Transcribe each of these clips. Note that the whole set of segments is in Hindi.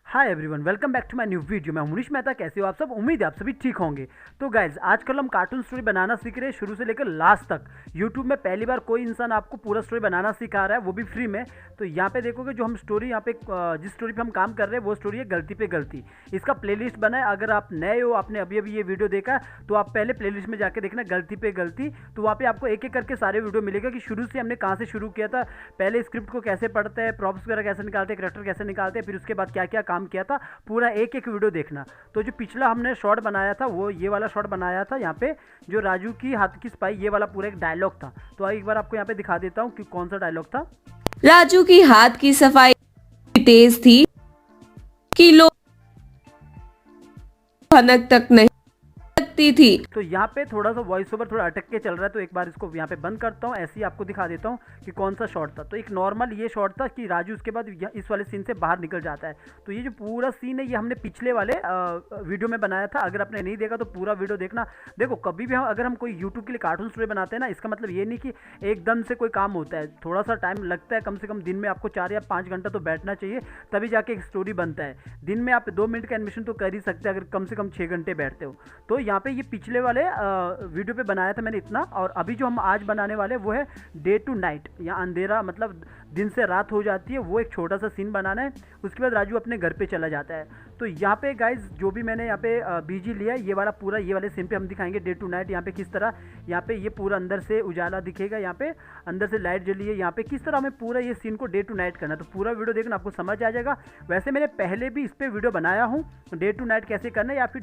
Hi everyone, welcome back to my new video. मैं मुनीश मेहता। कैसे हो आप सब? उम्मीद है आप सभी ठीक होंगे। तो गाइज, आजकल हम कार्टून स्टोरी बनाना सीख रहे हैं शुरू से लेकर लास्ट तक। यूट्यूब में पहली बार कोई इंसान आपको पूरा स्टोरी बनाना सिखा रहा है, वो भी फ्री में। तो यहाँ पे देखोगे जो हम स्टोरी यहाँ पे जिस स्टोरी पे हम काम कर रहे हैं वो स्टोरी है गलती पे गलती। इसका प्लेलिस्ट बना है। अगर आप नए हो, आपने अभी अभी ये वीडियो देखा है, तो आप पहले प्लेलिस्ट में जाके देखना गलती पे गलती। तो वहाँ पे आपको एक एक करके सारे वीडियो मिलेगा कि शुरू से हमने कहाँ से शुरू किया था, पहले स्क्रिप्ट को कैसे पढ़ते हैं, प्रॉप्स वगैरह कैसे निकालते हैं, कैरेक्टर कैसे निकालते हैं, फिर उसके बाद क्या क्या काम किया था, पूरा एक एक वीडियो देखना। तो जो पिछला हमने शॉर्ट बनाया था वो ये वाला शॉर्ट बनाया था। यहाँ पे जो राजू की हाथ की सफाई, ये वाला पूरा एक डायलॉग था। तो एक बार आपको यहाँ पे दिखा देता हूँ कि कौन सा डायलॉग था। राजू की हाथ की सफाई तेज थी कि लोग भनक तक नहीं सकती थी। तो यहाँ पे थोड़ा सा वॉइस ओवर थोड़ा अटक के चल रहा है, तो एक बार इसको यहाँ पे बंद करता हूँ। ऐसे ही आपको दिखा देता हूँ कि कौन सा शॉट था। तो एक नॉर्मल ये शॉट था कि राजू उसके बाद इस वाले सीन से बाहर निकल जाता है। तो ये जो पूरा सीन है ये हमने पिछले वाले वीडियो में बनाया था। अगर आपने नहीं देखा तो पूरा वीडियो देखना। देखो, कभी भी अगर हम कोई यूट्यूब के लिए कार्टून स्टोरी बनाते हैं ना, इसका मतलब ये नहीं कि एकदम से कोई काम होता है। थोड़ा सा टाइम लगता है। कम से कम दिन में आपको 4 या 5 घंटा तो बैठना चाहिए, तभी जाके एक स्टोरी बनता है। दिन में आप 2 मिनट का एनिमेशन तो कर ही सकते हैं अगर कम से कम 6 घंटे बैठते हो। तो यहाँ पे ये पिछले वाले वीडियो पे बनाया था मैंने इतना। और अभी जो हम आज बनाने वाले वो है डे टू नाइट, या अंधेरा मतलब दिन से रात हो जाती है, वो एक छोटा सा सीन बनाना है। उसके बाद राजू अपने घर पे चला जाता है। तो यहाँ पे गाइज जो भी मैंने यहाँ पे बीजी लिया है, ये वाला पूरा ये वाले सीन पे हम दिखाएंगे डे टू नाइट। यहाँ पे किस तरह यहाँ पे ये पूरा अंदर से उजाला दिखेगा, यहाँ पे अंदर से लाइट जली है, यहाँ पे किस तरह हमें पूरा ये सीन को डे टू नाइट करना है। तो पूरा वीडियो देखना, आपको समझ आ जाएगा। वैसे मैंने पहले भी इस पर वीडियो बनाया हूँ, डे टू नाइट कैसे करना है या फिर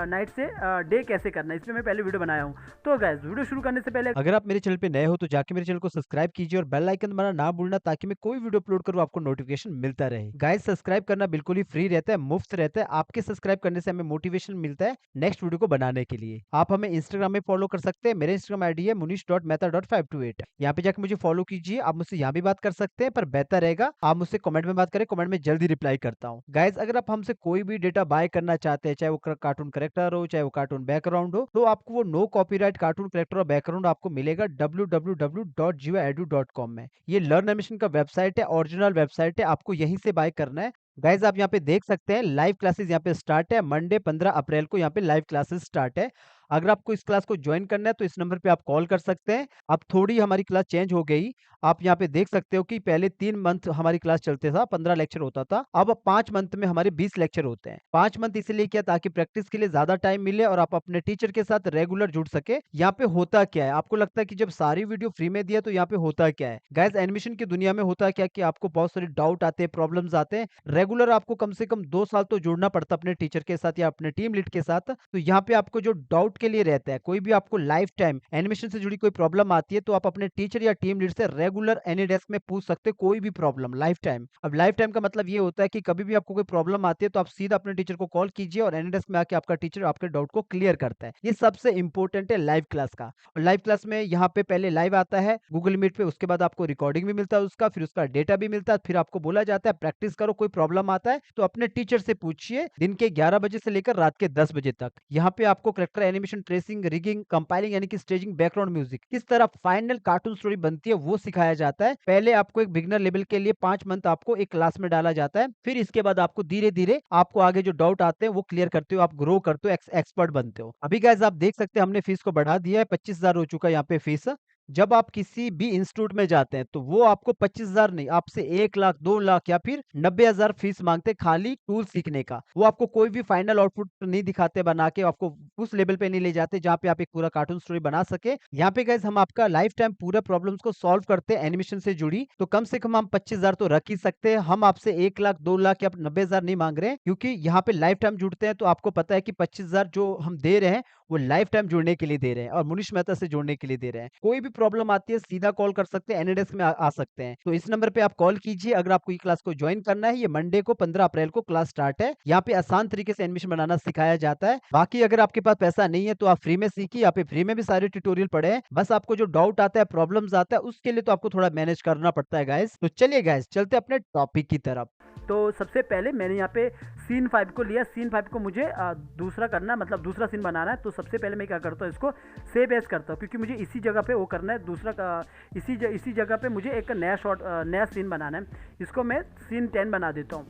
नाइट से डे कैसे करना है, इस पर मैं पहले वीडियो बनाया हूँ। तो गाइज वीडियो शुरू करने से पहले अगर आप मेरे चैनल पे नए हो तो जाके मेरे चैनल को सब्सक्राइब कीजिए और बेल आइकन दबाना ना भूलना, ताकि मैं कोई वीडियो अपलोड करूँ आपको नोटिफिकेशन मिलता रहे। गाइस, सब्सक्राइब करना बिल्कुल ही फ्री रहता है, मुफ्त रहता है। आपके सब्सक्राइब करने से हमें मोटिवेशन मिलता है नेक्स्ट वीडियो को बनाने के लिए। आप हमें इंस्टाग्राम में फॉलो कर सकते हैं। मेरे इंस्टाग्राम आईडी है munish.mehta.528। यहाँ पे जाकर मुझे फॉलो कीजिए। आप मुझसे यहाँ भी बात कर सकते हैं, पर बेहतर रहेगा आप मुझसे कमेंट में बात करें। कमेंट में जल्दी रिप्लाई करता हूँ। गाइस, अगर आप हमसे कोई भी डेटा बाय करना चाहते हैं, चाहे वो कार्टून करेक्टर हो, चाहे वो कार्टून बैकग्राउंड हो, तो आपको वो नो कॉपीराइट कार्टून करेक्टर और बैकग्राउंड आपको मिलेगा www.jivaedu.com में। ये लर्न एनिमेशन का वेबसाइट है, ओरिजिनल वेबसाइट है, आपको यहीं से बाय करना है। गाइज, आप यहाँ पे देख सकते हैं लाइव क्लासेस यहाँ पे स्टार्ट है। मंडे 15 अप्रैल को यहाँ पे लाइव क्लासेस स्टार्ट है। अगर आपको इस क्लास को ज्वाइन करना है तो इस नंबर पे आप कॉल कर सकते हैं। अब थोड़ी हमारी क्लास चेंज हो गई। आप यहाँ पे देख सकते हो कि पहले 3 मंथ हमारी क्लास चलते था, 15 लेक्चर होता था। अब 5 मंथ में हमारे 20 लेक्चर होते हैं। 5 मंथ इसलिए किया ताकि प्रैक्टिस के लिए ज्यादा टाइम मिले और आप अपने टीचर के साथ रेगुलर जुड़ सके। यहाँ पे होता क्या है, आपको लगता है कि जब सारी वीडियो फ्री में दिया तो यहाँ पे होता क्या है? गाइस, एनिमेशन की दुनिया में होता क्या कि आपको बहुत सारे डाउट आते हैं, प्रॉब्लम्स आते हैं। रेगुलर आपको कम से कम 2 साल तो जुड़ना पड़ता है अपने टीचर के साथ या अपने टीम लीड के साथ। तो यहाँ पे आपको जो डाउट के लिए रहता है, कोई भी आपको लाइफ टाइम एनिमेशन से जुड़ी कोई प्रॉब्लम आती है, तो आप अपने टीचर या टीम लीड से रेगुलर एनी डेस्क में पूछ सकते हैं कोई भी प्रॉब्लम लाइफ टाइम। अब लाइफ टाइम का मतलब ये होता है कि कभी भी आपको कोई प्रॉब्लम आती है तो आप सीधा अपने टीचर को कॉल कीजिए और एनी डेस्क में आके आपका टीचर आपके डाउट को क्लियर करता है। ये सबसे इंपॉर्टेंट है लाइव क्लास का। और लाइव क्लास में यहाँ पे पहले लाइव आता है गूगल मीट पे, उसके बाद आपको रिकॉर्डिंग भी मिलता है उसका, फिर उसका डेटा भी मिलता है, फिर आपको बोला जाता है प्रैक्टिस करो। कोई प्रॉब्लम आता है तो अपने टीचर से पूछिए दिन के 11 बजे से लेकर रात के 10 बजे तक। यहाँ पे आपको character animation, tracing, rigging, compiling यानी कि स्टेजिंग, बैकग्राउंड म्यूजिक, किस तरह फाइनल कार्टून स्टोरी बनती है वो सिखाया जाता है। पहले आपको एक बिगिनर लेवल के लिए 5 मंथ आपको एक क्लास में डाला जाता है। फिर इसके बाद आपको धीरे धीरे आपको आगे जो डाउट आते हैं वो क्लियर करते हो, आप ग्रो करते हो, एक्सपर्ट बनते हो। अभी गाइस आप देख सकते हैं हमने फीस को बढ़ा दिया है, 25,000 हो चुका है यहाँ पे फीस। जब आप किसी भी इंस्टीट्यूट में जाते हैं तो वो आपको 25,000 नहीं, आपसे 1 लाख, 2 लाख या फिर 90,000 फीस मांगते हैं खाली टूल सीखने का। वो आपको कोई भी फाइनल आउटपुट नहीं दिखाते बना के, आपको उस लेवल पे नहीं ले जाते जहाँ पे आप एक पूरा कार्टून स्टोरी बना सके। यहाँ पे गाइस हम आपका लाइफ टाइम पूरे प्रॉब्लम्स को सॉल्व करते हैं एनिमेशन से जुड़ी। तो कम से कम हम 25,000 तो रख ही सकते हैं। हम आपसे 1 लाख, 2 लाख या 90,000 नहीं मांग रहे हैं, क्योंकि यहाँ पे लाइफ टाइम जुड़ते हैं। तो आपको पता है कि 25,000 जो हम दे रहे हैं वो लाइफ टाइम जुड़ने के लिए दे रहे हैं और मुनीश मेहता से जुड़ने के लिए दे रहे हैं। कोई भी प्रॉब्लम आती है सीधा कॉल कर सकते हैं, एनीडेस्क में आ सकते हैं। तो इस नंबर पे आप कॉल कीजिए अगर आपको ये क्लास को ज्वाइन करना है। ये मंडे को 15 अप्रैल को क्लास स्टार्ट है। यहाँ पे आसान तरीके से एनिमेशन बनाना सिखाया जाता है। बाकी अगर आपके पास पैसा नहीं है तो आप फ्री में सीखिए, यहाँ पे फ्री में भी सारे ट्यूटोरियल पड़े हैं। बस आपको जो डाउट आता है, प्रॉब्लम्स आता है, उसके लिए तो आपको थोड़ा मैनेज करना पड़ता है गाइस। तो चलिए गाइस, चलते अपने टॉपिक की तरफ। तो सबसे पहले मैंने यहाँ पे सीन 5 को लिया। सीन 5 को मुझे दूसरा करना है, मतलब दूसरा सीन बनाना है। तो सबसे पहले मैं क्या करता हूँ, इसको सेव एज करता हूँ, क्योंकि मुझे इसी जगह पे वो करना है। दूसरा इसी जगह पे मुझे एक नया सीन बनाना है। इसको मैं सीन 10 बना देता हूँ।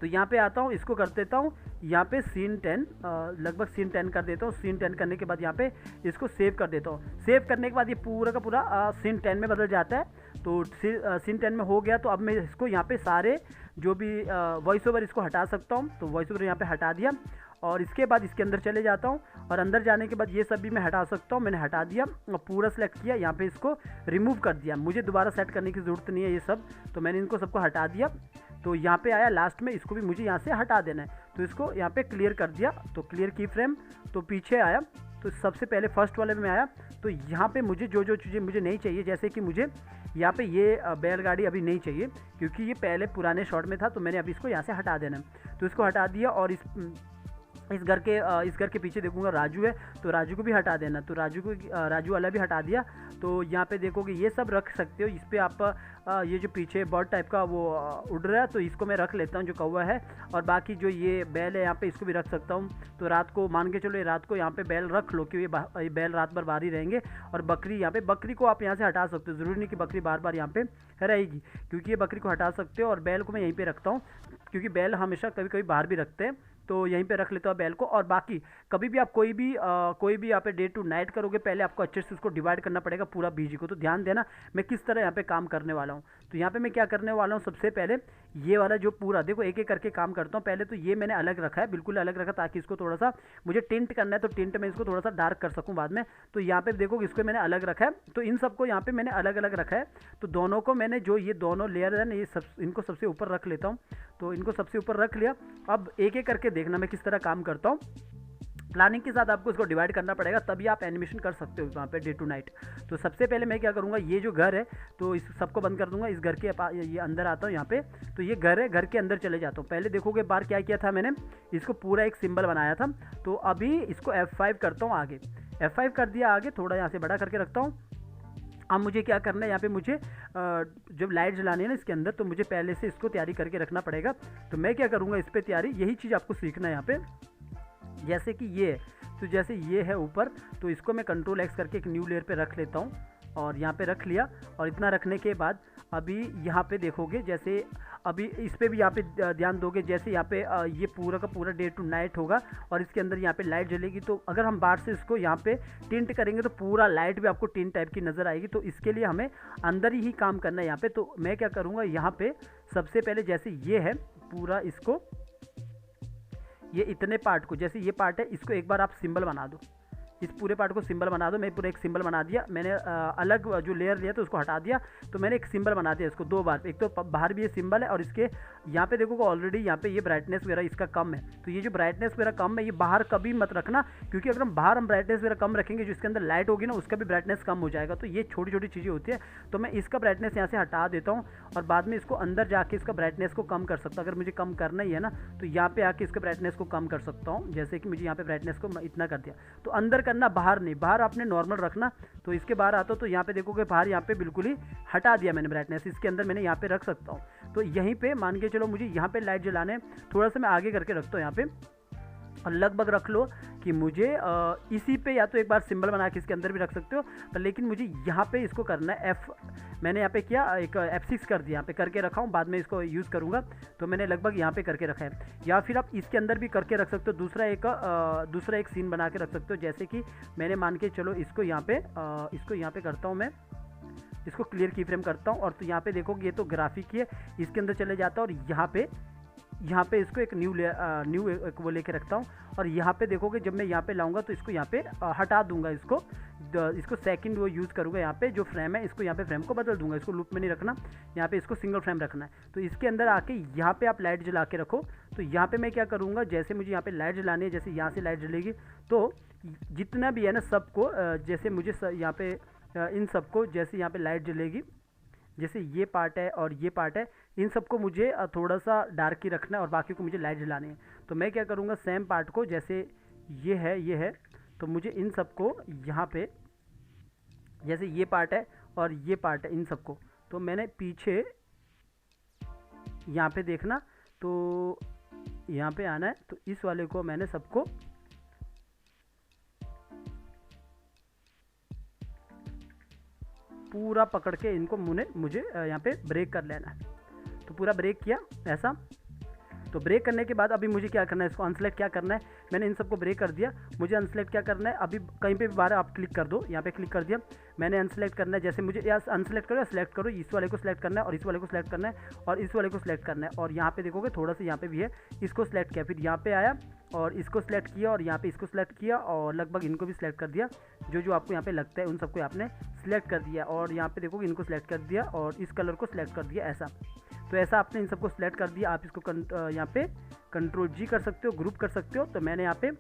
तो यहाँ पे आता हूँ, इसको कर देता हूँ यहाँ पे सीन 10, लगभग सीन 10 कर देता हूँ। सीन 10 करने के बाद यहाँ पे इसको सेव कर देता हूँ। सेव करने के बाद ये पूरा का पूरा सीन 10 में बदल जाता है। तो सीन 10 में हो गया, तो अब मैं इसको यहाँ पे सारे जो भी वॉइस ओवर इसको हटा सकता हूँ। तो वॉइस ओवर यहाँ पे हटा दिया और इसके बाद इसके अंदर चले जाता हूँ और अंदर जाने के बाद ये सब भी मैं हटा सकता हूँ। मैंने हटा दिया और पूरा सेलेक्ट किया, यहाँ पे इसको रिमूव कर दिया। मुझे दोबारा सेट करने की ज़रूरत नहीं है ये सब, तो मैंने इनको सबको हटा दिया। तो यहाँ पे आया लास्ट में, इसको भी मुझे यहाँ से हटा देना है, तो इसको यहाँ पे क्लियर कर दिया। तो क्लियर की फ्रेम, तो पीछे आया, तो सबसे पहले फर्स्ट वाले में आया। तो यहाँ पे मुझे जो जो चीज़ें मुझे नहीं चाहिए, जैसे कि मुझे यहाँ पे ये बैलगाड़ी अभी नहीं चाहिए क्योंकि ये पहले पुराने शॉट में था, तो मैंने अभी इसको यहाँ से हटा देना है। तो इसको हटा दिया और इस घर के पीछे देखूंगा राजू है, तो राजू को भी हटा देना। तो राजू वाला भी हटा दिया। तो यहाँ पे देखोगे ये सब रख सकते हो। इस पर आप ये जो पीछे बर्ड टाइप का वो उड़ रहा है, तो इसको मैं रख लेता हूँ जो कौवा है। और बाकी जो ये बैल है यहाँ पे, इसको भी रख सकता हूँ। तो रात को मान के चलो, ये रात को यहाँ पे बैल रख लो क्योंकि ये बैल रात भर बाहर ही रहेंगे। और बकरी, यहाँ पे बकरी को आप यहाँ से हटा सकते हो, ज़रूरी नहीं कि बकरी बार बार यहाँ पे रहेगी, क्योंकि ये बकरी को हटा सकते हो। और बैल को मैं यहीं पर रखता हूँ क्योंकि बैल हमेशा कभी कभी बाहर भी रखते हैं, तो यहीं पे रख लेता हूँ बैल को। और बाकी कभी भी आप कोई भी यहाँ पे डे टू नाइट करोगे, पहले आपको अच्छे से उसको डिवाइड करना पड़ेगा पूरा बीजी को। तो ध्यान देना मैं किस तरह यहाँ पे काम करने वाला हूँ। तो यहाँ पे मैं क्या करने वाला हूँ, सबसे पहले ये वाला जो पूरा देखो एक एक करके काम करता हूँ। पहले तो ये मैंने अलग रखा है, बिल्कुल अलग रखा, ताकि इसको थोड़ा सा मुझे टिंट करना है, तो टिंट में इसको थोड़ा सा डार्क कर सकूँ बाद में। तो यहाँ पे देखो इसको मैंने अलग रखा है, तो इन सबको यहाँ पे मैंने अलग अलग रखा है। तो दोनों को मैंने जो ये दोनों लेयर है ना, ये सब इनको सबसे ऊपर रख लेता हूँ। तो इनको सबसे ऊपर रख लिया। अब एक एक करके देखना मैं किस तरह काम करता हूँ। प्लानिंग के साथ आपको इसको डिवाइड करना पड़ेगा, तभी आप एनिमेशन कर सकते हो वहाँ पे डे टू नाइट। तो सबसे पहले मैं क्या करूँगा, ये जो घर है तो इस सबको बंद कर दूंगा। इस घर के ये अंदर आता हूँ यहाँ पे, तो ये घर है, घर के अंदर चले जाता हूँ। पहले देखोगे बार क्या किया था मैंने, इसको पूरा एक सिंबल बनाया था। तो अभी इसको F5 करता हूँ आगे, F5 कर दिया आगे, थोड़ा यहाँ से बड़ा करके रखता हूँ। अब मुझे क्या करना है, यहाँ पे मुझे जब लाइट जलानी है ना इसके अंदर, तो मुझे पहले से इसको तैयारी करके रखना पड़ेगा। तो मैं क्या करूँगा, इस पर तैयारी, यही चीज़ आपको सीखना है यहाँ पे। जैसे कि ये, तो जैसे ये है ऊपर, तो इसको मैं कंट्रोल X करके एक न्यू लेयर पे रख लेता हूँ और यहाँ पे रख लिया। और इतना रखने के बाद अभी यहाँ पे देखोगे, जैसे अभी इस पर भी यहाँ पे ध्यान दोगे, जैसे यहाँ पे ये पूरा का पूरा डे टू नाइट होगा और इसके अंदर यहाँ पे लाइट जलेगी। तो अगर हम बाहर से इसको यहाँ पे टिंट करेंगे तो पूरा लाइट भी आपको टिंट टाइप की नज़र आएगी। तो इसके लिए हमें अंदर ही काम करना है यहाँ पे। तो मैं क्या करूँगा, यहाँ पे सबसे पहले जैसे ये है पूरा, इसको ये इतने पार्ट को, जैसे ये पार्ट है, इसको एक बार आप सिंबल बना दो, इस पूरे पार्ट को सिंबल बना दो। मैं पूरा एक सिंबल बना दिया मैंने, अलग जो लेयर लिया तो उसको हटा दिया। तो मैंने एक सिंबल बना दिया इसको 2 बार। एक तो बाहर भी ये सिंबल है और इसके यहाँ पे देखोगे ऑलरेडी यहाँ पे ये ब्राइटनेस वगैरह इसका कम है। तो ये जो ब्राइटनेस वगैरह कम है, ये बाहर कभी मत रखना, क्योंकि अगर हम बाहर ब्राइटनेस वगैरह कम रखेंगे, जो इसके अंदर लाइट होगी ना उसका भी ब्राइटनेस कम हो जाएगा। तो ये छोटी छोटी चीज़ें होती है। तो मैं इसका ब्राइटनेस यहाँ से हटा देता हूँ और बाद में इसको अंदर जाके इसका ब्राइटनेस को कम कर सकता हूँ। अगर मुझे कम करना ही है ना, तो यहाँ पे आके इसके ब्राइटनेस को कम कर सकता हूँ। जैसे कि मुझे यहाँ पे ब्राइटनेस को इतना कर दिया। तो अंदर करना, बाहर नहीं, बाहर आपने नॉर्मल रखना। तो इसके बाहर आता हूँ तो यहाँ पे देखोगे बाहर यहाँ पे बिल्कुल ही हटा दिया मैंने ब्राइटनेस, इसके अंदर मैंने यहाँ पे रख सकता हूँ। तो यहीं पे मान के चलो मुझे यहाँ पे लाइट जलाने, थोड़ा सा मैं आगे करके रखता हूँ यहाँ पे, और लगभग रख लो कि मुझे इसी पे या तो एक बार सिंबल बना के इसके अंदर भी रख सकते हो, पर लेकिन मुझे यहाँ पे इसको करना है मैंने यहाँ पे किया एक F6 कर दिया, यहाँ पे करके रखा हूँ, बाद में इसको यूज़ करूँगा। तो मैंने लगभग यहाँ पे करके रखा है। या फिर आप इसके अंदर भी करके रख सकते हो, दूसरा एक सीन बना के रख सकते हो। जैसे कि मैंने मान के चलो इसको यहाँ पे करता हूँ, मैं इसको क्लियर की फ्रेम करता हूँ। और तो यहाँ पे देखोगे ये तो ग्राफिक ही है, इसके अंदर चले जाता हूँ और यहाँ पे इसको एक न्यू एक वो लेके रखता हूँ। और यहाँ पे देखोगे जब मैं यहाँ पे लाऊंगा तो इसको यहाँ पे हटा दूंगा, इसको सेकंड वो यूज़ करूँगा। यहाँ पे जो फ्रेम है इसको यहाँ पे फ्रेम को बदल दूंगा, इसको लूप में नहीं रखना, यहाँ पे इसको सिंगल फ्रेम रखना है। तो इसके अंदर आके यहाँ पे आप लाइट जला के रखो। तो यहाँ पे मैं क्या करूँगा, जैसे मुझे यहाँ पे लाइट जलानी है, जैसे यहाँ से लाइट जलेगी तो जितना भी है ना सबको, जैसे मुझे यहाँ पे इन सबको, जैसे यहाँ पे लाइट जलेगी, जैसे ये पार्ट है और ये पार्ट है, इन सबको मुझे थोड़ा सा डार्क ही रखना है और बाकी को मुझे लाइट जलानी है। तो मैं क्या करूँगा, सेम पार्ट को, जैसे ये है तो मुझे इन सबको यहाँ पे, जैसे ये पार्ट है और ये पार्ट है, इन सबको तो मैंने पीछे यहाँ पे देखना, तो यहाँ पे आना है। तो इस वाले को मैंने सबको पूरा पकड़ के इनको मुझे यहाँ पे ब्रेक कर लेना है। तो पूरा ब्रेक किया ऐसा। तो ब्रेक करने के बाद अभी मुझे क्या करना है, इसको अनसेलेक्ट क्या करना है, मैंने इन सबको ब्रेक कर दिया। मुझे अनसेलेक्ट क्या करना है, अभी कहीं पे भी बार आप क्लिक कर दो, यहाँ पे क्लिक कर दिया मैंने, अनसेलेक्ट करना है। जैसे मुझे या अनसेलेक्ट करो या सिलेक्ट करो, इस वाले को सिलेक्ट करना है और इस वाले को सिलेक्ट करना है और इस वाले को सिलेक्ट करना है। और यहाँ पे देखोगे थोड़ा सा यहाँ पे भी है, इसको सिलेक्ट किया, फिर यहाँ पे आया और इसको सिलेक्ट किया और यहाँ पे इसको सिलेक्ट किया और लगभग इनको भी सिलेक्ट कर दिया। जो जो आपको यहाँ पे लगता है उन सबको आपने सिलेक्ट कर दिया और यहाँ पे देखोगे इनको सिलेक्ट कर दिया और इस कलर को सिलेक्ट कर दिया ऐसा। तो ऐसा आपने इन सबको सिलेक्ट कर दिया। आप इसको यहाँ पे कंट्रोल जी कर सकते हो, ग्रुप कर सकते हो। तो मैंने यहाँ पे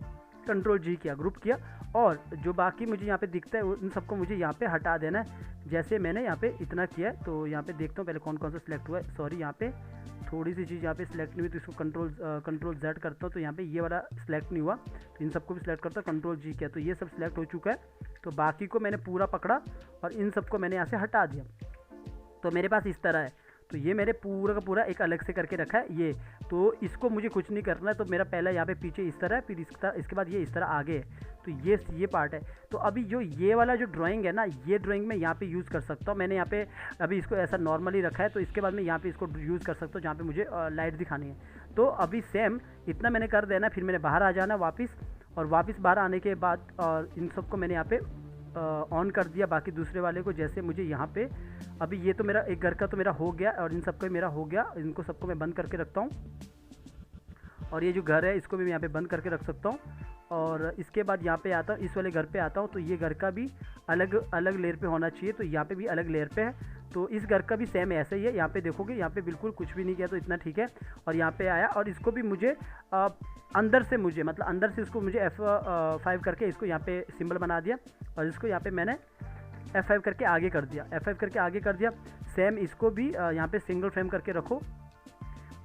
कंट्रोल जी किया, ग्रुप किया और जो बाकी मुझे यहाँ पे दिखता है उन सबको मुझे यहाँ पे हटा देना है। जैसे मैंने यहाँ पे इतना किया है तो यहाँ पे देखता हूँ पहले कौन कौन सा सिलेक्ट हुआ है। सॉरी, यहाँ पे थोड़ी सी चीज़ यहाँ पे सिलेक्ट नहीं हुई, तो इसको कंट्रोल जेड करता हूँ। तो यहाँ पे ये वाला सिलेक्ट नहीं हुआ, तो इन सबको भी सिलेक्ट करता हूँ, कंट्रोल जी किया, तो ये सब सिलेक्ट हो चुका है। तो बाकी को मैंने पूरा पकड़ा और इन सबको मैंने यहाँ से हटा दिया। तो मेरे पास इस तरह है। तो ये मैंने पूरा का पूरा एक अलग से करके रखा है ये। तो इसको मुझे कुछ नहीं करना है। तो मेरा पहला यहाँ पे पीछे इस तरह है, फिर इसके बाद ये इस तरह आगे है। तो ये पार्ट है। तो अभी जो ये वाला जो ड्राइंग है ना, ये ड्राइंग मैं यहाँ पे यूज़ कर सकता हूँ। मैंने यहाँ पे अभी इसको ऐसा नॉर्मली रखा है, तो इसके बाद मैं यहाँ पे इसको यूज़ कर सकता हूँ जहाँ पे मुझे लाइट दिखानी है। तो अभी सेम इतना मैंने कर देना, फिर मैंने बाहर आ जाना वापस, और वापस बाहर आने के बाद और इन सबको मैंने यहाँ पे ऑन कर दिया बाकी दूसरे वाले को। जैसे मुझे यहाँ पे अभी ये तो मेरा एक घर का तो मेरा हो गया और इन सबको मेरा हो गया। इनको सबको मैं बंद करके रखता हूँ और ये जो घर है इसको भी मैं यहाँ पे बंद करके रख सकता हूँ। और इसके बाद यहाँ पे आता हूँ, इस वाले घर पे आता हूँ। तो ये घर का भी अलग अलग लेयर पे होना चाहिए, तो यहाँ पे भी अलग लेयर पे है। तो इस घर का भी सेम ऐसा ही है। यहाँ पे देखोगे यहाँ पे बिल्कुल कुछ भी नहीं किया, तो इतना ठीक है। और यहाँ पे आया और इसको भी मुझे अंदर से मुझे मतलब अंदर से इसको मुझे F5 करके इसको यहाँ पे सिंबल बना दिया और इसको यहाँ पे मैंने F5 करके आगे कर दिया, F5 करके आगे कर दिया। सेम इसको भी यहाँ पे सिंगल फ्रेम करके रखो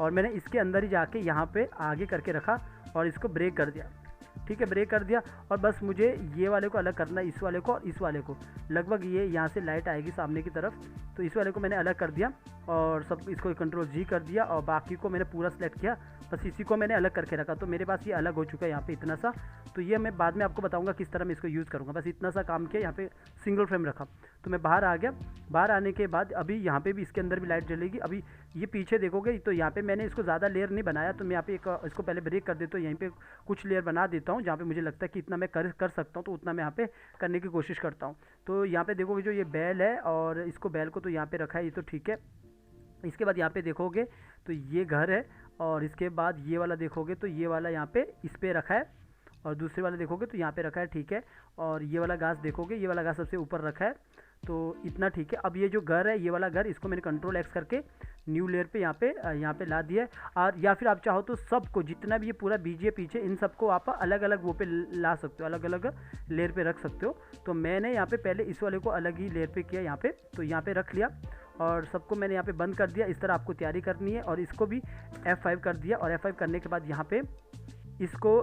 और मैंने इसके अंदर ही जाके यहाँ पे आगे करके रखा और इसको ब्रेक कर दिया। ठीक है, ब्रेक कर दिया। और बस मुझे ये वाले को अलग करना है, इस वाले को और इस वाले को। लगभग ये यहाँ से लाइट आएगी सामने की तरफ, तो इस वाले को मैंने अलग कर दिया और सब इसको कंट्रोल जी कर दिया और बाकी को मैंने पूरा सेलेक्ट किया। बस इसी को मैंने अलग करके रखा, तो मेरे पास ये अलग हो चुका है यहाँ पे इतना सा। तो ये मैं बाद में आपको बताऊंगा किस तरह मैं इसको यूज़ करूँगा। बस इतना सा काम किया, यहाँ पे सिंगल फ्रेम रखा। तो मैं बाहर आ गया। बाहर आने के बाद अभी यहाँ पे भी इसके अंदर भी लाइट जलेगी। अभी ये पीछे देखोगे तो यहाँ पे मैंने इसको ज़्यादा लेयर नहीं बनाया, तो मैं यहाँ पे इसको पहले ब्रेक कर देता हूँ। यहीं पे कुछ लेयर बना देता हूँ जहाँ पे मुझे लगता है कि इतना मैं कर सकता हूँ, तो उतना मैं यहाँ पे करने की कोशिश करता हूँ। तो यहाँ पे देखोगे जो ये बैल है और इसको बैल को तो यहाँ पे रखा है, ये तो ठीक है। इसके बाद यहाँ पे देखोगे तो ये घर है और इसके बाद ये वाला देखोगे तो ये वाला यहाँ पे इस पे रखा है और दूसरे वाला देखोगे तो यहाँ पे रखा है, ठीक है। और ये वाला घास देखोगे, ये वाला घास सबसे ऊपर रखा है, तो इतना ठीक है। अब ये जो घर है, ये वाला घर, इसको मैंने कंट्रोल एक्स करके न्यू लेयर पे यहाँ पे ला दिया है। और या फिर आप चाहो तो सबको जितना भी ये पूरा बीजे पीछे इन सबको आप अलग अलग वो पे ला सकते हो, अलग अलग लेयर पे रख सकते हो। तो मैंने यहाँ पे पहले इस वाले को अलग ही लेयर पे किया यहाँ पे, तो यहाँ पे रख लिया और सबको मैंने यहाँ पे बंद कर दिया। इस तरह आपको तैयारी करनी है और इसको भी F5 कर दिया और F5 करने के बाद यहाँ पे इसको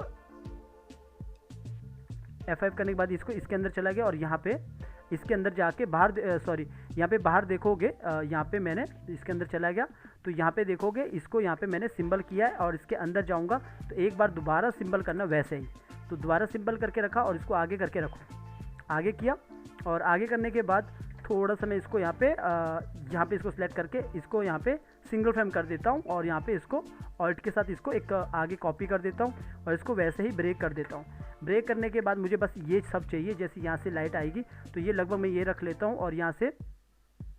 F5 करने के बाद इसको इसके अंदर चला गया और यहाँ पे इसके अंदर जाके बाहर यहाँ पे बाहर देखोगे, यहाँ पे मैंने इसके अंदर चला गया। तो यहाँ पे देखोगे इसको यहाँ पे मैंने सिंबल किया है और इसके अंदर जाऊँगा तो एक बार दोबारा सिंबल करना वैसे ही। तो दोबारा सिंबल करके रखा और इसको आगे करके रखो, आगे किया और आगे करने के बाद थोड़ा सा मैं इसको यहाँ पे इसको सिलेक्ट करके इसको यहाँ पे सिंगल फ्रेम कर देता हूँ और यहाँ पे इसको ऑल्ट के साथ इसको एक आगे कॉपी कर देता हूँ और इसको वैसे ही ब्रेक कर देता हूँ। ब्रेक करने के बाद मुझे बस ये सब चाहिए। जैसे यहाँ से लाइट आएगी तो ये लगभग मैं ये रख लेता हूँ और यहाँ से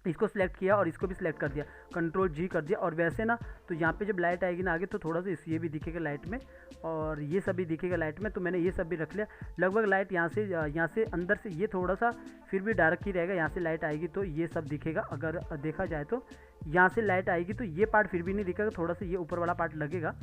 इसको सिलेक्ट किया और इसको भी सिलेक्ट कर दिया, कंट्रोल जी कर दिया। और वैसे ना तो यहाँ पे जब लाइट आएगी ना आगे तो थोड़ा सा ये भी दिखेगा लाइट में और ये सब भी दिखेगा लाइट में। तो मैंने ये सब भी रख लिया। लगभग लाइट यहाँ से अंदर से ये थोड़ा सा फिर भी डार्क ही रहेगा। यहाँ से लाइट आएगी तो ये सब दिखेगा। अगर देखा जाए तो यहाँ से लाइट आएगी तो ये पार्ट फिर भी नहीं दिखेगा, थोड़ा सा ये ऊपर वाला पार्ट लगेगा,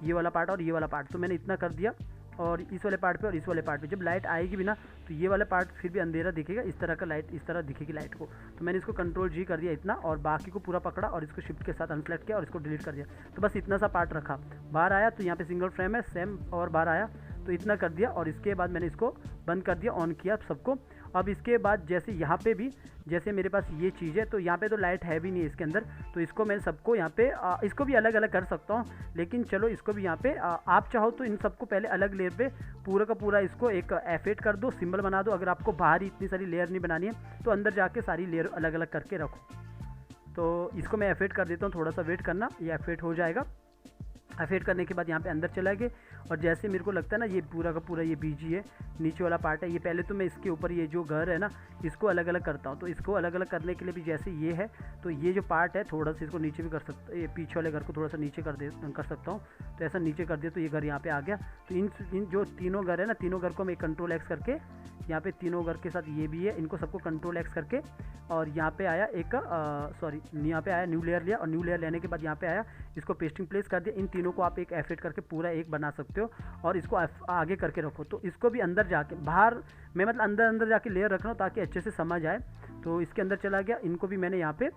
ये वाला पार्ट और ये वाला पार्ट। तो मैंने इतना कर दिया और इस वाले पार्ट पे और इस वाले पार्ट पे जब लाइट आएगी भी ना तो ये वाला पार्ट फिर भी अंधेरा दिखेगा, इस तरह का लाइट इस तरह दिखेगी लाइट को। तो मैंने इसको कंट्रोल जी कर दिया इतना और बाकी को पूरा पकड़ा और इसको शिफ्ट के साथ अनसेलेक्ट किया और इसको डिलीट कर दिया। तो बस इतना सा पार्ट रखा। बाहर आया तो यहाँ पे सिंगल फ्रेम है सेम और बाहर आया तो इतना कर दिया और इसके बाद मैंने इसको बंद कर दिया, ऑन किया सबको। अब इसके बाद जैसे यहाँ पे भी जैसे मेरे पास ये चीज़ है तो यहाँ पे तो लाइट है भी नहीं है इसके अंदर, तो इसको मैं सबको यहाँ पे इसको भी अलग अलग कर सकता हूँ। लेकिन चलो इसको भी यहाँ पे आप चाहो तो इन सबको पहले अलग लेयर पे पूरा का पूरा इसको एक F8 कर दो, सिंबल बना दो। अगर आपको बाहर ही इतनी सारी लेयर नहीं बनानी है तो अंदर जाके सारी लेयर अलग अलग करके रखो। तो इसको मैं F8 कर देता हूँ, थोड़ा सा वेट करना, ये F8 हो जाएगा। एफेड करने के बाद यहाँ पे अंदर चला गए और जैसे मेरे को लगता है ना ये पूरा का पूरा ये बीजी है, नीचे वाला पार्ट है, ये पहले तो मैं इसके ऊपर ये जो घर है ना इसको अलग अलग करता हूँ। तो इसको अलग अलग करने के लिए भी जैसे ये है तो ये जो पार्ट है थोड़ा सा इसको नीचे भी कर सकता, ये पीछे वाले घर को थोड़ा सा नीचे कर सकता हूँ। तो ऐसा नीचे कर दिया तो ये घर यहाँ पे आ गया। तो इन जो तीनों घर है ना, तीनों घर को मैं कंट्रोल एक्स करके यहाँ पे तीनों घर के साथ ये भी है, इनको सबको कंट्रोल एक्स करके और यहाँ पे आया एक यहाँ पे आया न्यू लेयर लिया और न्यू लेयर लेने के बाद यहाँ पे आया इसको पेस्टिंग प्लेस कर दिया। इन तीनों को आप एक एफेक्ट करके पूरा एक बना सकते हो और इसको आगे करके रखो। तो इसको भी अंदर जाके बाहर मैं मतलब अंदर जाके लेयर रख रहा हूँ ताकि अच्छे से समझ आए। तो इसके अंदर चला गया, इनको भी मैंने यहाँ पे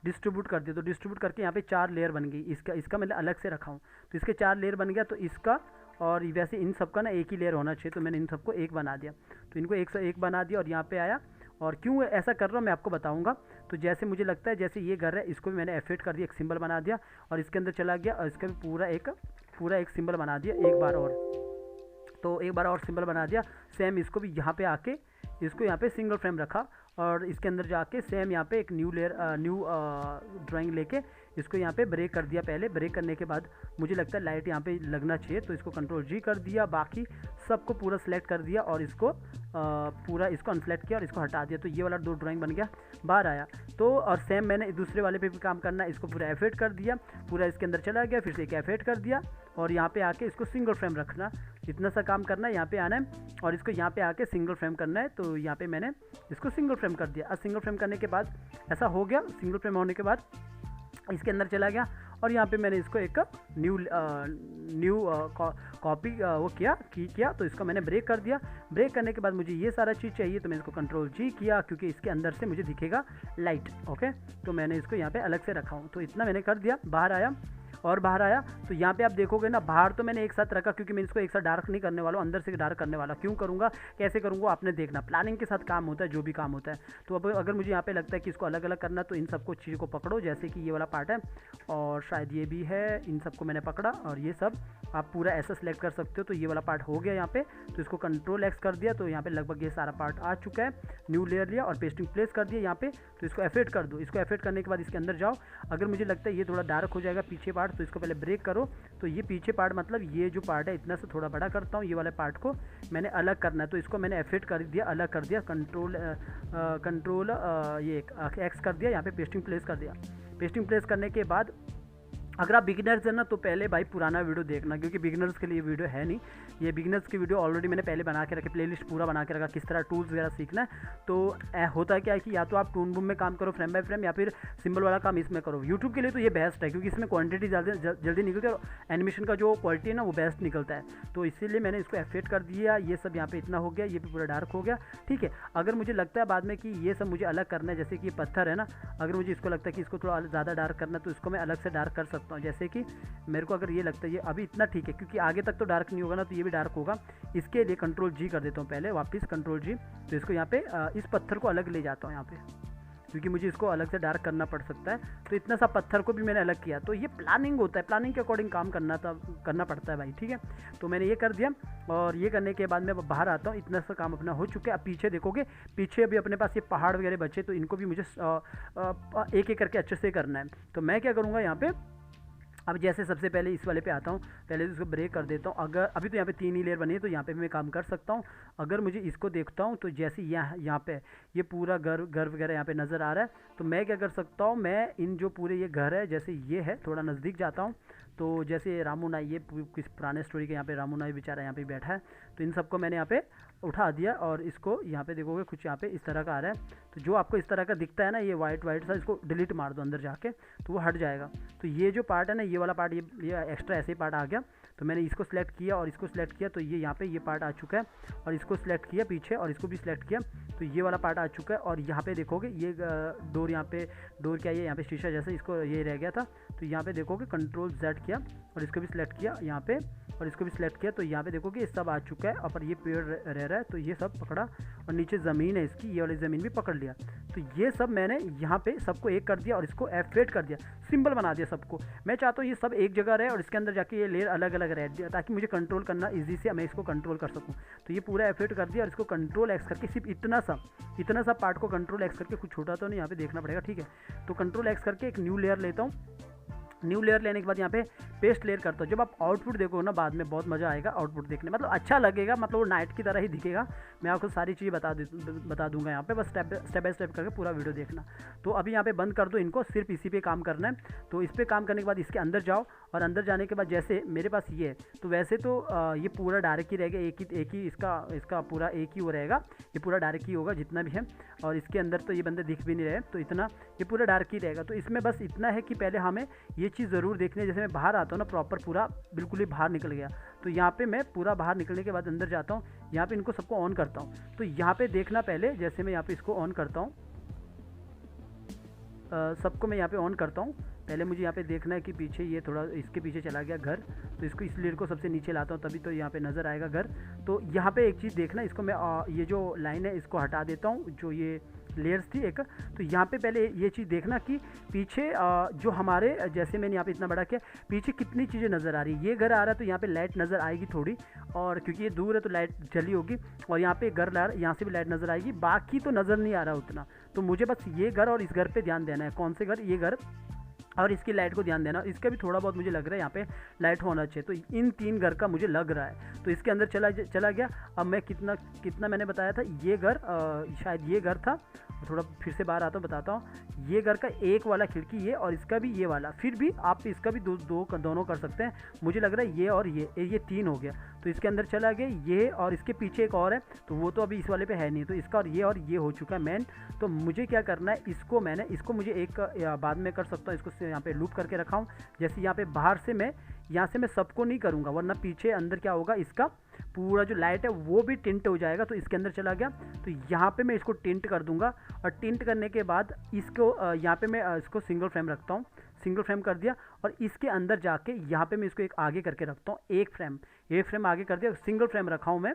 डिस्ट्रीब्यूट कर दिया। तो डिस्ट्रीब्यूट करके यहाँ पे 4 लेयर बन गई। इसका मतलब अलग से रखा हूँ तो इसके 4 लेयर बन गया। तो इसका और वैसे इन सब का ना एक ही लेयर होना चाहिए, तो मैंने इन सबको एक बना दिया। तो इनको एक से एक बना दिया और यहाँ पे आया। और क्यों ऐसा कर रहा हूँ मैं आपको बताऊँगा। तो जैसे मुझे लगता है जैसे ये घर है इसको भी मैंने एफेक्ट कर दिया, एक सिंबल बना दिया और इसके अंदर चला गया और इसका भी पूरा एक सिंबल बना दिया एक बार और। तो एक बार और सिंबल बना दिया। सेम इसको भी यहाँ पे आके इसको यहाँ पे सिंगल फ्रेम रखा और इसके अंदर जाके सेम यहाँ पे एक न्यू ड्राइंग लेके इसको यहाँ पे ब्रेक कर दिया। पहले ब्रेक करने के बाद मुझे लगता है लाइट यहाँ पे लगना चाहिए तो इसको कंट्रोल जी कर दिया, बाकी सबको पूरा सेलेक्ट कर दिया और इसको पूरा इसको अनसेलेक्ट किया और इसको हटा दिया। तो ये वाला 2 ड्राइंग बन गया, बाहर आया। तो और सेम मैंने दूसरे वाले पे भी काम करना है, इसको पूरा एफेक्ट कर दिया, पूरा इसके अंदर चला गया, फिर से एक एफेक्ट कर दिया और यहाँ पे आके इसको सिंगल फ्रेम रखना, इतना सा काम करना है। यहाँ पे आना है और इसको यहाँ पे आके सिंगल फ्रेम करना है। तो यहाँ पे मैंने इसको सिंगल फ्रेम कर दिया। अब सिंगल फ्रेम करने के बाद ऐसा हो गया, सिंगल फ्रेम होने के बाद इसके अंदर चला गया और यहाँ पे मैंने इसको एक न्यू कॉपी वो किया। तो इसको मैंने ब्रेक कर दिया। ब्रेक करने के बाद मुझे ये सारा चीज़ चाहिए तो मैंने इसको कंट्रोल जी किया क्योंकि इसके अंदर से मुझे दिखेगा लाइट। ओके, तो मैंने इसको यहाँ पे अलग से रखा हूँ। तो इतना मैंने कर दिया। बाहर आया और बाहर आया तो यहाँ पे आप देखोगे ना, बाहर तो मैंने एक साथ रखा क्योंकि मैं इसको एक साथ डार्क नहीं करने वाला हूँ, अंदर से डार्क करने वाला। क्यों करूँगा, कैसे करूँगा, आपने देखना। प्लानिंग के साथ काम होता है, जो भी काम होता है। तो अब अगर मुझे यहाँ पे लगता है कि इसको अलग अलग करना तो इन सबको चीज़ों को पकड़ो, जैसे कि ये वाला पार्ट है और शायद ये भी है, इन सबको मैंने पकड़ा और ये सब आप पूरा ऐसा सेलेक्ट कर सकते हो। तो ये वाला पार्ट हो गया यहाँ पे, तो इसको कंट्रोल एक्स कर दिया। तो यहाँ पे लगभग ये सारा पार्ट आ चुका है। न्यू लेयर लिया और पेस्टिंग प्लेस कर दिया यहाँ पे। तो इसको एफेक्ट कर दो। इसको एफेक्ट करने के बाद इसके अंदर जाओ। अगर मुझे लगता है ये थोड़ा डार्क हो जाएगा पीछे पार्ट तो इसको पहले ब्रेक करो। तो ये पीछे पार्ट मतलब ये जो पार्ट है इतना से थोड़ा बड़ा करता हूँ, ये वाले पार्ट को मैंने अलग करना है। तो इसको मैंने एफेक्ट कर दिया, अलग कर दिया, कंट्रोल ये एक्स कर दिया, यहाँ पे पेस्टिंग प्लेस कर दिया। पेस्टिंग प्लेस करने के बाद अगर आप बिगिनर्स हैं ना तो पहले भाई पुराना वीडियो देखना, क्योंकि बिगिनर्स के लिए वीडियो है नहीं। ये बिगिनर्स की वीडियो ऑलरेडी मैंने पहले बना के रखी, प्लेलिस्ट पूरा बना के रखा, किस तरह टूल्स वगैरह सीखना है। तो होता है क्या है कि या तो आप टून बूम में काम करो फ्रेम बाय फ्रेम, या फिर सिंबल वाला काम इसमें करो। यूट्यूब के लिए तो ये बेस्ट है क्योंकि इसमें क्वांटिटी जल्दी निकलती है और एनिमेशन का जो क्वालिटी है ना वो बेस्ट निकलता है। तो इसीलिए मैंने इसको एफेक्ट कर दिया। ये सब यहाँ पे इतना हो गया, ये भी पूरा डार्क हो गया। ठीक है, अगर मुझे लगता है बाद में कि ये सब मुझे अलग करना है, जैसे कि ये पत्थर है ना, अगर मुझे इसको लगता है कि इसको थोड़ा ज़्यादा डार्क करना है तो इसको मैं अलग से डार्क कर सकता हूँ। जैसे कि मेरे को अगर ये लगता है ये अभी इतना ठीक है क्योंकि आगे तक तो डार्क नहीं होगा ना, तो ये भी डार्क होगा। इसके लिए कंट्रोल जी कर देता हूँ पहले, वापस कंट्रोल जी। तो इसको यहाँ पे इस पत्थर को अलग ले जाता हूँ यहाँ पे, क्योंकि मुझे इसको अलग से डार्क करना पड़ सकता है। तो इतना सा पत्थर को भी मैंने अलग किया। तो ये प्लानिंग होता है, प्लानिंग के अकॉर्डिंग काम करना पड़ता है भाई। ठीक है, तो मैंने ये कर दिया और ये करने के बाद मैं बाहर आता हूँ। इतना सा काम अपना हो चुका है। अब पीछे देखोगे, पीछे अभी अपने पास ये पहाड़ वगैरह बचे, तो इनको भी मुझे एक एक करके अच्छे से करना है। तो मैं क्या करूँगा यहाँ पे, अब जैसे सबसे पहले इस वाले पे आता हूँ, पहले तो इसको ब्रेक कर देता हूँ। अगर अभी तो यहाँ पे 3 ही लेयर बनी है तो यहाँ पे भी मैं काम कर सकता हूँ। अगर मुझे इसको देखता हूँ तो जैसे यहाँ पे ये पूरा घर वगैरह यहाँ पे नज़र आ रहा है, तो मैं क्या कर सकता हूँ, मैं इन जो पूरे ये घर है, जैसे ये है, थोड़ा नज़दीक जाता हूँ। तो जैसे रामू नाई, ये किस पुराने स्टोरी के यहाँ पे रामू नाई बेचारा यहाँ पे बैठा है, तो इन सबको मैंने यहाँ पे उठा दिया और इसको यहाँ पे देखोगे कुछ यहाँ पे इस तरह का आ रहा है। तो जो आपको इस तरह का दिखता है ना, ये वाइट सा, इसको डिलीट मार दो अंदर जाके, तो वो हट जाएगा। तो ये जो पार्ट है ना, ये वाला पार्ट, ये एक्स्ट्रा ऐसे ही पार्ट आ गया। तो मैंने इसको सिलेक्ट किया और इसको सिलेक्ट किया, तो ये यहाँ पे ये पार्ट आ चुका है। और इसको सिलेक्ट किया पीछे और इसको भी सिलेक्ट किया, तो ये वाला पार्ट आ चुका है। और यहाँ पे देखोगे ये डोर, यहाँ पे डोर क्या है, यहाँ पे शीशा जैसा, इसको ये रह गया था। तो यहाँ पे देखोगे कंट्रोल Z किया और इसको भी सिलेक्ट किया यहाँ पे और इसको भी सिलेक्ट किया। तो यहाँ पे देखोगे ये सब आ चुका है। और ये पेड़ रह रहा है, तो ये सब पकड़ा और नीचे ज़मीन है इसकी, ये वाली ज़मीन भी पकड़ लिया। तो ये सब मैंने यहाँ पे सबको एक कर दिया और इसको एफेक्ट कर दिया, सिंबल बना दिया सबको। मैं चाहता हूँ ये सब एक जगह रहे और इसके अंदर जाके ये लेयर अलग अलग रहे, ताकि मुझे कंट्रोल करना ईजी से मैं इसको कंट्रोल कर सकूँ। तो ये पूरा एफेक्ट कर दिया और इसको कंट्रोल एक्स करके सिर्फ इतना सा पार्ट को कंट्रोल एक्स करके, कुछ छोटा तो नहीं, यहाँ पे देखना पड़ेगा। ठीक है, तो कंट्रोल एक्स करके एक न्यू लेयर लेता हूँ। न्यू लेयर लेने के बाद यहाँ पे पेस्ट लेयर करता हूँ। जब आप आउटपुट देखोगे ना बाद में बहुत मज़ा आएगा आउटपुट देखने, मतलब अच्छा लगेगा, मतलब वो नाइट की तरह ही दिखेगा। मैं आपको सारी चीज़ें बता दूंगा यहाँ पे, बस स्टेप बाय स्टेप करके पूरा वीडियो देखना। तो अभी यहाँ पे बंद कर दो इनको, सिर्फ इसी पे काम करना है। तो इस पर काम करने के बाद इसके अंदर जाओ, और अंदर जाने के बाद जैसे मेरे पास ये है, तो वैसे तो ये पूरा डायरेक्ट ही रहेगा, एक ही इसका पूरा एक ही वो रहेगा, ये पूरा डायरेक्ट ही होगा जितना भी है। और इसके अंदर तो ये बंदे दिख भी नहीं रहे, तो इतना ये पूरा डार्क ही रहेगा। तो इसमें बस इतना है कि पहले हमें ये चीज़ ज़रूर देखनी है। जैसे मैं बाहर आता हूँ ना, प्रॉपर पूरा बिल्कुल ही बाहर निकल गया, तो यहाँ पे मैं पूरा बाहर निकलने के बाद अंदर जाता हूँ, यहाँ पे इनको सबको ऑन करता हूँ। तो यहाँ पे देखना पहले, जैसे मैं यहाँ पे इसको ऑन करता हूँ, सबको मैं यहाँ पे ऑन करता हूँ। पहले मुझे यहाँ पे देखना है कि पीछे ये थोड़ा इसके पीछे चला गया घर, तो इसको इस लेयर को सबसे नीचे लाता हूँ, तभी तो यहाँ पे नज़र आएगा घर। तो यहाँ पे एक चीज़ देखना, इसको मैं ये जो लाइन है इसको हटा देता हूँ, जो ये लेयर्स थी एक। तो यहाँ पे पहले ये चीज़ देखना कि पीछे जो हमारे, जैसे मैंने यहाँ पे इतना बड़ा किया, पीछे कितनी चीज़ें नज़र आ रही है। ये घर आ रहा है तो यहाँ पे लाइट नज़र आएगी थोड़ी, और क्योंकि ये दूर है तो लाइट जली होगी। और यहाँ पे घर ला, यहाँ से भी लाइट नज़र आएगी, बाकी तो नज़र नहीं आ रहा उतना। तो मुझे बस ये घर और इस घर पर ध्यान देना है। कौन से घर? ये घर, और इसकी लाइट को ध्यान देना। इसका भी थोड़ा बहुत मुझे लग रहा है यहाँ पे लाइट होना चाहिए। तो इन 3 घर का मुझे लग रहा है, तो इसके अंदर चला गया। अब मैं कितना मैंने बताया था, ये घर शायद ये घर था, थोड़ा फिर से बाहर आता हूँ बताता हूँ। ये घर का एक वाला खिड़की ये, और इसका भी ये वाला, फिर भी आप इसका भी दोनों कर सकते हैं। मुझे लग रहा है ये और ये 3 हो गया। तो इसके अंदर चला गया ये, और इसके पीछे एक और है, तो वो तो अभी इस वाले पे है नहीं, तो इसका और ये हो चुका है मेन। तो मुझे क्या करना है, इसको मुझे एक बाद में कर सकता हूँ, इसको यहाँ पे लूप करके रखा हूँ। जैसे यहाँ पे बाहर से यहाँ से मैं सबको नहीं करूँगा, वरना पीछे अंदर क्या होगा, इसका पूरा जो लाइट है वो भी टिंट हो जाएगा। तो इसके अंदर चला गया, तो यहाँ पे मैं इसको टिंट कर दूंगा, और टिंट करने के बाद इसको यहाँ पे मैं इसको सिंगल फ्रेम रखता हूँ, सिंगल फ्रेम कर दिया। और इसके अंदर जाके यहाँ पे मैं इसको एक आगे करके रखता हूँ, एक फ्रेम आगे कर दिया, सिंगल फ्रेम रखा हूँ मैं।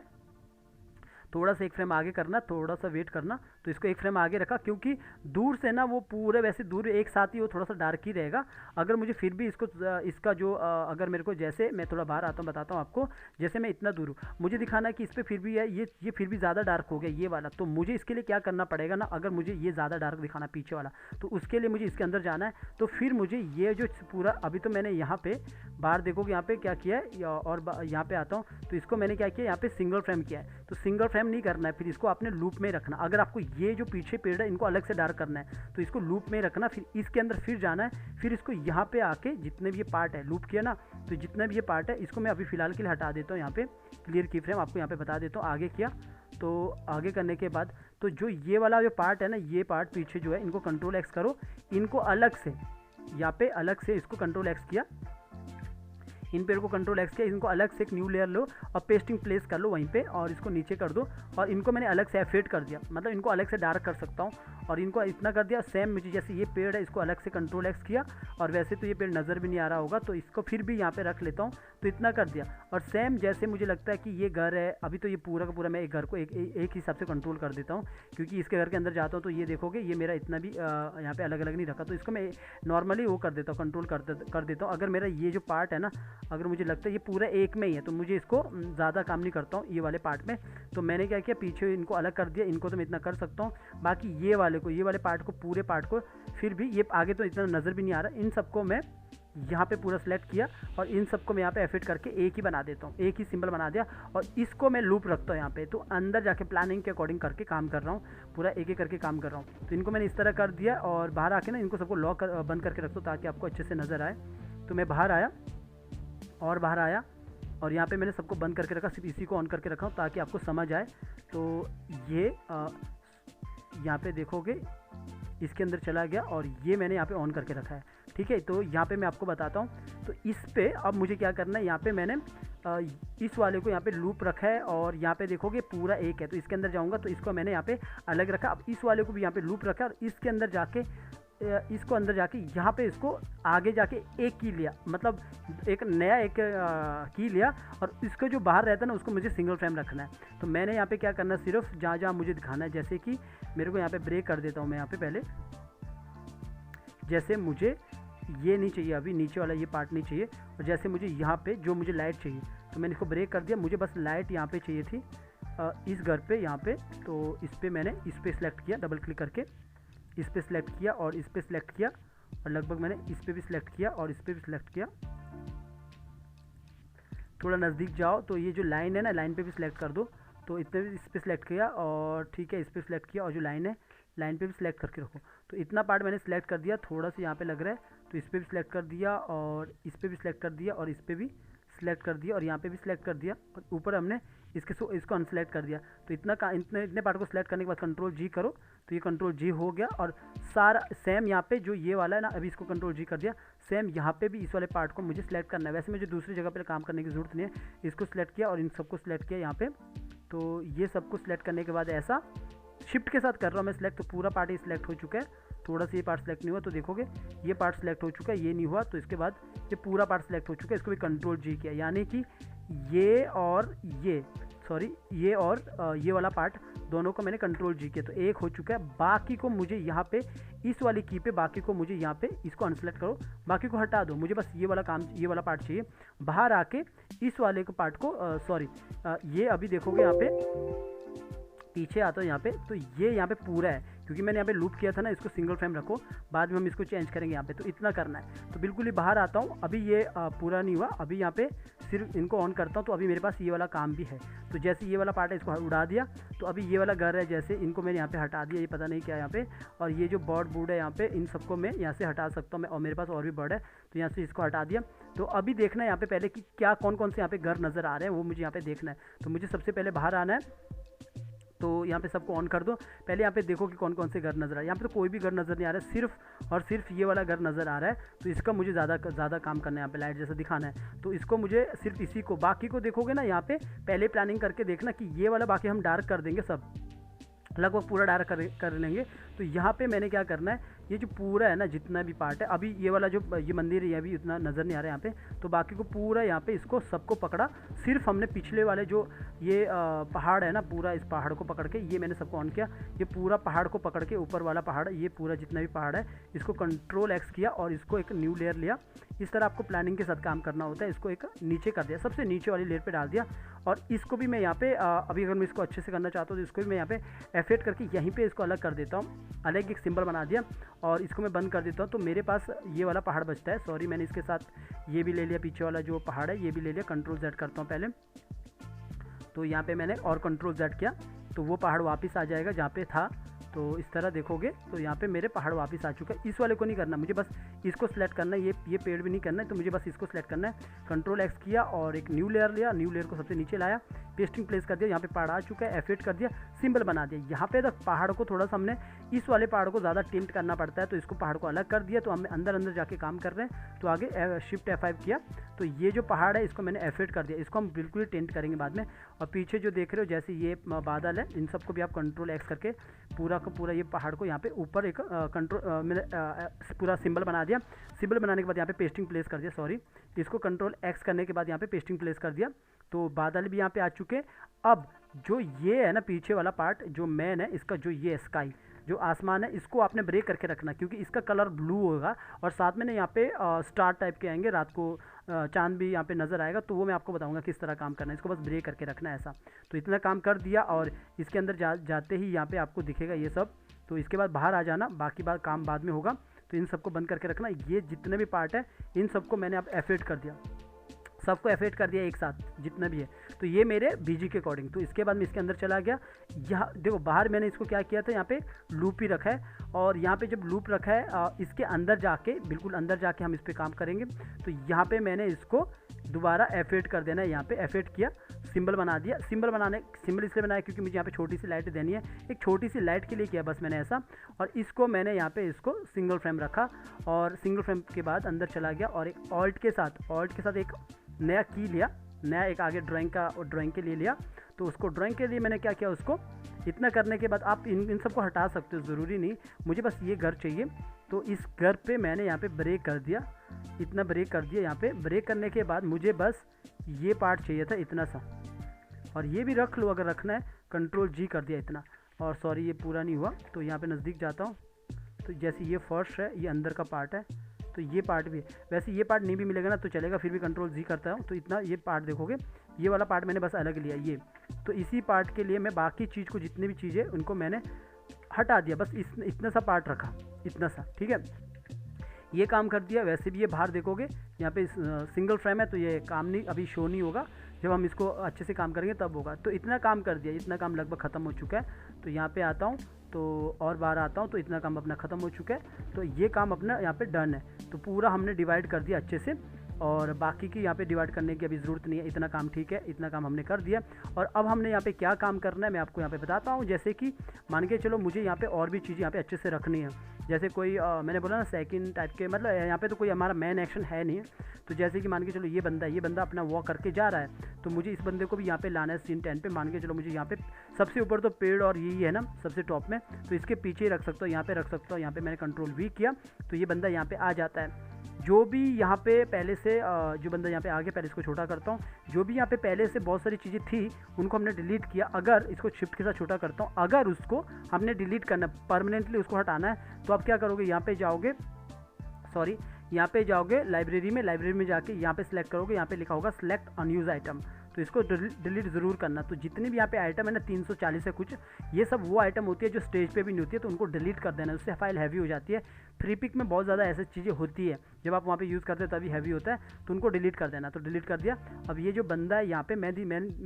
थोड़ा सा एक फ्रेम आगे करना, थोड़ा सा वेट करना, तो इसको एक फ्रेम आगे रखा, क्योंकि दूर से ना वो पूरे वैसे दूर एक साथ ही वो थोड़ा सा डार्क ही रहेगा। अगर मुझे फिर भी इसका जो अगर मेरे को, जैसे मैं थोड़ा बाहर आता हूँ बताता हूँ आपको, जैसे मैं इतना दूर हूँ, मुझे दिखाना है कि इस पर फिर भी है ये फिर भी ज़्यादा डार्क हो गया ये वाला। तो मुझे इसके लिए क्या करना पड़ेगा ना, अगर मुझे ये ज़्यादा डार्क दिखाना पीछे वाला, तो उसके लिए मुझे इसके अंदर जाना है। तो फिर मुझे ये जो पूरा, अभी तो मैंने यहाँ पे बाहर देखोगे यहाँ पे क्या किया है, और यहाँ पे आता हूँ, तो इसको मैंने क्या किया, यहाँ पे सिंगल फ्रेम किया है। तो सिंगल फ्रेम नहीं करना है, फिर इसको आपने लूप में रखना। अगर आपको ये जो पीछे पेड़ है इनको अलग से डार्क करना है, तो इसको लूप में रखना, फिर इसके अंदर फिर जाना है, फिर इसको यहाँ पे आके जितने भी ये पार्ट है, लूप किया ना, तो जितने भी ये पार्ट है इसको मैं अभी फ़िलहाल के लिए हटा देता हूँ। यहाँ पे क्लियर की फ्रेम आपको यहाँ पे बता देता हूँ, आगे किया। तो आगे करने के बाद, तो जो ये वाला जो पार्ट है ना, ये पार्ट पीछे जो है, इनको कंट्रोल एक्स करो, इनको अलग से यहाँ पे अलग से इसको कंट्रोल एक्स किया, इन पेड़ को कंट्रोल एक्स किया, इनको अलग से एक न्यू लेयर लो और पेस्टिंग प्लेस कर लो वहीं पे, और इसको नीचे कर दो। और इनको मैंने अलग से एफेड कर दिया, मतलब इनको अलग से डार्क कर सकता हूँ, और इनको इतना कर दिया। सेम मुझे जैसे ये पेड़ है इसको अलग से कंट्रोल एक्स किया, और वैसे तो ये पेड़ नज़र भी नहीं आ रहा होगा, तो इसको फिर भी यहाँ पे रख लेता हूँ, तो इतना कर दिया। और सेम जैसे मुझे लगता है कि ये घर है, अभी तो ये पूरा का पूरा मैं एक घर को एक हिसाब से कंट्रोल कर देता हूँ, क्योंकि इसके घर के अंदर जाता हूँ तो ये देखोगे ये मेरा इतना भी यहाँ पे अलग अलग नहीं रखा, तो इसको मैं नॉर्मली वो कर देता हूँ, कंट्रोल कर देता हूँ। अगर मेरा ये जो पार्ट है ना, अगर मुझे लगता है ये पूरा एक में ही है, तो मुझे इसको ज़्यादा काम नहीं करता हूँ ये वाले पार्ट में। तो मैंने क्या किया, पीछे इनको अलग कर दिया, इनको तो मैं इतना कर सकता हूँ, बाकी ये वाले पार्ट को, पूरे पार्ट को फिर भी ये आगे तो इतना नज़र भी नहीं आ रहा, इन सबको मैं यहाँ पे पूरा सेलेक्ट किया, और इन सबको मैं यहाँ पे एफेक्ट करके एक ही बना देता हूँ, एक ही सिंबल बना दिया, और इसको मैं लूप रखता हूँ यहाँ पे। तो अंदर जाके प्लानिंग के अकॉर्डिंग करके काम कर रहा हूँ, पूरा एक एक करके काम कर रहा हूँ। तो इनको मैंने इस तरह कर दिया, और बाहर आके ना इनको सबको लॉक बंद करके रख दो, ताकि आपको अच्छे से नज़र आए। तो मैं बाहर आया, और यहाँ पे मैंने सबको बंद करके रखा, सिर्फ इसी को ऑन करके रखा हूँ ताकि आपको समझ आए। तो ये यहाँ पे देखोगे इसके अंदर चला गया, और ये मैंने यहाँ पे ऑन करके रखा है, ठीक है। तो यहाँ पे मैं आपको बताता हूँ, तो इस पे अब मुझे क्या करना है, यहाँ पे मैंने इस वाले को यहाँ पे लूप रखा है, और यहाँ पे देखोगे पूरा एक है, तो इसके अंदर जाऊँगा तो इसको मैंने यहाँ पे अलग रखा। अब इस वाले को भी यहाँ पे लूप रखा, और इसके अंदर जाके इसको अंदर जाके यहाँ पे इसको आगे जाके एक की लिया, मतलब एक नया एक की लिया, और इसको जो बाहर रहता है ना उसको मुझे सिंगल फ्रेम रखना है। तो मैंने यहाँ पे क्या करना है, सिर्फ जहाँ जहाँ मुझे दिखाना है, जैसे कि मेरे को यहाँ पे ब्रेक कर देता हूँ मैं यहाँ पे पहले, जैसे मुझे ये नहीं चाहिए, अभी नीचे वाला ये पार्ट नहीं चाहिए, और जैसे मुझे यहाँ पे जो मुझे लाइट चाहिए, तो मैंने इसको ब्रेक कर दिया, मुझे बस लाइट यहाँ पे चाहिए थी इस घर पे यहाँ पे। तो इस पर मैंने इस पर सिलेक्ट किया, डबल क्लिक करके इस पर सिलेक्ट किया, और इस पर सिलेक्ट किया, और लगभग मैंने इस पर भी सिलेक्ट किया और इस पर भी सिलेक्ट किया। थोड़ा नज़दीक जाओ तो ये जो लाइन है ना, लाइन पे भी सिलेक्ट कर दो। तो इतने भी इस पर सिलेक्ट किया और ठीक है, इस पर सिलेक्ट किया और जो लाइन है लाइन पे भी सिलेक्ट करके रखो। तो इतना पार्ट मैंने सिलेक्ट कर दिया। थोड़ा सा यहाँ पे लग रहा है तो इस पर भी सिलेक्ट कर दिया और इस पर भी सिलेक्ट कर दिया और इस पर भी सिलेक्ट कर दिया और यहाँ पे भी सिलेक्ट कर दिया और ऊपर हमने इसको अनसेलेक्ट कर दिया। तो इतने पार्ट को सिलेक्ट करने के बाद कंट्रोल जी करो तो ये कंट्रोल जी हो गया। और सारा सेम यहाँ पे जो ये वाला है ना, अभी इसको कंट्रोल जी कर दिया, सेम यहाँ पे भी इस वाले पार्ट को मुझे सिलेक्ट करना है। वैसे मुझे दूसरी जगह पर काम करने की ज़रूरत नहीं है। इसको सिलेक्ट किया और इन सबको सिलेक्ट किया यहाँ पे। तो ये सबको सिलेक्ट करने के बाद ऐसा शिफ्ट के साथ कर रहा हूँ मैं सिलेक्ट, तो पूरा पार्ट ही सिलेक्ट हो चुका है। थोड़ा सा ये पार्ट सिलेक्ट नहीं हुआ तो देखोगे ये पार्ट सिलेक्ट हो चुका है, ये नहीं हुआ। तो इसके बाद ये पूरा पार्ट सिलेक्ट हो चुका है। इसको भी कंट्रोल जी किया, यानी कि ये और ये वाला पार्ट दोनों को मैंने कंट्रोल जी किया तो एक हो चुका है। बाकी को मुझे यहाँ पे इस वाली की पे बाकी को मुझे यहाँ पे इसको अनसेलेक्ट करो, बाकी को हटा दो। मुझे बस ये वाला पार्ट चाहिए। बाहर आके इस वाले को पार्ट को ये अभी देखोगे यहाँ पे पीछे आता हूँ यहाँ पे, तो ये यहाँ पे पूरा है क्योंकि मैंने यहाँ पे लूप किया था ना। इसको सिंगल फ्रेम रखो, बाद में हम इसको चेंज करेंगे यहाँ पे। तो इतना करना है। तो बिल्कुल ही बाहर आता हूँ। अभी ये पूरा नहीं हुआ, अभी यहाँ पे सिर्फ इनको ऑन करता हूँ तो अभी मेरे पास ये वाला काम भी है। तो जैसे ये वाला पार्ट है इसको उड़ा दिया, तो अभी ये वाला घर है जैसे इनको मैंने यहाँ पे हटा दिया, ये पता नहीं क्या यहाँ पे। और ये जो बर्ड बूड है यहाँ पे, इन सबको मैं यहाँ से हटा सकता हूँ मैं, और मेरे पास और भी बर्ड है तो यहाँ से इसको हटा दिया। तो अभी देखना है यहाँ पे पहले कि क्या कौन कौन से यहाँ पे घर नज़र आ रहे हैं, वो मुझे यहाँ पे देखना है। तो मुझे सबसे पहले बाहर आना है। तो यहाँ पे सबको ऑन कर दो। पहले यहाँ पे देखो कि कौन कौन से घर नज़र आ रहे हैं। यहाँ पे तो कोई भी घर नज़र नहीं आ रहा है, सिर्फ और सिर्फ ये वाला घर नज़र आ रहा है। तो इसका मुझे ज़्यादा काम करना है, यहाँ पे लाइट जैसा दिखाना है। तो इसको मुझे सिर्फ इसी को, बाकी को देखोगे ना यहाँ पे पहले प्लानिंग करके देखना कि ये वाला बाकी हम डार्क कर देंगे, सब लगभग पूरा डार्क कर लेंगे। तो यहाँ पे मैंने क्या करना है, ये जो पूरा है ना जितना भी पार्ट है, अभी ये वाला जो ये मंदिर है ये अभी उतना नज़र नहीं आ रहा है यहाँ पे। तो बाकी को पूरा यहाँ पे इसको सबको पकड़ा। सिर्फ हमने पिछले वाले जो ये पहाड़ है ना, पूरा इस पहाड़ को पकड़ के ये मैंने सबको ऑन किया। ये पूरा पहाड़ को पकड़ के ऊपर वाला पहाड़, ये पूरा जितना भी पहाड़ है इसको कंट्रोल एक्स किया और इसको एक न्यू लेयर लिया। इस तरह आपको प्लानिंग के साथ काम करना होता है। इसको एक नीचे कर दिया, सबसे नीचे वाली लेयर पे डाल दिया। और इसको भी मैं यहाँ पे अभी अगर मैं इसको अच्छे से करना चाहता हूँ तो इसको भी मैं यहाँ पे एफेक्ट करके यहीं पे इसको अलग कर देता हूँ, अलग एक सिंबल बना दिया और इसको मैं बंद कर देता हूँ। तो मेरे पास ये वाला पहाड़ बचता है। सॉरी, मैंने इसके साथ ये भी ले लिया, पीछे वाला जो पहाड़ है ये भी ले लिया। कंट्रोल Z करता हूँ पहले। तो यहाँ पे मैंने और कंट्रोल Z किया तो वो पहाड़ वापस आ जाएगा जहाँ पे था। तो इस तरह देखोगे तो यहाँ पे मेरे पहाड़ वापस आ चुका है। इस वाले को नहीं करना, मुझे बस इसको सिलेक्ट करना है। ये पेड़ भी नहीं करना है, तो मुझे बस इसको सिलेक्ट करना है। कंट्रोल X किया और एक न्यू लेयर लिया, न्यू लेयर को सबसे नीचे लाया, पेस्टिंग प्लेस कर दिया। यहाँ पे पहाड़ आ चुका है, एफेक्ट कर दिया, सिंबल बना दिया। यहाँ पे तक पहाड़ को थोड़ा सा हमने इस वाले पहाड़ को ज़्यादा टिल्ट करना पड़ता है, तो इसको पहाड़ को अलग कर दिया। तो हम अंदर जाके काम कर रहे हैं। तो आगे शिफ्ट F5 किया तो ये जो पहाड़ है इसको मैंने एफेक्ट कर दिया। इसको हम बिल्कुल ही टेंट करेंगे बाद में। और पीछे जो देख रहे हो जैसे ये बादल है, इन सबको भी आप कंट्रोल X करके पूरा का पूरा ये पहाड़ को यहाँ पे ऊपर एक मैंने पूरा सिंबल बना दिया। सिंबल बनाने के बाद यहाँ पे पेस्टिंग प्लेस कर दिया। सॉरी, इसको कंट्रोल X करने के बाद यहाँ पे पेस्टिंग प्लेस कर दिया। तो बादल भी यहाँ पे आ चुके। अब जो ये है ना पीछे वाला पार्ट जो मेन है, इसका जो ये स्काई जो आसमान है, इसको आपने ब्रेक करके रखना क्योंकि इसका कलर ब्लू होगा। और साथ में ना यहाँ पे स्टार टाइप के आएंगे, रात को चांद भी यहाँ पे नज़र आएगा। तो वो मैं आपको बताऊंगा किस तरह काम करना है। इसको बस ब्रेक करके रखना है ऐसा। तो इतना काम कर दिया और इसके अंदर जाते ही यहाँ पे आपको दिखेगा ये सब। तो इसके बाद बाहर आ जाना, बाकी बात काम बाद में होगा। तो इन सबको बंद करके रखना। ये जितने भी पार्ट है इन सबको मैंने अब एफेक्ट कर दिया, सबको एफेक्ट कर दिया एक साथ जितना भी है। तो ये मेरे बीजी के अकॉर्डिंग। तो इसके बाद मैं इसके अंदर चला गया। यहाँ देखो बाहर मैंने इसको क्या किया था, यहाँ पे लूप ही रखा है। और यहाँ पे जब लूप रखा है इसके अंदर जाके, बिल्कुल अंदर जाके हम इस पर काम करेंगे। तो यहाँ पे मैंने इसको दोबारा एफेक्ट कर देना है। यहाँ पे एफेक्ट किया, सिंबल बना दिया। सिंबल इसलिए बनाया क्योंकि मुझे यहाँ पे छोटी सी लाइट देनी है, एक छोटी सी लाइट के लिए किया बस मैंने ऐसा। और इसको मैंने यहाँ पे इसको सिंगल फ्रेम रखा और सिंगल फ्रेम के बाद अंदर चला गया और एक ऑल्ट के साथ एक नया की लिया, नया एक आगे ड्राइंग के लिए लिया। तो उसको ड्राइंग के लिए मैंने क्या किया, उसको इतना करने के बाद आप इन सबको हटा सकते हो, ज़रूरी नहीं। मुझे बस ये घर चाहिए। तो इस घर पे मैंने यहाँ पे ब्रेक कर दिया, इतना ब्रेक कर दिया। यहाँ पे ब्रेक करने के बाद मुझे बस ये पार्ट चाहिए था इतना सा, और ये भी रख लो अगर रखना है। कंट्रोल G कर दिया इतना। और सॉरी ये पूरा नहीं हुआ, तो यहाँ पे नज़दीक जाता हूँ। तो जैसे ये फर्स्ट है, ये अंदर का पार्ट है, तो ये पार्ट भी है। वैसे ये पार्ट नहीं भी मिलेगा ना तो चलेगा, फिर भी कंट्रोल G करता हूँ। तो इतना ये पार्ट देखोगे, ये वाला पार्ट मैंने बस अलग लिया ये। तो इसी पार्ट के लिए मैं बाकी चीज़ को, जितने भी चीज़ें उनको मैंने हटा दिया, बस इतना सा पार्ट रखा, इतना सा, ठीक है। ये काम कर दिया। वैसे भी ये बाहर देखोगे यहाँ पे सिंगल फ्रेम है तो ये काम नहीं, अभी शो नहीं होगा, जब हम इसको अच्छे से काम करेंगे तब होगा। तो इतना काम कर दिया, इतना काम लगभग ख़त्म हो चुका है। तो यहाँ पे आता हूँ तो और बाहर आता हूँ तो इतना काम अपना ख़त्म हो चुका है। तो ये काम अपना यहाँ पे डन है। तो पूरा हमने डिवाइड कर दिया अच्छे से, और बाकी की यहाँ पे डिवाइड करने की अभी ज़रूरत नहीं है। इतना काम ठीक है, इतना काम हमने कर दिया। और अब हमने यहाँ पे क्या काम करना है मैं आपको यहाँ पे बताता हूँ। जैसे कि मान के चलो मुझे यहाँ पे और भी चीज़ें यहाँ पे अच्छे से रखनी है। जैसे कोई मैंने बोला ना सेकंड टाइप के, मतलब यहाँ पे तो कोई हमारा मेन एक्शन है नहीं। तो जैसे कि मान के चलो ये बंदा अपना वॉक करके जा रहा है, तो मुझे इस बंदे को भी यहाँ पे लाना है सीन 10 पे। मान के चलो मुझे यहाँ पे सबसे ऊपर तो पेड़ और यही है ना सबसे टॉप में, तो इसके पीछे रख सकता हूँ, यहाँ पे रख सकता हूँ। यहाँ पे मैंने कंट्रोल V किया तो ये बंदा यहाँ पे आ जाता है। जो भी यहाँ पे पहले से जो बंदा यहाँ पे आगे, पहले इसको छोटा करता हूँ। जो भी यहाँ पे पहले से बहुत सारी चीज़ें थी उनको हमने डिलीट किया। अगर इसको शिफ्ट के साथ छोटा करता हूँ, अगर उसको हमने डिलीट करना परमानेंटली, उसको हटाना है, तो आप क्या करोगे, यहाँ पे जाओगे, सॉरी यहाँ पे जाओगे लाइब्रेरी में जाके यहाँ पे सिलेक्ट करोगे, यहाँ पे लिखा होगा सेलेक्ट अनयूज आइटम, तो इसको डिलीट ज़रूर करना। तो जितने भी यहाँ पे आइटम है ना 340 है कुछ, ये सब वो आइटम होती है जो स्टेज पे भी नहीं होती है, तो उनको डिलीट कर देना, उससे फाइल हैवी हो जाती है। फ्री पिक में बहुत ज़्यादा ऐसी चीज़ें होती है, जब आप वहाँ पे यूज़ करते हो तभी हैवी होता है, तो उनको डिलीट कर देना। तो डिलीट कर दिया। अब ये जो बंदा है यहाँ पे मैं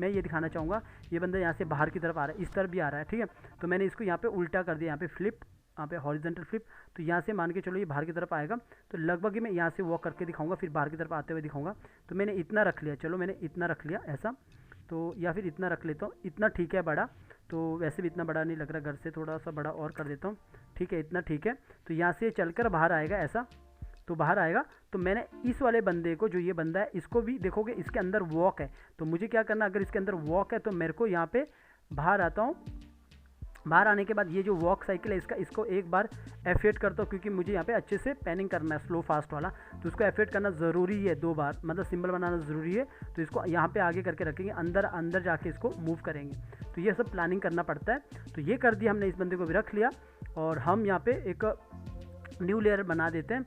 ये दिखाना चाहूँगा, ये बंदा यहाँ से बाहर की तरफ आ रहा है, इस तरफ भी आ रहा है, ठीक है। तो मैंने इसको यहाँ पे उल्टा कर दिया, यहाँ पे फ्लिप, यहाँ पे हॉरिजॉन्टल फ्लिप। तो यहाँ से मान के चलो ये बाहर की तरफ आएगा, तो लगभग ही मैं यहाँ से वॉक करके दिखाऊंगा, फिर बाहर की तरफ आते हुए दिखाऊंगा। तो मैंने इतना रख लिया, चलो मैंने इतना रख लिया ऐसा, तो या फिर इतना रख लेता हूँ, इतना ठीक है बड़ा। तो वैसे भी इतना बड़ा नहीं लग रहा, घर से थोड़ा सा बड़ा और कर देता हूँ, ठीक है, इतना ठीक है। तो यहाँ से चलकर बाहर आएगा ऐसा, तो बाहर आएगा। तो मैंने इस वाले बंदे को, जो ये बंदा है, इसको भी देखोगे इसके अंदर वॉक है, तो मुझे क्या करना, अगर इसके अंदर वॉक है तो मेरे को यहाँ पे बाहर आता हूँ। बाहर आने के बाद ये जो वॉक साइकिल है इसको एक बार F8 करता हूँ, क्योंकि मुझे यहाँ पे अच्छे से पैनिंग करना है स्लो फास्ट वाला, तो इसको F8 करना ज़रूरी है 2 बार, मतलब सिंबल बनाना ज़रूरी है। तो इसको यहाँ पे आगे करके रखेंगे, अंदर जाके इसको मूव करेंगे, तो ये सब प्लानिंग करना पड़ता है। तो ये कर दिया हमने, इस बंदे को भी रख लिया। और हम यहाँ पे एक न्यू लेयर बना देते हैं,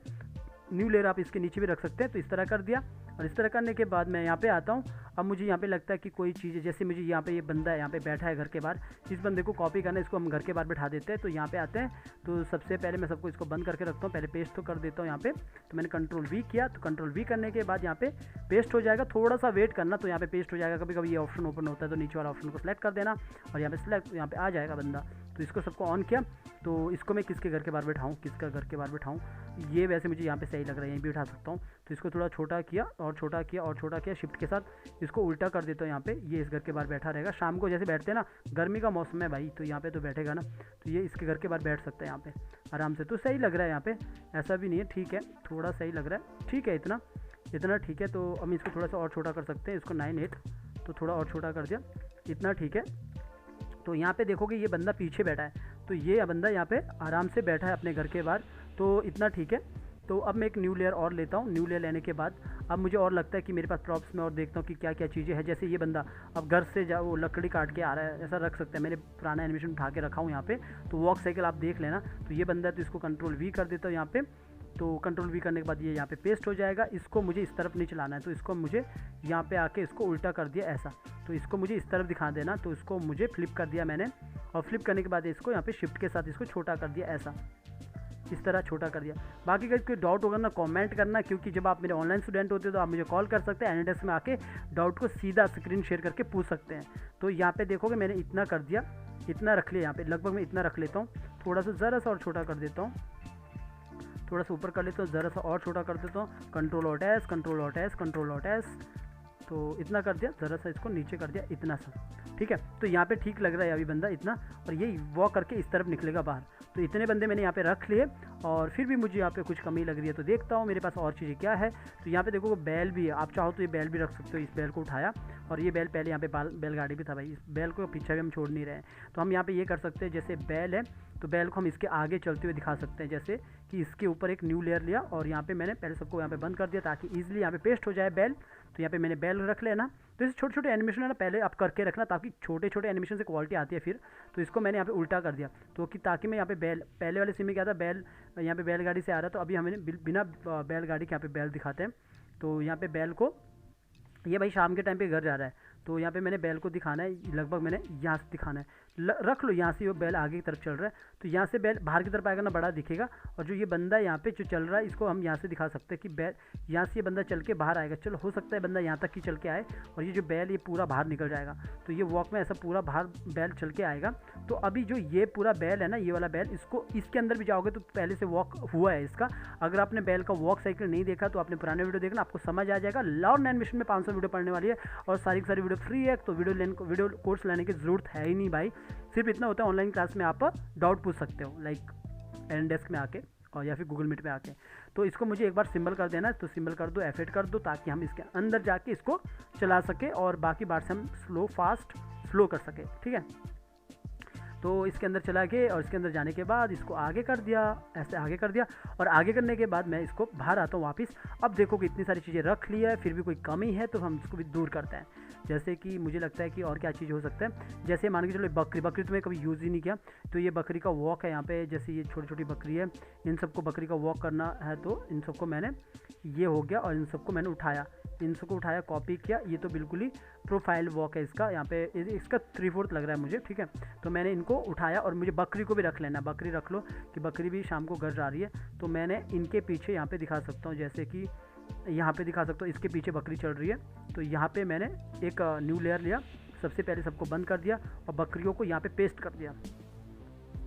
न्यू लेयर आप इसके नीचे भी रख सकते हैं। तो इस तरह कर दिया, और इस तरह करने के बाद मैं यहाँ पे आता हूँ। अब मुझे यहाँ पे लगता है कि कोई चीज़, जैसे मुझे यहाँ पे ये बंदा है यहाँ पे बैठा है घर के बाहर, इस बंदे को कॉपी करना है, इसको हम घर के बाहर बैठा देते हैं। तो यहाँ पे आते हैं, तो सबसे पहले मैं सबको इसको बंद करके रखता हूँ, पहले पेस्ट तो कर देता हूँ यहाँ पे। तो मैंने कंट्रोल V किया, तो कंट्रोल V करने के बाद यहाँ पे पेस्ट हो जाएगा, थोड़ा सा वेट करना, तो यहाँ पे पेस्ट हो जाएगा। कभी कभी ये ऑप्शन ओपन होता है, तो नीचे वाला ऑप्शन को सेलेक्ट कर देना, और यहाँ पे सिलेक्ट, यहाँ पे आ जाएगा बंदा। तो इसको सबको ऑन किया। तो इसको मैं किसके घर के बाहर बैठाऊँ, किसका घर के बाहर बैठाऊँ, ये वैसे मुझे यहाँ पे सही लग रहा है, यहीं भी बैठा सकता हूँ। तो इसको थोड़ा छोटा किया और छोटा किया और छोटा किया, शिफ्ट के साथ इसको उल्टा कर देता हूँ यहाँ पे, ये इस घर के बाहर बैठा रहेगा। शाम को जैसे बैठते हैं ना, गर्मी का मौसम है भाई, तो यहाँ पे तो बैठेगा ना, तो ये इसके घर के बाहर बैठ सकता है यहाँ पे आराम से। तो सही लग रहा है यहाँ पे, ऐसा भी नहीं है, ठीक है, थोड़ा सही लग रहा है, ठीक है, इतना ठीक है। तो हम इसको थोड़ा सा और छोटा कर सकते हैं, इसको 9:8, तो थोड़ा और छोटा कर दिया, इतना ठीक है। तो यहाँ पे देखोगे ये बंदा पीछे बैठा है, तो ये बंदा यहाँ पे आराम से बैठा है अपने घर के बाहर, तो इतना ठीक है। तो अब मैं एक न्यू लेयर और लेता हूँ। न्यू लेयर लेने के बाद अब मुझे और लगता है कि मेरे पास प्रॉप्स में और देखता हूँ कि क्या क्या चीज़ें हैं। जैसे ये बंदा अब घर से वो लकड़ी काट के आ रहा है, ऐसा रख सकते हैं, मैंने पुराना एनिमेशन उठा के रखा हूँ यहाँ पे। तो वॉक साइकिल आप देख लेना। तो ये बंदा है, तो इसको कंट्रोल V कर देता हूँ यहाँ पे। तो कंट्रोल V करने के बाद ये यहाँ पे पेस्ट हो जाएगा। इसको मुझे इस तरफ नहीं चलाना है, तो इसको मुझे यहाँ पे आके इसको उल्टा कर दिया ऐसा, तो इसको मुझे इस तरफ दिखा देना। तो इसको मुझे फ्लिप कर दिया मैंने, और फ्लिप करने के बाद इसको यहाँ पे शिफ्ट के साथ इसको छोटा कर दिया ऐसा, इस तरह छोटा कर दिया। बाकी का कोई डाउट होगा ना कमेंट करना, क्योंकि जब आप मेरे ऑनलाइन स्टूडेंट होते हो तो आप मुझे कॉल कर सकते हैं, एनीडेस्क में आके डाउट को सीधा स्क्रीन शेयर करके पूछ सकते हैं। तो यहाँ पे देखोगे मैंने इतना कर दिया, इतना रख लिया यहाँ पे, लगभग मैं इतना रख लेता हूँ। थोड़ा सा ज़रा सा और छोटा कर देता हूँ, थोड़ा सा ऊपर कर लेता हूँ, ज़रा सा और छोटा कर देता हूँ, कंट्रोल-Alt-S, कंट्रोल-Alt-S, कंट्रोल-Alt-S, तो इतना कर दिया, ज़रा सा इसको नीचे कर दिया, इतना सा, ठीक है। तो यहाँ पे ठीक लग रहा है अभी बंदा इतना, और ये वॉक करके इस तरफ निकलेगा बाहर। तो इतने बंदे मैंने यहाँ पे रख लिए, और फिर भी मुझे यहाँ पे कुछ कमी लग रही है, तो देखता हूँ मेरे पास और चीज़ें क्या है। तो यहाँ पे देखो बैल भी है, आप चाहो तो ये बैल भी रख सकते हो। इस बैल को उठाया, और ये बैल पहले यहाँ पे बैलगाड़ी भी था भाई, इस बैल को पीछे भी हम छोड़ नहीं रहे हैं। तो हम यहाँ पे ये कर सकते हैं, जैसे बैल है तो बैल को हम इसके आगे चलते हुए दिखा सकते हैं, जैसे कि इसके ऊपर एक न्यू लेयर लिया, और यहाँ पे मैंने पहले सबको यहाँ पे बंद कर दिया ताकि ईजिली यहाँ पे पेस्ट हो जाए बैल। तो यहाँ पे मैंने बैल रख लेना। तो इस छोटे छोटे एनिमेशन है ना पहले आप करके रखना, ताकि छोटे छोटे एनिमेशन से क्वालिटी आती है फिर। तो इसको मैंने यहाँ पे उल्टा कर दिया, तो कि ताकि मैं यहाँ पे बैल, पहले वाले सीन में क्या था, बैल यहाँ पे बैलगाड़ी से आ रहा, तो अभी हमें बिना बैलगाड़ी के यहाँ पे बैल दिखाते हैं। तो यहाँ पे बैल को, ये भाई शाम के टाइम पे घर जा रहा है, तो यहाँ पे मैंने बैल को दिखाना है, लगभग मैंने यहाँ से दिखाना है। रख लो। यहाँ से वो बैल आगे की तरफ चल रहा है, तो यहाँ से बैल बाहर की तरफ आएगा ना, बड़ा दिखेगा। और जो ये बंदा यहाँ पे जो चल रहा है, इसको हम यहाँ से दिखा सकते हैं कि बैल यहाँ से ये बंदा चल के बाहर आएगा। चलो हो सकता है बंदा यहाँ तक ही चल के आए और ये जो बैल ये पूरा बाहर निकल जाएगा। तो ये वॉक में ऐसा पूरा बाहर बैल चल के आएगा। तो अभी जो ये पूरा बैल है ना, ये वाला बैल, इसको इसके अंदर भी जाओगे तो पहले से वॉक हुआ है इसका। अगर आपने बैल का वॉक साइकिल नहीं देखा तो आपने पुराने वीडियो देखना, आपको समझ आ जाएगा। लर्न एनिमेशन में 500 वीडियो पढ़ने वाली है और सारी की सारी वीडियो फ्री है। तो वीडियो कोर्स लेने की ज़रूरत है ही नहीं भाई। सिर्फ इतना होता है, ऑनलाइन क्लास में आप डाउट पूछ सकते हो, लाइक एनडेस्क में आके और या फिर गूगल मीट में आके। तो इसको मुझे एक बार सिंबल कर देना है, तो सिंबल कर दो, F8 कर दो, ताकि हम इसके अंदर जाके इसको चला सके और बाकी बार से हम स्लो कर सके। ठीक है, तो इसके अंदर चला गए और इसके अंदर जाने के बाद इसको आगे कर दिया, ऐसे आगे कर दिया। और आगे करने के बाद मैं इसको बाहर आता हूँ वापस। अब देखो कि इतनी सारी चीज़ें रख लिया है, फिर भी कोई कमी है तो हम इसको भी दूर करते हैं। जैसे कि मुझे लगता है कि और क्या चीज़ हो सकता है, जैसे मान के चलो बकरी तो मैं कभी यूज़ ही नहीं किया। तो ये बकरी का वॉक है यहाँ पे, जैसे ये छोटी छोटी बकरी है, इन सबको बकरी का वॉक करना है। तो इन सबको मैंने, ये हो गया और इन सबको मैंने उठाया, इन सबको उठाया, कॉपी किया। ये तो बिल्कुल ही प्रोफाइल वॉक है इसका, यहाँ पे इसका 3/4 लग रहा है मुझे। ठीक है, तो मैंने इनको उठाया और मुझे बकरी को भी रख लेना। बकरी रख लो कि बकरी भी शाम को घर जा रही है। तो मैंने इनके पीछे यहाँ पे दिखा सकता हूँ, जैसे कि यहाँ पे दिखा सकता हूँ, इसके पीछे बकरी चल रही है। तो यहाँ पे मैंने एक न्यू लेयर लिया, सबसे पहले सबको बंद कर दिया और बकरियों को यहाँ पे पेस्ट कर दिया।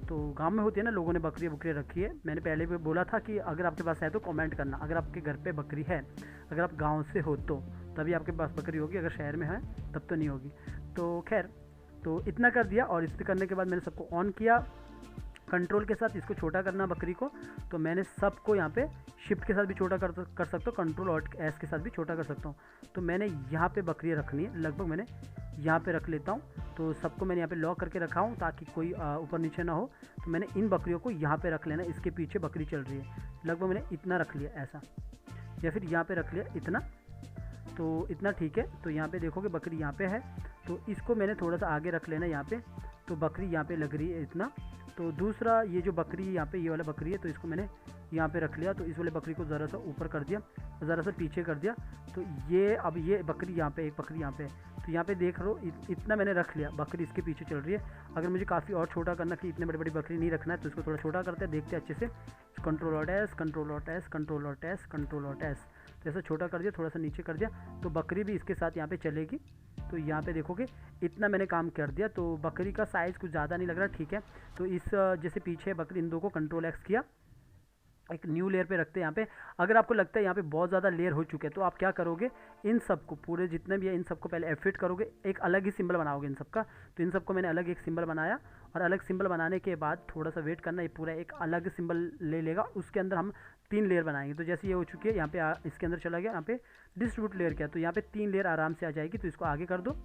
तो गांव में होती है ना, लोगों ने बकरी रखी है। मैंने पहले भी बोला था कि अगर आपके पास है तो कमेंट करना, अगर आपके घर पे बकरी है, अगर आप गांव से हो तो तभी आपके पास बकरी होगी, अगर शहर में है तब तो नहीं होगी। तो खैर, तो इतना कर दिया और इतना करने के बाद मैंने सबको ऑन किया। कंट्रोल के साथ इसको छोटा करना बकरी को, तो मैंने सबको यहाँ पे शिफ्ट के साथ भी छोटा कर सकता हूँ, कंट्रोल और एस के साथ भी छोटा कर सकता हूँ। तो मैंने यहाँ पे बकरियाँ रखनी है, लगभग मैंने यहाँ पे रख लेता हूँ। तो सबको मैंने यहाँ पे लॉक करके रखा हूँ ताकि कोई ऊपर नीचे ना हो। तो मैंने इन बकरियों को यहाँ पे रख लेना, इसके पीछे बकरी चल रही है, लगभग मैंने इतना रख लिया ऐसा, या फिर यहाँ पे रख लिया इतना। तो इतना ठीक है। तो यहाँ पे देखोगे बकरी यहाँ पे है, तो इसको मैंने थोड़ा सा आगे रख लेना यहाँ पे। तो बकरी यहाँ पे लग रही है इतना। तो दूसरा ये जो बकरी यहाँ पे, ये वाला बकरी है, तो इसको मैंने यहाँ पे रख लिया। तो इस वाले बकरी को ज़रा सा ऊपर कर दिया, ज़रा सा पीछे कर दिया। तो ये अब ये बकरी यहाँ पे, एक बकरी यहाँ पे, तो यहाँ पे देख लो इतना मैंने रख लिया, बकरी इसके पीछे चल रही है। अगर मुझे काफ़ी और छोटा करना कि इतने बड़ी बड़ी बकरी नहीं रखना है, तो इसको थोड़ा छोटा करते हैं, देखते हैं अच्छे से। कंट्रोल और एस, कंट्रोल और एस, कंट्रोल और एस, कंट्रोल और एस। तो ऐसा छोटा कर दिया, थोड़ा सा नीचे कर दिया, तो बकरी भी इसके साथ यहाँ पे चलेगी। तो यहाँ पे देखोगे इतना मैंने काम कर दिया। तो बकरी का साइज़ कुछ ज़्यादा नहीं लग रहा, ठीक है। तो इस जैसे पीछे बकरी, इन दो को कंट्रोल एक्स किया, एक न्यू लेयर पे रखते हैं यहाँ पे। अगर आपको लगता है यहाँ पे बहुत ज़्यादा लेयर हो चुके हैं, तो आप क्या करोगे, इन सबको पूरे जितने भी है इन सबको पहले F8 करोगे, एक अलग ही सिंबल बनाओगे इन सबका। तो इन सबको मैंने अलग एक सिंबल बनाया और अलग सिंबल बनाने के बाद थोड़ा सा वेट करना, ये पूरा एक अलग सिंबल ले लेगा। उसके अंदर हम 3 लेयर बनाएंगे। तो जैसे ये हो चुकी है, यहाँ पे इसके अंदर चला गया, यहाँ पे डिस्ट्रीब्यूट लेयर किया, तो यहाँ पे 3 लेयर आराम से आ जाएगी। तो इसको आगे कर दो,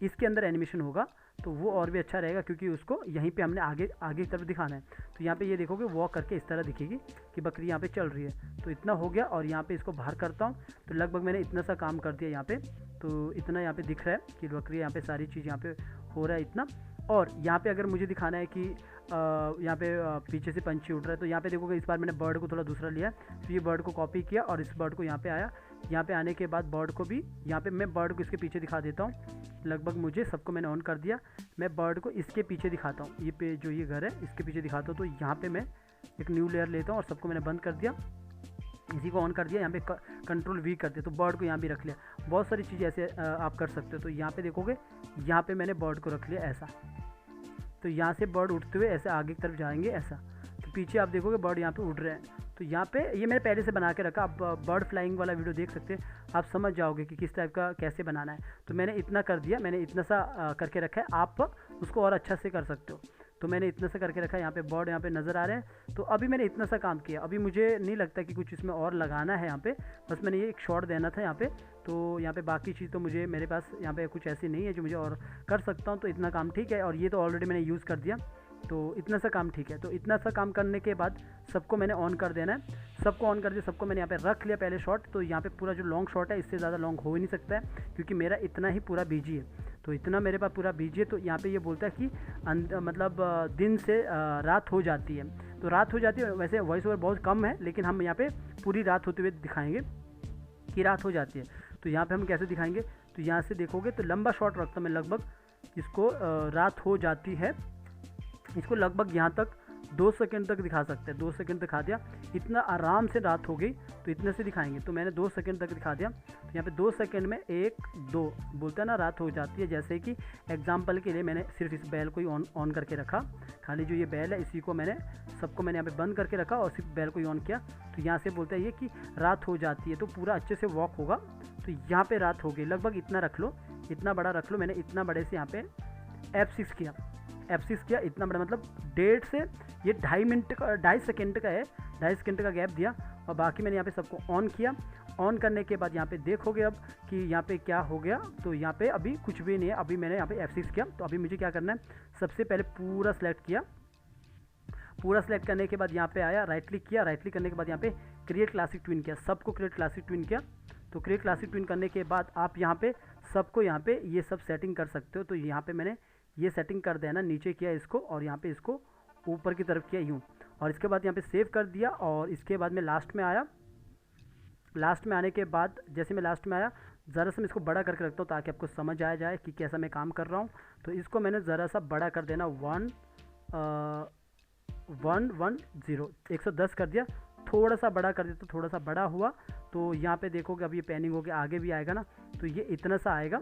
इसके अंदर एनिमेशन होगा तो वो और भी अच्छा रहेगा, क्योंकि उसको यहीं पे हमने आगे की तरफ दिखाना है। तो यहाँ पे ये देखोगे वॉक करके इस तरह दिखेगी कि बकरी यहाँ पे चल रही है। तो इतना हो गया और यहाँ पे इसको बाहर करता हूँ। तो लगभग मैंने इतना सा काम कर दिया यहाँ पे। तो इतना यहाँ पे दिख रहा है कि बकरी यहाँ पे सारी चीज़ यहाँ पे हो रहा है इतना। और यहाँ पे अगर मुझे दिखाना है कि यहाँ पे पीछे से पंछी उड़ रहा है, तो यहाँ पे देखोगे इस बार मैंने बर्ड को थोड़ा दूसरा लिया। तो ये बर्ड को कॉपी किया और इस बर्ड को यहाँ पे आया। यहाँ पे आने के बाद बर्ड को भी यहाँ पे मैं बर्ड को इसके पीछे दिखा देता हूँ। लगभग मुझे सबको मैंने ऑन कर दिया, मैं बर्ड को इसके पीछे दिखाता हूँ, ये पे जो ये घर है इसके पीछे दिखाता हूँ। तो यहाँ पे मैं एक न्यू लेयर लेता हूँ और सबको मैंने बंद कर दिया, इसी को ऑन कर दिया। यहाँ पे कंट्रोल V कर दिया, तो बर्ड को यहाँ भी रख लिया। बहुत सारी चीज़ें ऐसे आप कर सकते हो। तो यहाँ पे देखोगे, यहाँ पे मैंने बर्ड को रख लिया ऐसा। तो यहाँ से बर्ड उड़ते हुए ऐसे आगे की तरफ जाएंगे ऐसा। तो पीछे आप देखोगे बर्ड यहाँ पे उड़ रहे हैं। तो यहाँ पे ये मैंने पहले से बना के रखा, आप बर्ड फ्लाइंग वाला वीडियो देख सकते हैं, आप समझ जाओगे कि किस टाइप का कैसे बनाना है। तो मैंने इतना कर दिया, मैंने इतना सा करके रखा है, आप उसको और अच्छा से कर सकते हो। तो मैंने इतना सा करके रखा है, यहाँ पे बर्ड यहाँ पे नज़र आ रहे हैं। तो अभी मैंने इतना सा काम किया, अभी मुझे नहीं लगता कि कुछ इसमें और लगाना है। यहाँ पे बस मैंने ये एक शॉट देना था यहाँ पे। तो यहाँ पे बाकी चीज़ तो मुझे, मेरे पास यहाँ पे कुछ ऐसी नहीं है जो मुझे और कर सकता हूँ। तो इतना काम ठीक है, और ये तो ऑलरेडी मैंने यूज़ कर दिया। तो इतना सा काम ठीक है। तो इतना सा काम करने के बाद सबको मैंने ऑन कर देना है। सबको ऑन कर दिया, सबको मैंने यहाँ पे रख लिया पहले शॉट। तो यहाँ पे पूरा जो लॉन्ग शॉट है, इससे ज़्यादा लॉन्ग हो ही नहीं सकता है, क्योंकि मेरा इतना ही पूरा बीजी है। तो इतना मेरे पास पूरा बीजी है। तो यहाँ पे ये बोलता है कि मतलब दिन से रात हो जाती है। तो रात हो जाती है, वैसे वॉइस ओवर बहुत कम है, लेकिन हम यहाँ पे पूरी रात होते हुए दिखाएंगे कि रात हो जाती है। तो यहाँ पे हम कैसे दिखाएंगे, तो यहाँ से देखोगे तो लंबा शॉट रखता हूँ मैं, लगभग इसको रात हो जाती है, इसको लगभग यहाँ तक 2 सेकंड तक दिखा सकते हैं। 2 सेकंड दिखा दिया, इतना आराम से रात हो गई तो इतने से दिखाएंगे। तो मैंने 2 सेकंड तक दिखा दिया, तो यहाँ पे 2 सेकंड में 1 2 बोलता है ना रात हो जाती है। जैसे कि एग्जांपल के लिए मैंने सिर्फ इस बैल को ही ऑन करके रखा, खाली जो ये बैल है इसी को मैंने सबको मैंने यहाँ पे बंद करके रखा और सिर्फ बैल को ही ऑन किया, तो यहाँ से बोलता है ये कि रात हो जाती है। तो पूरा अच्छे से वॉक होगा, तो यहाँ पर रात हो गई। लगभग इतना रख लो, इतना बड़ा रख लो। मैंने इतना बड़े से यहाँ पे F6 किया, F6 किया, इतना बड़ा मतलब 1.5 से ये 2.5 मिनट का 2.5 सेकंड का है, 2.5 सेकंड का गैप दिया और बाकी मैंने यहाँ पे सबको ऑन किया। ऑन करने के बाद यहाँ पे देखोगे अब कि यहाँ पे क्या हो गया। तो यहाँ पे अभी कुछ भी नहीं है, अभी मैंने यहाँ पे F6 किया। तो अभी मुझे क्या करना है, सबसे पहले पूरा सेलेक्ट किया, पूरा सेलेक्ट करने के बाद यहाँ पे आया, राइट क्लिक किया, राइट क्लिक करने के बाद यहाँ पे क्रिएट क्लासिक ट्विन किया, सबको क्रिएट क्लासिक ट्विन किया। तो क्रिएट क्लासिक ट्विन करने के बाद आप यहाँ पे सबको यहाँ पे ये सब सेटिंग कर सकते हो। तो यहाँ पे मैंने ये सेटिंग कर देना, नीचे किया इसको और यहाँ पे इसको ऊपर की तरफ किया यूँ, और इसके बाद यहाँ पे सेव कर दिया। और इसके बाद मैं लास्ट में आया, लास्ट में आने के बाद जैसे मैं लास्ट में आया, ज़रा सा मैं इसको बड़ा करके रखता हूँ ताकि आपको समझ आ जाए कि कैसा मैं काम कर रहा हूँ। तो इसको मैंने ज़रा सा बड़ा कर देना, 110 कर दिया, थोड़ा सा बड़ा कर दिया तो थोड़ा सा बड़ा हुआ। तो यहाँ पे देखोगे अब ये पैनिंग होके आगे भी आएगा ना, तो ये इतना सा आएगा।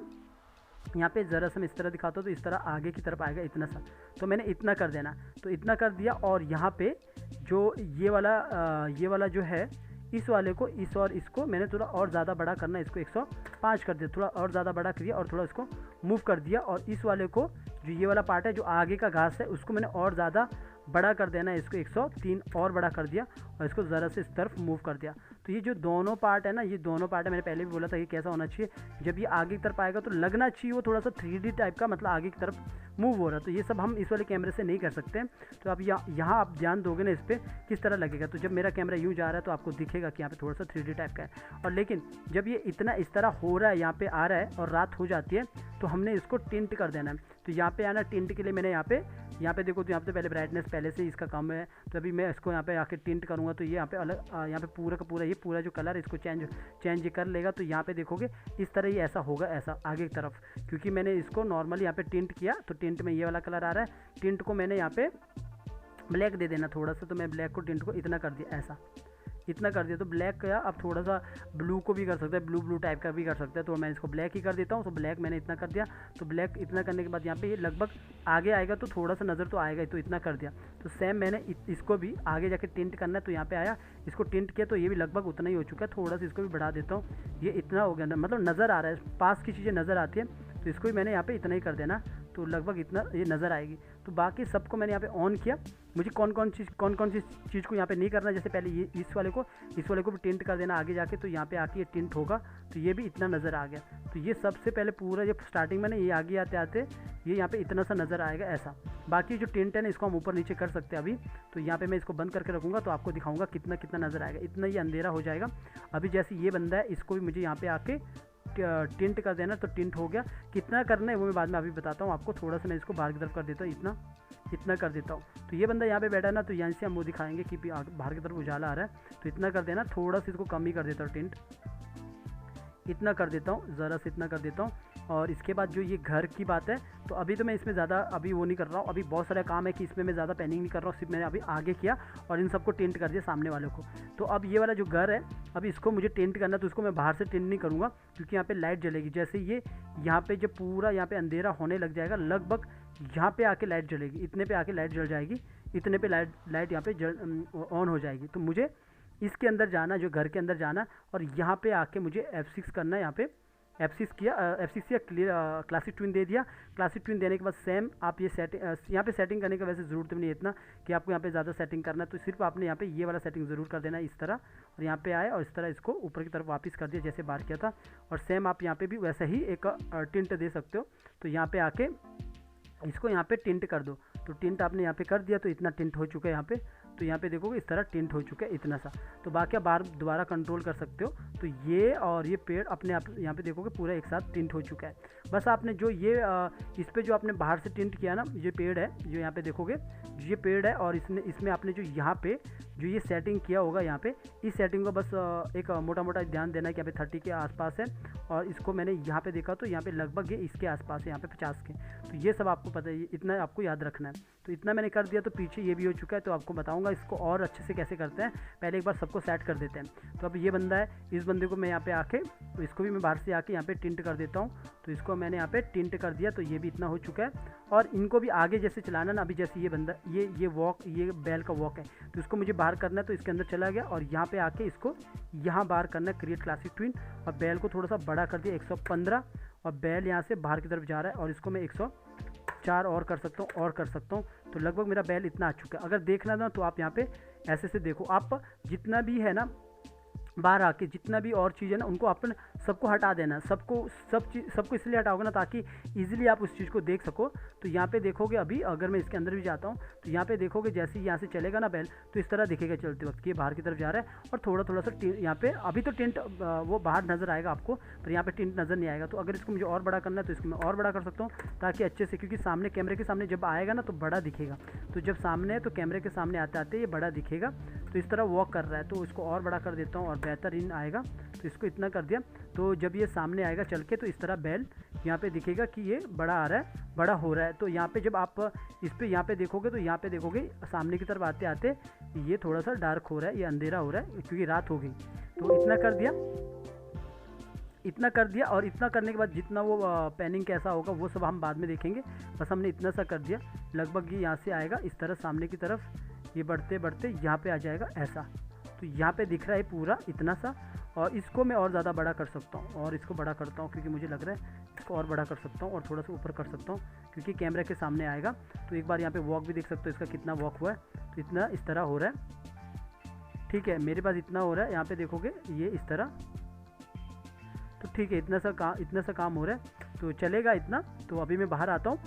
यहाँ पे ज़रा सा मैं इस तरह दिखाता हूँ तो इस तरह आगे की तरफ आएगा इतना सा, तो मैंने इतना कर देना, तो इतना कर दिया। और यहाँ पे जो ये वाला जो है, इस वाले को इस और इसको मैंने थोड़ा और ज़्यादा बड़ा करना, इसको 105 कर दिया, थोड़ा और ज़्यादा बड़ा किया और थोड़ा इसको मूव कर दिया। और इस वाले को जो ये वाला पार्ट है जो आगे का घास है उसको मैंने और ज़्यादा बड़ा कर देना है, इसको 103 और बड़ा कर दिया और इसको ज़रा से इस तरफ मूव कर दिया। तो ये जो दोनों पार्ट है ना, ये दोनों पार्ट है, मैंने पहले भी बोला था कि कैसा होना चाहिए, जब ये आगे की तरफ आएगा तो लगना चाहिए वो थोड़ा सा 3D टाइप का, मतलब आगे की तरफ मूव हो रहा है। तो ये सब हम इस वाले कैमरे से नहीं कर सकते। तो अब यहाँ आप ध्यान दोगे ना इस पर किस तरह लगेगा। तो जब मेरा कैमरा यूँ जा रहा है तो आपको दिखेगा कि यहाँ पे थोड़ा सा 3D टाइप का है। और लेकिन जब ये इतना इस तरह हो रहा है, यहाँ पे आ रहा है और रात हो जाती है, तो हमने इसको टिंट कर देना है। तो यहाँ पे आना, टिंट के लिए मैंने यहाँ पे देखो, तो यहाँ पे पहले ब्राइटनेस पहले से इसका कम है, तो अभी मैं इसको यहाँ पे आके टिंट करूँगा तो ये यहाँ पे अलग, यहाँ पे पूरा का पूरा ये पूरा जो कलर है इसको चेंज कर लेगा। तो यहाँ पे देखोगे इस तरह ये ऐसा होगा, ऐसा आगे की तरफ, क्योंकि मैंने इसको नॉर्मली यहाँ पे टिंट किया। तो टिंट में ये वाला कलर आ रहा है, टिंट को मैंने यहाँ पे ब्लैक दे देना थोड़ा सा, तो मैं ब्लैक को टिंट को इतना कर दिया, ऐसा इतना कर दिया। तो ब्लैक का अब थोड़ा सा ब्लू को भी कर सकते हैं, ब्लू टाइप का भी कर सकते हैं, तो मैं इसको ब्लैक ही कर देता हूँ। तो ब्लैक मैंने इतना कर दिया। तो ब्लैक इतना करने के बाद यहाँ पे ये लगभग आगे आएगा तो थोड़ा सा नज़र तो आएगा ही, तो इतना कर दिया। तो सेम मैंने इसको भी आगे जाके टिंट करना है, तो यहाँ पे आया, इसको टिंट किया, तो ये भी लगभग उतना ही हो चुका है। थोड़ा सा इसको भी बढ़ा देता हूँ, ये इतना हो गया, मतलब नज़र आ रहा है, पास की चीज़ें नज़र आती है, तो इसको भी मैंने यहाँ पे इतना ही कर देना, तो लगभग इतना ये नज़र आएगी। तो बाकी सबको मैंने यहाँ पे ऑन किया। मुझे कौन कौन सी चीज़ को यहाँ पे नहीं करना, जैसे पहले ये इस वाले को भी टिंट कर देना आगे जाके, तो यहाँ पे आके ये टिंट होगा, तो ये भी इतना नज़र आ गया। तो ये सबसे पहले पूरा जब स्टार्टिंग में ना, ये आगे आते आते ये यहाँ पे इतना सा नज़र आएगा ऐसा। बाकी जो टिंट है ना, इसको हम ऊपर नीचे कर सकते हैं अभी। तो यहाँ पे मैं इसको बंद करके रखूँगा तो आपको दिखाऊँगा कितना कितना नज़र आएगा, इतना ये अंधेरा हो जाएगा। अभी जैसे ये बंदा है, इसको भी मुझे यहाँ पे आके टिंट कर देना, तो टिंट हो गया। कितना करना है वो मैं बाद में अभी बताता हूँ आपको। थोड़ा सा मैं इसको बाहर की तरफ कर देता हूँ, इतना कर देता हूँ। तो ये बंदा यहाँ पे बैठा है ना, तो यहाँ से हम वो दिखाएंगे कि बाहर की तरफ उजाला आ रहा है, तो इतना कर देना। थोड़ा सा इसको कम ही कर देता हूँ, टिंट इतना कर देता हूँ, ज़रा से इतना कर देता हूँ। और इसके बाद जो ये घर की बात है, तो अभी तो मैं इसमें ज़्यादा अभी वो नहीं कर रहा हूँ, अभी बहुत सारा काम है कि इसमें मैं ज़्यादा पेनिंग नहीं कर रहा हूँ, सिर्फ मैंने अभी आगे किया और इन सबको टिंट कर दिया सामने वालों को। तो अब ये वाला जो घर है, अभी इसको मुझे टिंट करना, तो इसको मैं बाहर से टिंट नहीं करूँगा क्योंकि यहाँ पे लाइट जलेगी। जैसे ये यहाँ पे जब पूरा यहाँ पे अंधेरा होने लग जाएगा, लगभग यहाँ पे आके लाइट जलेगी, इतने पे आके लाइट जल जाएगी, इतने पे लाइट यहाँ पे ऑन हो जाएगी। तो मुझे इसके अंदर जाना, जो घर के अंदर जाना, और यहाँ पे आके मुझे F6 करना है। यहाँ पे F6 किया, F6 या क्लासिक ट्विन दे दिया। क्लासिक ट्विन देने के बाद सेम आप ये यहाँ पे सेटिंग करने का वैसे ज़रूरत नहीं है इतना कि आपको यहाँ पे ज़्यादा सेटिंग करना है, तो सिर्फ आपने यहाँ पे ये वाला सेटिंग ज़रूर कर देना है इस तरह, और यहाँ पे आए और इस तरह इसको ऊपर की तरफ वापस कर दिया जैसे बाहर किया था। और सेम आप यहाँ पे भी वैसा ही एक टिंट दे सकते हो। तो यहाँ पे आके इसको यहाँ पे टिंट कर दो, तो टिंट आपने यहाँ पे कर दिया, तो इतना टिंट हो चुका है यहाँ पे। तो यहाँ पे देखोगे इस तरह टिंट हो चुका है इतना सा। तो बाकी आप बार दोबारा कंट्रोल कर सकते हो। तो ये और ये पेड़ अपने आप यहाँ पे देखोगे पूरा एक साथ टिंट हो चुका है। बस आपने जो ये इस पे जो आपने बाहर से टिंट किया ना, ये पेड़ है जो यहाँ पे देखोगे, ये पेड़ है, और इसमें आपने जो यहाँ पे जो ये सेटिंग किया होगा यहाँ पे, इस सेटिंग को बस एक मोटा मोटा ध्यान देना है कि यहाँ पे 30 के आसपास है, और इसको मैंने यहाँ पे देखा तो यहाँ पे लगभग ये इसके आसपास है, यहाँ पे 50 के। तो ये सब आपको पता है, इतना आपको याद रखना है। तो इतना मैंने कर दिया, तो पीछे ये भी हो चुका है। तो आपको बताऊँगा इसको और अच्छे से कैसे करते हैं। पहले एक बार सबको सेट कर देते हैं। तो अब ये बंदा है, इस बंदे को मैं यहाँ पे आके, तो इसको भी मैं बाहर से आके यहाँ पे टिंट कर देता हूँ। तो इसको मैंने यहाँ पे टिंट कर दिया, तो ये भी इतना हो चुका है। और इनको भी आगे जैसे चलाना ना, अभी जैसे ये बंदा ये वॉक, ये बैल का वॉक है, तो इसको मुझे बाहर करना है। तो इसके अंदर चला गया और यहाँ पे आके इसको यहाँ बाहर करना है, क्रिएट क्लासिक ट्विन। और बैल को थोड़ा सा बड़ा कर दिया 115, और बैल यहाँ से बाहर की तरफ जा रहा है, और इसको मैं 104 और कर सकता हूँ, और कर सकता हूँ। तो लगभग मेरा बैल इतना आ चुका है। अगर देखना ना तो आप यहाँ पे ऐसे से देखो, आप जितना भी है ना बाहर आके जितना भी और चीज़ है ना, उनको अपन सबको हटा देना, सबको इसलिए हटाओगे ना ताकि इजीली आप उस चीज़ को देख सको। तो यहाँ पे देखोगे, अभी अगर मैं इसके अंदर भी जाता हूँ तो यहाँ पे देखोगे जैसे ही यहाँ से चलेगा ना बैल, तो इस तरह दिखेगा चलते वक्त कि ये बाहर की तरफ जा रहा है। और थोड़ा सा यहाँ पे अभी तो टिंट वो बाहर नज़र आएगा आपको, पर यहाँ पे टिंट नज़र नहीं आएगा। तो अगर इसको मुझे और बड़ा करना है तो इसको मैं और बड़ा कर सकता हूँ, ताकि अच्छे से, क्योंकि सामने कैमरे के सामने जब आएगा ना तो बड़ा दिखेगा। तो जब सामने है तो कैमरे के सामने आते आते ये बड़ा दिखेगा। तो इस तरह वॉक कर रहा है, तो इसको और बड़ा कर देता हूँ और बेहतरीन आएगा। तो इसको इतना कर दिया, तो जब ये सामने आएगा चल के, तो इस तरह बैल यहाँ पे दिखेगा कि ये बड़ा आ रहा है, बड़ा हो रहा है। तो यहाँ पे जब आप इस पे यहाँ पे देखोगे, तो यहाँ पे देखोगे सामने की तरफ आते आते ये थोड़ा सा डार्क हो रहा है, ये अंधेरा हो रहा है क्योंकि रात हो गई। तो इतना कर दिया, इतना कर दिया। और इतना करने के बाद जितना वो पैनिंग कैसा होगा वो सब हम बाद में देखेंगे। बस हमने इतना सा कर दिया, लगभग ये यहाँ से आएगा इस तरह सामने की तरफ, ये बढ़ते बढ़ते यहाँ पे आ जाएगा ऐसा। तो यहाँ पे दिख रहा है पूरा इतना सा। और इसको मैं और ज़्यादा बड़ा कर सकता हूँ, और इसको बड़ा करता हूँ क्योंकि मुझे लग रहा है इसको और बड़ा कर सकता हूँ, और थोड़ा सा ऊपर कर सकता हूँ क्योंकि कैमरे के सामने आएगा। तो एक बार यहाँ पे वॉक भी देख सकते हो, इसका कितना वॉक हुआ है। तो इतना इस तरह हो रहा है, ठीक है, मेरे पास इतना हो रहा है। यहाँ पे देखोगे ये इस तरह, तो ठीक है, इतना सा काम हो रहा है, तो चलेगा इतना। तो अभी मैं बाहर आता हूँ।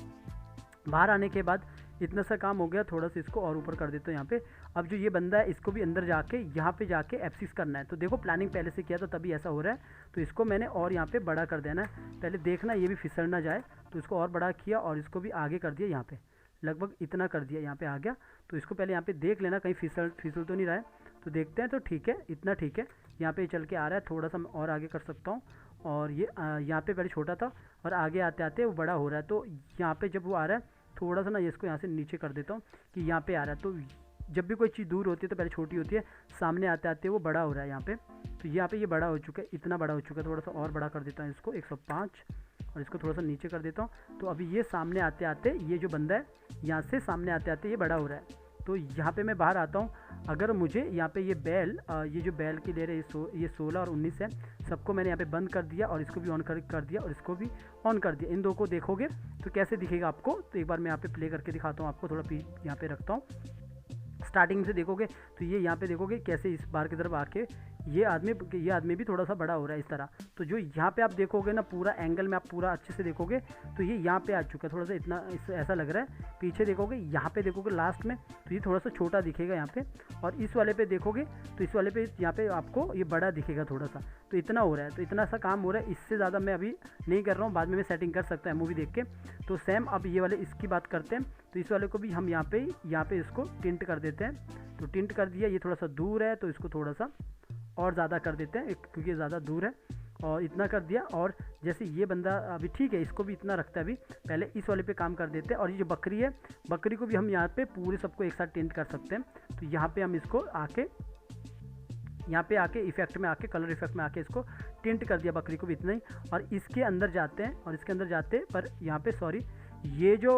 बाहर आने के बाद इतना सा काम हो गया, थोड़ा सा इसको और ऊपर कर देता हूँ यहाँ पे। अब जो ये बंदा है इसको भी अंदर जाके यहाँ पे जाके F6 करना है। तो देखो प्लानिंग पहले से किया था तभी ऐसा हो रहा है। तो इसको मैंने और यहाँ पे बड़ा कर देना है। पहले देखना ये भी फिसल ना जाए, तो इसको और बड़ा किया और इसको भी आगे कर दिया, यहाँ पे लगभग इतना कर दिया, यहाँ पे आ गया। तो इसको पहले यहाँ पे देख लेना कहीं फिसल तो नहीं रहा है। तो देखते हैं, तो ठीक है, इतना ठीक है, यहाँ पे चल के आ रहा है। थोड़ा सा मैं और आगे कर सकता हूँ, और ये यहाँ पे पहले छोटा था और आगे आते आते वो बड़ा हो रहा है। तो यहाँ पे जब वो आ रहा है, थोड़ा सा ना इसको यहाँ से नीचे कर देता हूँ कि यहाँ पे आ रहा है। तो जब भी कोई चीज़ दूर होती है तो पहले छोटी होती है, सामने आते आते वो बड़ा हो रहा है यहाँ पे। तो यहाँ पे ये बड़ा हो चुका है, इतना बड़ा हो चुका है। थोड़ा सा और बड़ा कर देता हूँ इसको 105, और इसको थोड़ा सा नीचे कर देता हूँ। तो अभी ये सामने आते आते ये जो बंदा है यहाँ से सामने आते आते ये बड़ा हो रहा है। तो यहाँ पे मैं बाहर आता हूँ। अगर मुझे यहाँ पे ये बैल, ये जो बैल की ले रहे ये 16 और 19 है, सबको मैंने यहाँ पे बंद कर दिया, और इसको भी ऑन कर दिया, और इसको भी ऑन कर दिया। इन दो को देखोगे तो कैसे दिखेगा आपको। तो एक बार मैं यहाँ पे प्ले करके दिखाता हूँ आपको, थोड़ा यहाँ पे रखता हूँ। स्टार्टिंग से देखोगे तो ये यहाँ पे देखोगे कैसे इस बार की तरफ आके ये आदमी भी थोड़ा सा बड़ा हो रहा है इस तरह। तो जो यहाँ पे आप देखोगे ना, पूरा एंगल में आप पूरा अच्छे से देखोगे तो ये यहाँ पे आ चुका है, थोड़ा सा इतना ऐसा लग रहा है। पीछे देखोगे, यहाँ पे देखोगे लास्ट में, तो ये थोड़ा सा छोटा दिखेगा यहाँ पे। और इस वाले पे देखोगे तो इस वाले पे यहाँ पे आपको ये बड़ा दिखेगा थोड़ा सा। तो इतना हो रहा है, तो इतना सा काम हो रहा है। इससे ज़्यादा मैं अभी नहीं कर रहा हूँ, बाद में मैं सेटिंग कर सकता है मूवी देख के। तो सेम अब ये वाले इसकी बात करते हैं। तो इस वाले को भी हम यहाँ पे इसको टिंट कर देते हैं। तो टिंट कर दिया, ये थोड़ा सा दूर है तो इसको थोड़ा सा और ज़्यादा कर देते हैं क्योंकि ये ज़्यादा दूर है। और इतना कर दिया। और जैसे ये बंदा अभी ठीक है, इसको भी इतना रखता है। अभी पहले इस वाले पे काम कर देते हैं। और ये जो बकरी है, बकरी को भी हम यहाँ पे पूरे सबको एक साथ टिंट कर सकते हैं। तो यहाँ पे हम इसको आके इफेक्ट में आके, कलर इफेक्ट में आके इसको टिंट कर दिया, बकरी को भी इतना ही। और इसके अंदर जाते हैं, और इसके अंदर जाते पर यहाँ पे सॉरी, ये जो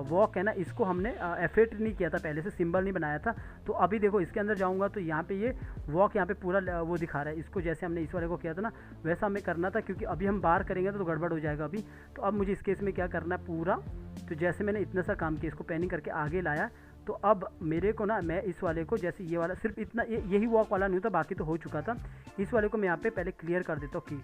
वॉक है ना, इसको हमने एफेक्ट नहीं किया था, पहले से सिंबल नहीं बनाया था। तो अभी देखो इसके अंदर जाऊंगा तो यहाँ पे ये वॉक यहाँ पे पूरा वो दिखा रहा है। इसको जैसे हमने इस वाले को किया था ना, वैसा हमें करना था, क्योंकि अभी हम बाहर करेंगे तो गड़बड़ हो जाएगा अभी। तो अब मुझे इस केस में क्या करना है पूरा, तो जैसे मैंने इतना सा काम किया, इसको पैनिंग करके आगे लाया। तो अब मेरे को ना, मैं इस वाले को जैसे ये वाला सिर्फ इतना यही वॉक वाला नहीं होता, बाकी तो हो चुका था। इस वाले को मैं यहाँ पे पहले क्लियर कर देता हूँ,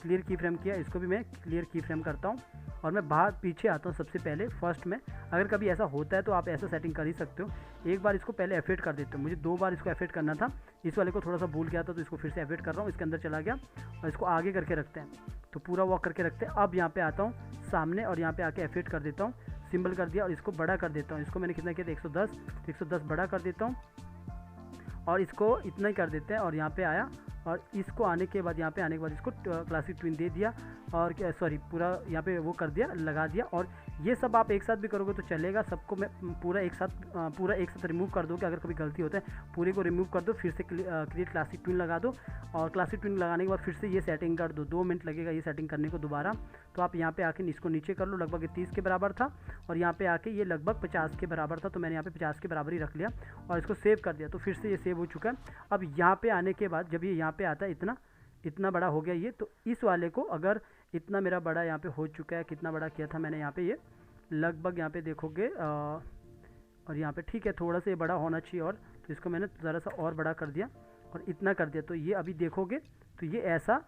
क्लियर की फ्रेम किया, इसको भी मैं क्लियर की फ्रेम करता हूँ। और मैं बाहर पीछे आता हूँ सबसे पहले फर्स्ट में। अगर कभी ऐसा होता है तो आप ऐसा सेटिंग कर ही सकते हो। एक बार इसको पहले एफेक्ट कर देते हो, मुझे 2 बार इसको एफेक्ट करना था। इस वाले को थोड़ा सा भूल गया था तो इसको फिर से एफेक्ट कर रहा हूँ, इसके अंदर चला गया और इसको आगे करके रखते हैं। तो पूरा वॉक करके रखते हैं। अब यहाँ पे आता हूँ सामने और यहाँ पे आके एफेक्ट कर देता हूँ, सिंबल कर दिया और इसको बड़ा कर देता हूँ। इसको मैंने कितना किया था 110, तो 110 बड़ा कर देता हूँ। और इसको इतना ही कर देते हैं। और यहाँ पे आया और इसको आने के बाद, यहाँ पे आने के बाद इसको क्लासिक ट्विन दे दिया और सॉरी पूरा यहाँ पे वो कर दिया, लगा दिया। और ये सब आप एक साथ भी करोगे तो चलेगा। सबको मैं पूरा एक साथ रिमूव कर दोगे। अगर कभी गलती होता है पूरे को रिमूव कर दो, फिर से क्रिएट क्लासिक ट्विन लगा दो। और क्लासिक ट्विन लगाने के बाद फिर से ये सेटिंग कर दो। 2 मिनट लगेगा ये सेटिंग करने को दोबारा। तो आप यहाँ पे आके इसको नीचे कर लो। लगभग 30 के बराबर था और यहाँ पे आके ये लगभग 50 के बराबर था, तो मैंने यहाँ पे 50 के बराबर ही रख लिया और इसको सेव कर दिया। तो फिर से ये सेव हो चुका है। अब यहाँ पे आने के बाद जब ये यहाँ पे आता है, इतना बड़ा हो गया ये, तो इस वाले को अगर इतना मेरा बड़ा यहाँ पे हो चुका है, कितना बड़ा किया था मैंने यहाँ पे, ये लगभग यहाँ पे देखोगे और यहाँ पे ठीक है, थोड़ा सा ये बड़ा होना चाहिए और, तो इसको मैंने ज़रा सा और बड़ा कर दिया और इतना कर दिया। तो ये अभी देखोगे तो ये ऐसा,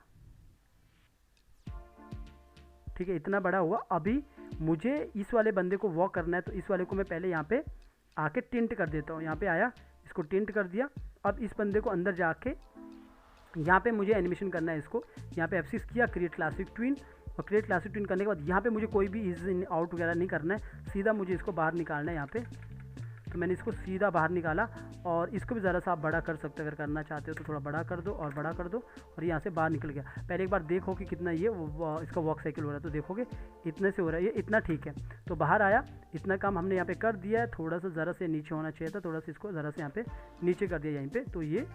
ठीक है, इतना बड़ा हुआ। अभी मुझे इस वाले बंदे को वॉक करना है, तो इस वाले को मैं पहले यहाँ पे आके टिंट कर देता हूँ। यहाँ पे आया, इसको टिंट कर दिया। अब इस बंदे को अंदर जाके यहाँ पे मुझे एनिमेशन करना है इसको। यहाँ पे F6 किया, क्रिएट क्लासिक ट्विन, और क्रिएट क्लासिक ट्विन करने के बाद यहाँ पे मुझे कोई भी इज इन आउट वगैरह नहीं करना है, सीधा मुझे इसको बाहर निकालना है यहाँ पे। तो मैंने इसको सीधा बाहर निकाला और इसको भी ज़रा सा आप बड़ा कर सकते हो, अगर करना चाहते हो तो थोड़ा बड़ा कर दो और बड़ा कर दो और यहाँ से बाहर निकल गया। पहले एक बार देखो कि कितना ये इसका वॉक साइकिल हो रहा है, तो देखोगे इतने से हो रहा है, ये इतना ठीक है। तो बाहर आया, इतना काम हमने यहाँ पे कर दिया है। थोड़ा सा ज़रा से नीचे होना चाहिए था, थोड़ा सा इसको ज़रा से यहाँ पे नीचे कर दिया यहीं पे। तो ये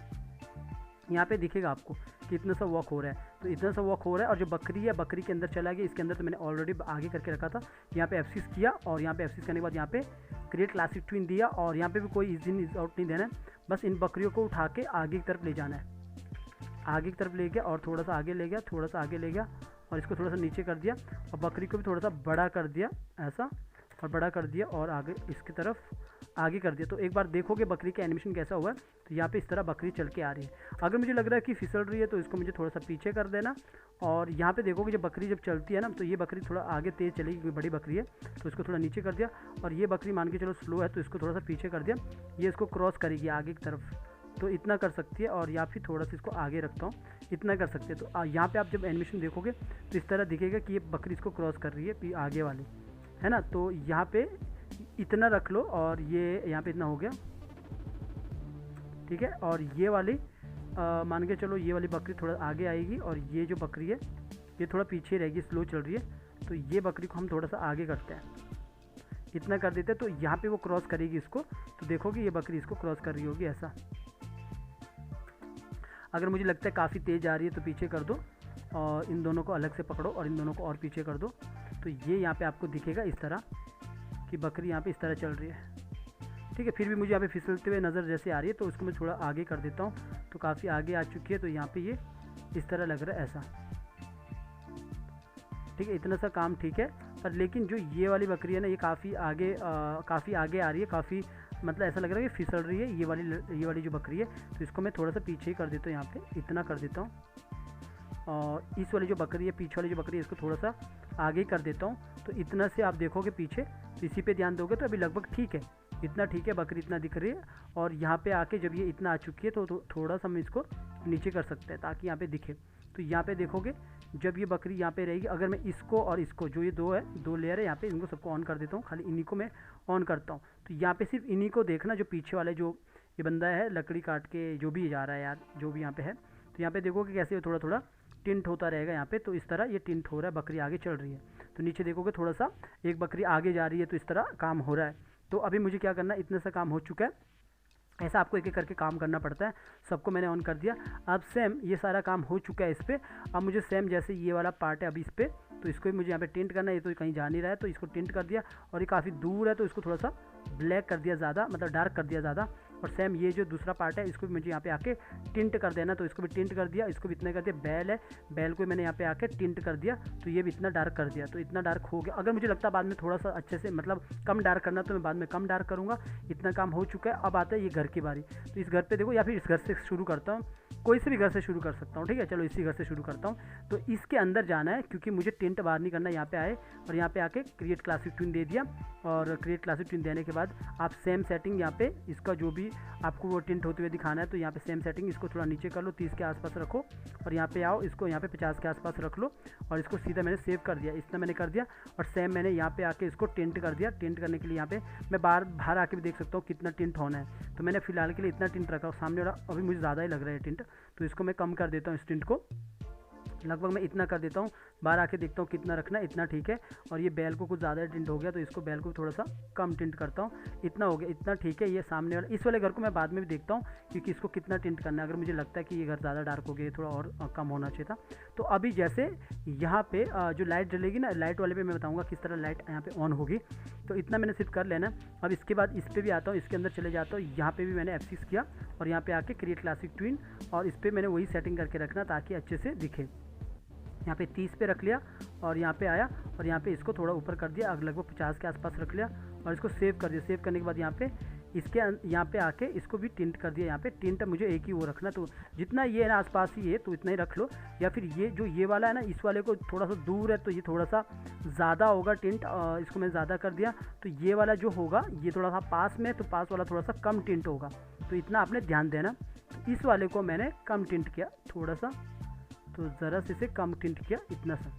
यहाँ पे दिखेगा आपको कि इतना सा वॉक हो रहा है, तो इतना सा वॉक हो रहा है। और जो बकरी है, बकरी के अंदर चला गया। इसके अंदर तो मैंने ऑलरेडी आगे करके रखा था। यहाँ पे F6 किया और यहाँ पे F6 करने के बाद यहाँ पे क्रिएट क्लासिक ट्विन दिया और यहाँ पे भी कोई इज इन इज आउट नहीं देना है। बस इन बकरियों को उठा के आगे की तरफ ले जाना है। आगे की तरफ ले गया और थोड़ा सा आगे ले गया, थोड़ा सा आगे ले गया और इसको थोड़ा सा नीचे कर दिया और बकरी को भी थोड़ा सा बड़ा कर दिया ऐसा, और बड़ा कर दिया और आगे इसकी तरफ आगे कर दिया। तो एक बार देखोगे बकरी का एनिमेशन कैसा हुआ है। तो यहाँ पे इस तरह बकरी चल के आ रही है। अगर मुझे लग रहा है कि फिसल रही है तो इसको मुझे थोड़ा सा पीछे कर देना। और यहाँ पे देखोगे जब बकरी जब चलती है ना, तो ये बकरी थोड़ा आगे तेज़ चलेगी क्योंकि बड़ी बकरी है, तो इसको थोड़ा नीचे कर दिया। और ये बकरी मान के चलो स्लो है, तो इसको थोड़ा सा पीछे कर दिया। ये इसको क्रॉस करेगी आगे की तरफ, तो इतना कर सकती है। और या फिर थोड़ा सा इसको आगे रखता हूँ, इतना कर सकते हैं। तो यहाँ पे आप जब एनिमेशन देखोगे तो इस तरह दिखेगा कि ये बकरी इसको क्रॉस कर रही है आगे वाली, है ना। तो यहाँ पे इतना रख लो और ये यहाँ पे इतना हो गया, ठीक है। और ये वाली मान के चलो ये वाली बकरी थोड़ा आगे आएगी और ये जो बकरी है ये थोड़ा पीछे रहेगी, स्लो चल रही है। तो ये बकरी को हम थोड़ा सा आगे करते हैं, इतना कर देते हैं। तो यहाँ पे वो क्रॉस करेगी इसको, तो देखोगे ये बकरी इसको क्रॉस कर रही होगी ऐसा। अगर मुझे लगता है काफ़ी तेज़ आ रही है तो पीछे कर दो और इन दोनों को अलग से पकड़ो और इन दोनों को और पीछे कर दो। तो ये यहाँ पे आपको दिखेगा इस तरह कि बकरी यहाँ पे इस तरह चल रही है, ठीक है। फिर भी मुझे यहाँ पे फिसलते हुए नज़र जैसे आ रही है, तो उसको मैं थोड़ा आगे कर देता हूँ। तो काफ़ी आगे आ चुकी है, तो यहाँ पे ये इस तरह लग रहा है ऐसा, ठीक है। इतना सा काम ठीक है। पर लेकिन जो ये वाली बकरी है ना, ये काफ़ी आगे आ रही है, काफ़ी मतलब ऐसा लग रहा है कि फिसल रही है ये वाली जो बकरी है। तो इसको मैं थोड़ा सा पीछे ही कर देता हूँ, यहाँ पे इतना कर देता हूँ। और इस वाली जो बकरी है, पीछे वाली जो बकरी है, इसको थोड़ा सा आगे कर देता हूँ। तो इतना से आप देखोगे पीछे, तो इसी पे ध्यान दोगे तो अभी लगभग ठीक है, इतना ठीक है, बकरी इतना दिख रही है। और यहाँ पे आके जब ये इतना आ चुकी है तो थोड़ा सा हम इसको नीचे कर सकते हैं ताकि यहाँ पे दिखे। तो यहाँ पे देखोगे जब ये बकरी यहाँ पे रहेगी, अगर मैं इसको और इसको जो ये दो लेयर है यहाँ पे, इनको सबको ऑन कर देता हूँ, खाली इन्हीं को मैं ऑन करता हूँ। तो यहाँ पे सिर्फ इन्हीं को देखना, जो पीछे वाले जो ये बंदा है लकड़ी काट के जो भी जा रहा है यार, जो भी यहाँ पे है। तो यहाँ पे देखोगे कैसे थोड़ा थोड़ा टिंट होता रहेगा यहाँ पे। तो इस तरह ये टिंट हो रहा है, बकरी आगे चल रही है। तो नीचे देखोगे थोड़ा सा एक बकरी आगे जा रही है, तो इस तरह काम हो रहा है। तो अभी मुझे क्या करना है, इतना सा काम हो चुका है। ऐसा आपको एक एक करके काम करना पड़ता है। सबको मैंने ऑन कर दिया। अब सेम ये सारा काम हो चुका है इस पर। अब मुझे सेम जैसे ये वाला पार्ट है अभी इस पर, तो इसको भी मुझे यहाँ पे टिंट करना है। ये तो कहीं जा नहीं रहा है, तो इसको टिंट कर दिया। और ये काफ़ी दूर है, तो इसको थोड़ा सा ब्लैक कर दिया ज़्यादा, मतलब डार्क कर दिया ज़्यादा। और सेम ये जो दूसरा पार्ट है, इसको भी मुझे यहाँ पे आके टिंट कर देना, तो इसको भी टिंट कर दिया। इसको भी इतना कर दिया। बैल है, बैल को मैंने यहाँ पे आके टिंट कर दिया, तो ये भी इतना डार्क कर दिया। तो इतना डार्क हो गया। अगर मुझे लगता है बाद में थोड़ा सा अच्छे से मतलब कम डार्क करना, तो मैं बाद में कम डार्क करूँगा। इतना काम हो चुका है। अब आता है ये घर की बारी। तो इस घर पर देखो, या फिर इस घर से शुरू करता हूँ। कोई से भी घर से शुरू कर सकता हूँ, ठीक है। चलो इसी घर से शुरू करता हूँ। तो इसके अंदर जाना है क्योंकि मुझे टिंट बाहर नहीं करना। यहाँ पे आए और यहाँ पे आके क्रिएट क्लासिक ट्विन दे दिया, और क्रिएट क्लासिक ट्विन देने के बाद आप सेम सेटिंग यहाँ पे इसका जो भी आपको वो टिंट होते हुए दिखाना है, तो यहाँ पे सेम सेटिंग इसको थोड़ा नीचे कर लो, 30 के आसपास रखो, और यहाँ पे आओ, इसको यहाँ पे 50 के आसपास रख लो, और इसको सीधा मैंने सेव कर दिया। इतना मैंने कर दिया, और सेम मैंने यहाँ पे आके इसको टिंट कर दिया। टिंट करने के लिए यहाँ पे मैं बाहर आके भी देख सकता हूँ कितना टिंट होना है। तो मैंने फिलहाल के लिए इतना टिंट रखा, सामने वाला अभी मुझे ज़्यादा ही लग रहा है टिंट, तो इसको मैं कम कर देता हूँ। इस टिंट को लगभग मैं इतना कर देता हूँ, बाहर आके देखता हूँ कितना रखना है, इतना ठीक है। और ये बैल को कुछ ज़्यादा टिंट हो गया, तो इसको बैल को थोड़ा सा कम टिंट करता हूँ। इतना हो गया, इतना ठीक है। ये सामने वाला इस वाले घर को मैं बाद में भी देखता हूँ क्योंकि इसको कितना टिंट करना है। अगर मुझे लगता है कि ये घर ज़्यादा डार्क हो गया, थोड़ा और कम होना चाहिए था। तो अभी जैसे यहाँ पे जो लाइट जलेगी ना, लाइट वाले पे मैं बताऊँगा किस तरह लाइट यहाँ पे ऑन होगी। तो इतना मैंने सिर्फ कर लेना। अब इसके बाद इस पर भी आता हूँ, इसके अंदर चले जाता हूँ। यहाँ पे भी मैंने F6 किया, और यहाँ पे आके क्रिएट क्लासिक ट्विन, और इस पर मैंने वही सेटिंग करके रखना ताकि अच्छे से दिखे। यहाँ पे 30 पे रख लिया, और यहाँ पे आया, और यहाँ पे इसको थोड़ा ऊपर कर दिया, लगभग 50 के आसपास रख लिया, और इसको सेव कर दिया। सेव करने के बाद यहाँ पे इसके यहाँ पे आके इसको भी टिंट कर दिया। यहाँ पे टिंट मुझे एक ही वो रखना, तो जितना ये है ना आसपास ही है तो इतना ही रख लो। या फिर ये जो ये वाला है ना, इस वाले को थोड़ा सा दूर है तो ये थोड़ा सा ज़्यादा होगा टिंट, इसको मैंने ज़्यादा कर दिया। तो ये वाला जो होगा ये थोड़ा सा पास में, तो पास वाला थोड़ा सा कम टिंट होगा, तो इतना आपने ध्यान देना। तो इस वाले को मैंने कम टिंट किया थोड़ा सा, तो ज़रा से इसे कम टिंट किया, इतना सा।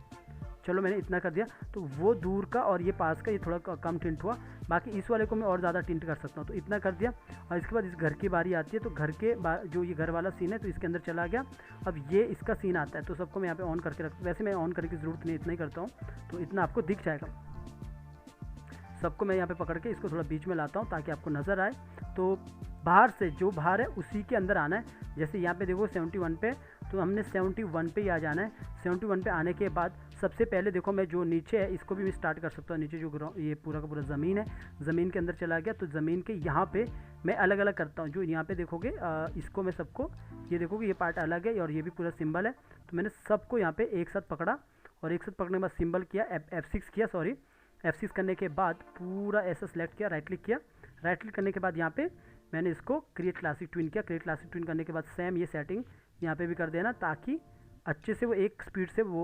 चलो मैंने इतना कर दिया, तो वो दूर का और ये पास का ये थोड़ा कम टिंट हुआ। बाकी इस वाले को मैं और ज़्यादा टिंट कर सकता हूँ, तो इतना कर दिया। और इसके बाद इस घर की बारी आती है, तो घर के जो ये घर वाला सीन है तो इसके अंदर चला गया। अब ये इसका सीन आता है, तो सबको मैं यहाँ पे ऑन करके रखता हूँ। वैसे मैं ऑन करने की ज़रूरत नहीं, इतना ही करता हूँ, तो इतना आपको दिख जाएगा। सबको मैं यहाँ पे पकड़ के इसको थोड़ा बीच में लाता हूँ ताकि आपको नज़र आए। तो बाहर से जो बाहर है उसी के अंदर आना है। जैसे यहाँ पे देखो 71 पे, तो हमने 71 पे ही आ जाना है। 71 पे आने के बाद सबसे पहले देखो मैं जो नीचे है इसको भी मैं स्टार्ट कर सकता हूँ। नीचे जो ये पूरा का पूरा ज़मीन है, ज़मीन के अंदर चला गया। तो ज़मीन के यहाँ पे मैं अलग अलग करता हूँ। जो यहाँ पे देखोगे इसको मैं सबको, ये देखोगे ये पार्ट अलग है और ये भी पूरा सिंबल है। तो मैंने सबको यहाँ पे एक साथ पकड़ा, और एक साथ पकड़ने के बाद सिंबल किया, F6 किया, सॉरी F6 करने के बाद पूरा ऐसा सेलेक्ट किया, राइट क्लिक किया। राइट क्लिक करने के बाद यहाँ पे मैंने इसको क्रिएट क्लासिक ट्विन किया। क्रिएट क्लासिक ट्विन करने के बाद सेम ये सेटिंग यहाँ पे भी कर देना ताकि अच्छे से वो एक स्पीड से वो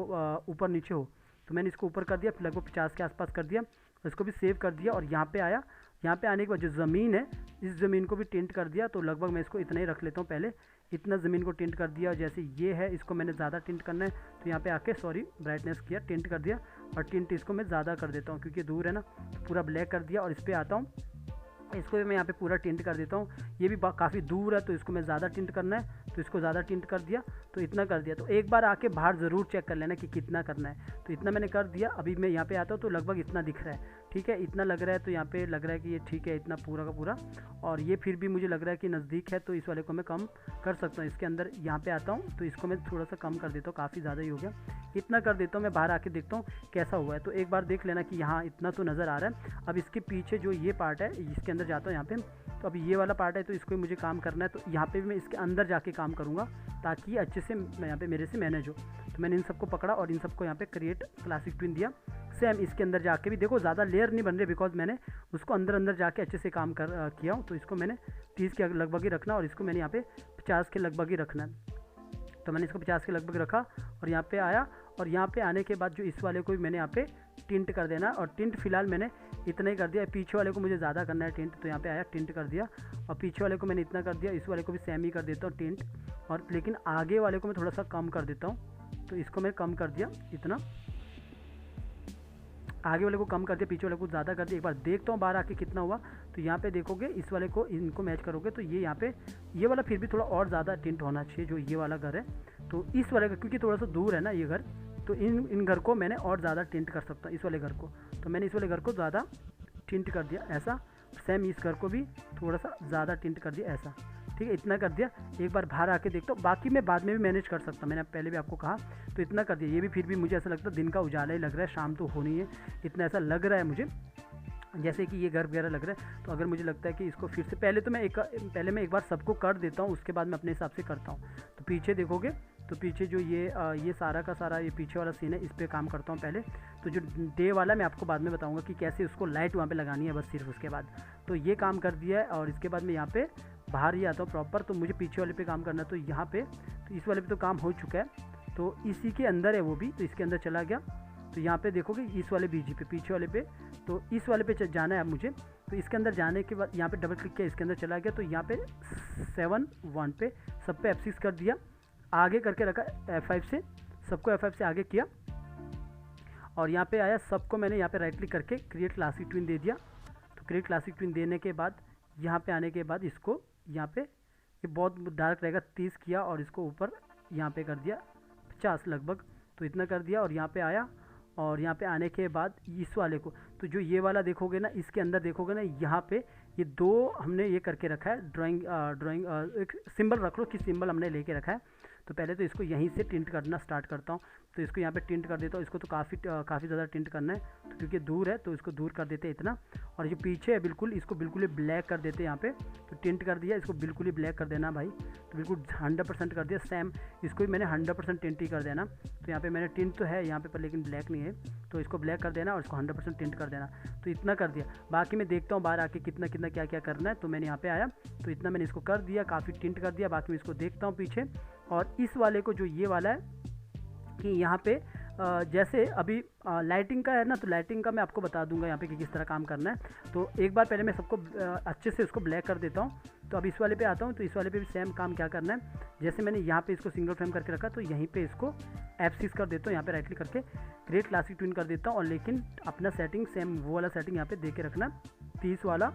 ऊपर नीचे हो। तो मैंने इसको ऊपर कर दिया, लगभग 50 के आसपास कर दिया। इसको भी सेव कर दिया, और यहाँ पे आया। यहाँ पे आने के बाद जो ज़मीन है, इस ज़मीन को भी टिंट कर दिया। तो लगभग मैं इसको इतना ही रख लेता हूँ पहले, इतना ज़मीन को टिंट कर दिया। जैसे ये है, इसको मैंने ज़्यादा टिंट करना है, तो यहाँ पे आके सॉरी ब्राइटनेस किया, टिंट कर दिया, और टिंट इसको मैं ज़्यादा कर देता हूँ क्योंकि दूर है ना। तो पूरा ब्लैक कर दिया, और इस पर आता हूँ, इसको भी मैं यहाँ पे पूरा टिंट कर देता हूँ। ये भी काफ़ी दूर है तो इसको मैं ज़्यादा टिंट करना है, तो इसको ज़्यादा टिंट कर दिया। तो इतना कर दिया। तो एक बार आके बाहर ज़रूर चेक कर लेना कि कितना करना है। तो इतना मैंने कर दिया। अभी मैं यहाँ पे आता हूँ तो लगभग इतना दिख रहा है, ठीक है, इतना लग रहा है। तो यहाँ पे लग रहा है कि ये ठीक है, इतना पूरा का पूरा। और ये फिर भी मुझे लग रहा है कि नज़दीक है, तो इस वाले को मैं कम कर सकता हूँ। इसके अंदर यहाँ पे आता हूँ तो इसको मैं थोड़ा सा कम कर देता हूँ, काफ़ी ज़्यादा ही हो गया, इतना कर देता हूँ। मैं बाहर आके देखता हूँ कैसा हुआ है। तो एक बार देख लेना कि यहाँ इतना तो नज़र आ रहा है। अब इसके पीछे जो ये पार्ट है, इसके अंदर जाता हूँ यहाँ पे। तो अभी ये वाला पार्ट है, तो इसको मुझे काम करना है। तो यहाँ पे भी मैं इसके अंदर जाके काम करूँगा ताकि ये अच्छे से यहाँ पे मेरे से मैनेज हो। तो मैंने इन सबको पकड़ा और इन सबको यहाँ पे क्रिएट क्लासिक ट्विन दिया। सेम इसके अंदर जाके भी देखो ज़्यादा लेयर नहीं बन रहे, बिकॉज मैंने उसको अंदर अंदर जाके अच्छे से काम किया हूँ। तो इसको मैंने 30 के लगभग ही रखना, और इसको मैंने यहाँ पे 50 के लगभग ही रखना है। तो मैंने इसको 50 के लगभग रखा, और यहाँ पे आया। और यहाँ पे आने के बाद जो इस वाले को भी मैंने यहाँ पे टिंट कर देना, और टिंट फिलहाल मैंने इतना ही कर दिया। पीछे वाले को मुझे ज़्यादा करना है टिंट, तो यहाँ पे आया, टिंट कर दिया। और पीछे वाले को मैंने इतना कर दिया। इस वाले को भी सेम ही कर देता हूँ टिंट, और लेकिन आगे वाले को मैं थोड़ा सा कम कर देता हूँ। तो इसको मैं कम कर दिया, इतना आगे वाले को कम कर दिया, पीछे वाले को ज़्यादा कर दिया। एक बार देखता हूँ बाहर आके कितना हुआ। तो यहाँ पे देखोगे इस वाले को, इनको मैच करोगे तो ये यहाँ पे ये वाला फिर भी थोड़ा और ज़्यादा टिंट होना चाहिए, जो ये वाला घर है। तो इस वाले का क्योंकि थोड़ा सा दूर है ना ये घर, तो इन घर को मैंने और ज़्यादा टिंट कर सकता हूँ, इस वाले घर को। तो मैंने इस वाले घर को ज़्यादा टिंट कर दिया ऐसा। सेम इस घर को भी थोड़ा सा ज़्यादा टिंट कर दिया ऐसा, ठीक है, इतना कर दिया। एक बार बाहर आके देखता हूँ, बाकी मैं बाद में भी मैनेज कर सकता हूँ, मैंने पहले भी आपको कहा। तो इतना कर दिया। ये भी फिर भी मुझे ऐसा लगता है दिन का उजाला ही लग रहा है, शाम तो होनी है, इतना ऐसा लग रहा है मुझे जैसे कि ये घर वगैरह लग रहा है। तो अगर मुझे लगता है कि इसको फिर से पहले मैं एक बार सबको कर देता हूँ, उसके बाद मैं अपने हिसाब से करता हूँ। तो पीछे देखोगे तो पीछे जो ये सारा का सारा ये पीछे वाला सीन है, इस पर काम करता हूँ पहले। तो जो डे वाला मैं आपको बाद में बताऊँगा कि कैसे उसको लाइट वहाँ पे लगानी है, बस सिर्फ उसके बाद। तो ये काम कर दिया है, और इसके बाद मैं यहाँ पे बाहर ही आता हूँ प्रॉपर, तो मुझे पीछे वाले पे काम करना है। तो यहाँ पे तो इस वाले पे तो काम हो चुका है, तो इसी के अंदर है वो भी, तो इसके अंदर चला गया। तो यहाँ पे देखोगे इस वाले बीजी पे, पीछे वाले पे, तो इस वाले पे जाना है अब मुझे। तो इसके अंदर जाने के बाद यहाँ पे डबल क्लिक किया, इसके अंदर चला गया। तो यहाँ पे 7 1 पे सब पे F6 कर दिया, आगे करके रखा F5 से, सबको F5 से आगे किया। और यहाँ पे आया, सबको मैंने यहाँ पे राइट क्लिक करके क्रिएट क्लासिक ट्विन दे दिया। तो क्रिएट क्लासिक ट्विन देने के बाद यहाँ पे आने के बाद इसको यहाँ पे, ये बहुत डार्क रहेगा, 30 किया और इसको ऊपर यहाँ पे कर दिया 50 लगभग, तो इतना कर दिया। और यहाँ पे आया, और यहाँ पे आने के बाद इस वाले को, तो जो ये वाला देखोगे ना, इसके अंदर देखोगे ना, यहाँ पे ये 2 हमने ये करके रखा है, ड्राइंग एक सिंबल रख लो कि सिंबल हमने लेके रखा है। तो पहले तो इसको यहीं से टिंट करना स्टार्ट करता हूँ। तो इसको यहाँ पे टिंट कर देता हूँ। इसको तो काफ़ी ज़्यादा टिंट करना है, तो क्योंकि दूर है तो इसको दूर कर देते हैं इतना। और जो पीछे है बिल्कुल, इसको बिल्कुल ही ब्लैक कर देते हैं यहाँ पे। तो टिंट कर दिया, इसको बिल्कुल ही ब्लैक कर देना भाई, तो बिल्कुल 100% कर दिया। सेम इसको भी मैंने 100% टिंट ही कर देना। तो यहाँ पे मैंने टिंट तो है यहाँ पे पर लेकिन ब्लैक नहीं है, तो इसको ब्लैक कर देना और इसको 100% टिंट कर देना। तो इतना कर दिया। बाकी मैं देखता हूँ बाहर आके कितना कितना क्या क्या करना है। तो मैंने यहाँ पे आया, तो इतना मैंने इसको कर दिया, काफ़ी टिंट कर दिया। बाकी मैं इसको देखता हूँ पीछे। और इस वाले को, जो ये वाला है कि यहाँ पे जैसे अभी लाइटिंग का है ना, तो लाइटिंग का मैं आपको बता दूंगा यहाँ पे कि किस तरह काम करना है। तो एक बार पहले मैं सबको अच्छे से उसको ब्लैक कर देता हूँ। तो अब इस वाले पे आता हूँ। तो इस वाले पे भी सेम काम क्या करना है, जैसे मैंने यहाँ पे इसको सिंगल फ्रेम करके रखा, तो यहीं पे इसको F6 कर देता हूँ, यहाँ पे राइट क्लिक करके क्रिएट क्लासिक ट्विन कर देता हूँ। और लेकिन अपना सेटिंग सेम वो वाला सेटिंग यहाँ पे दे के रखना, 30 वाला।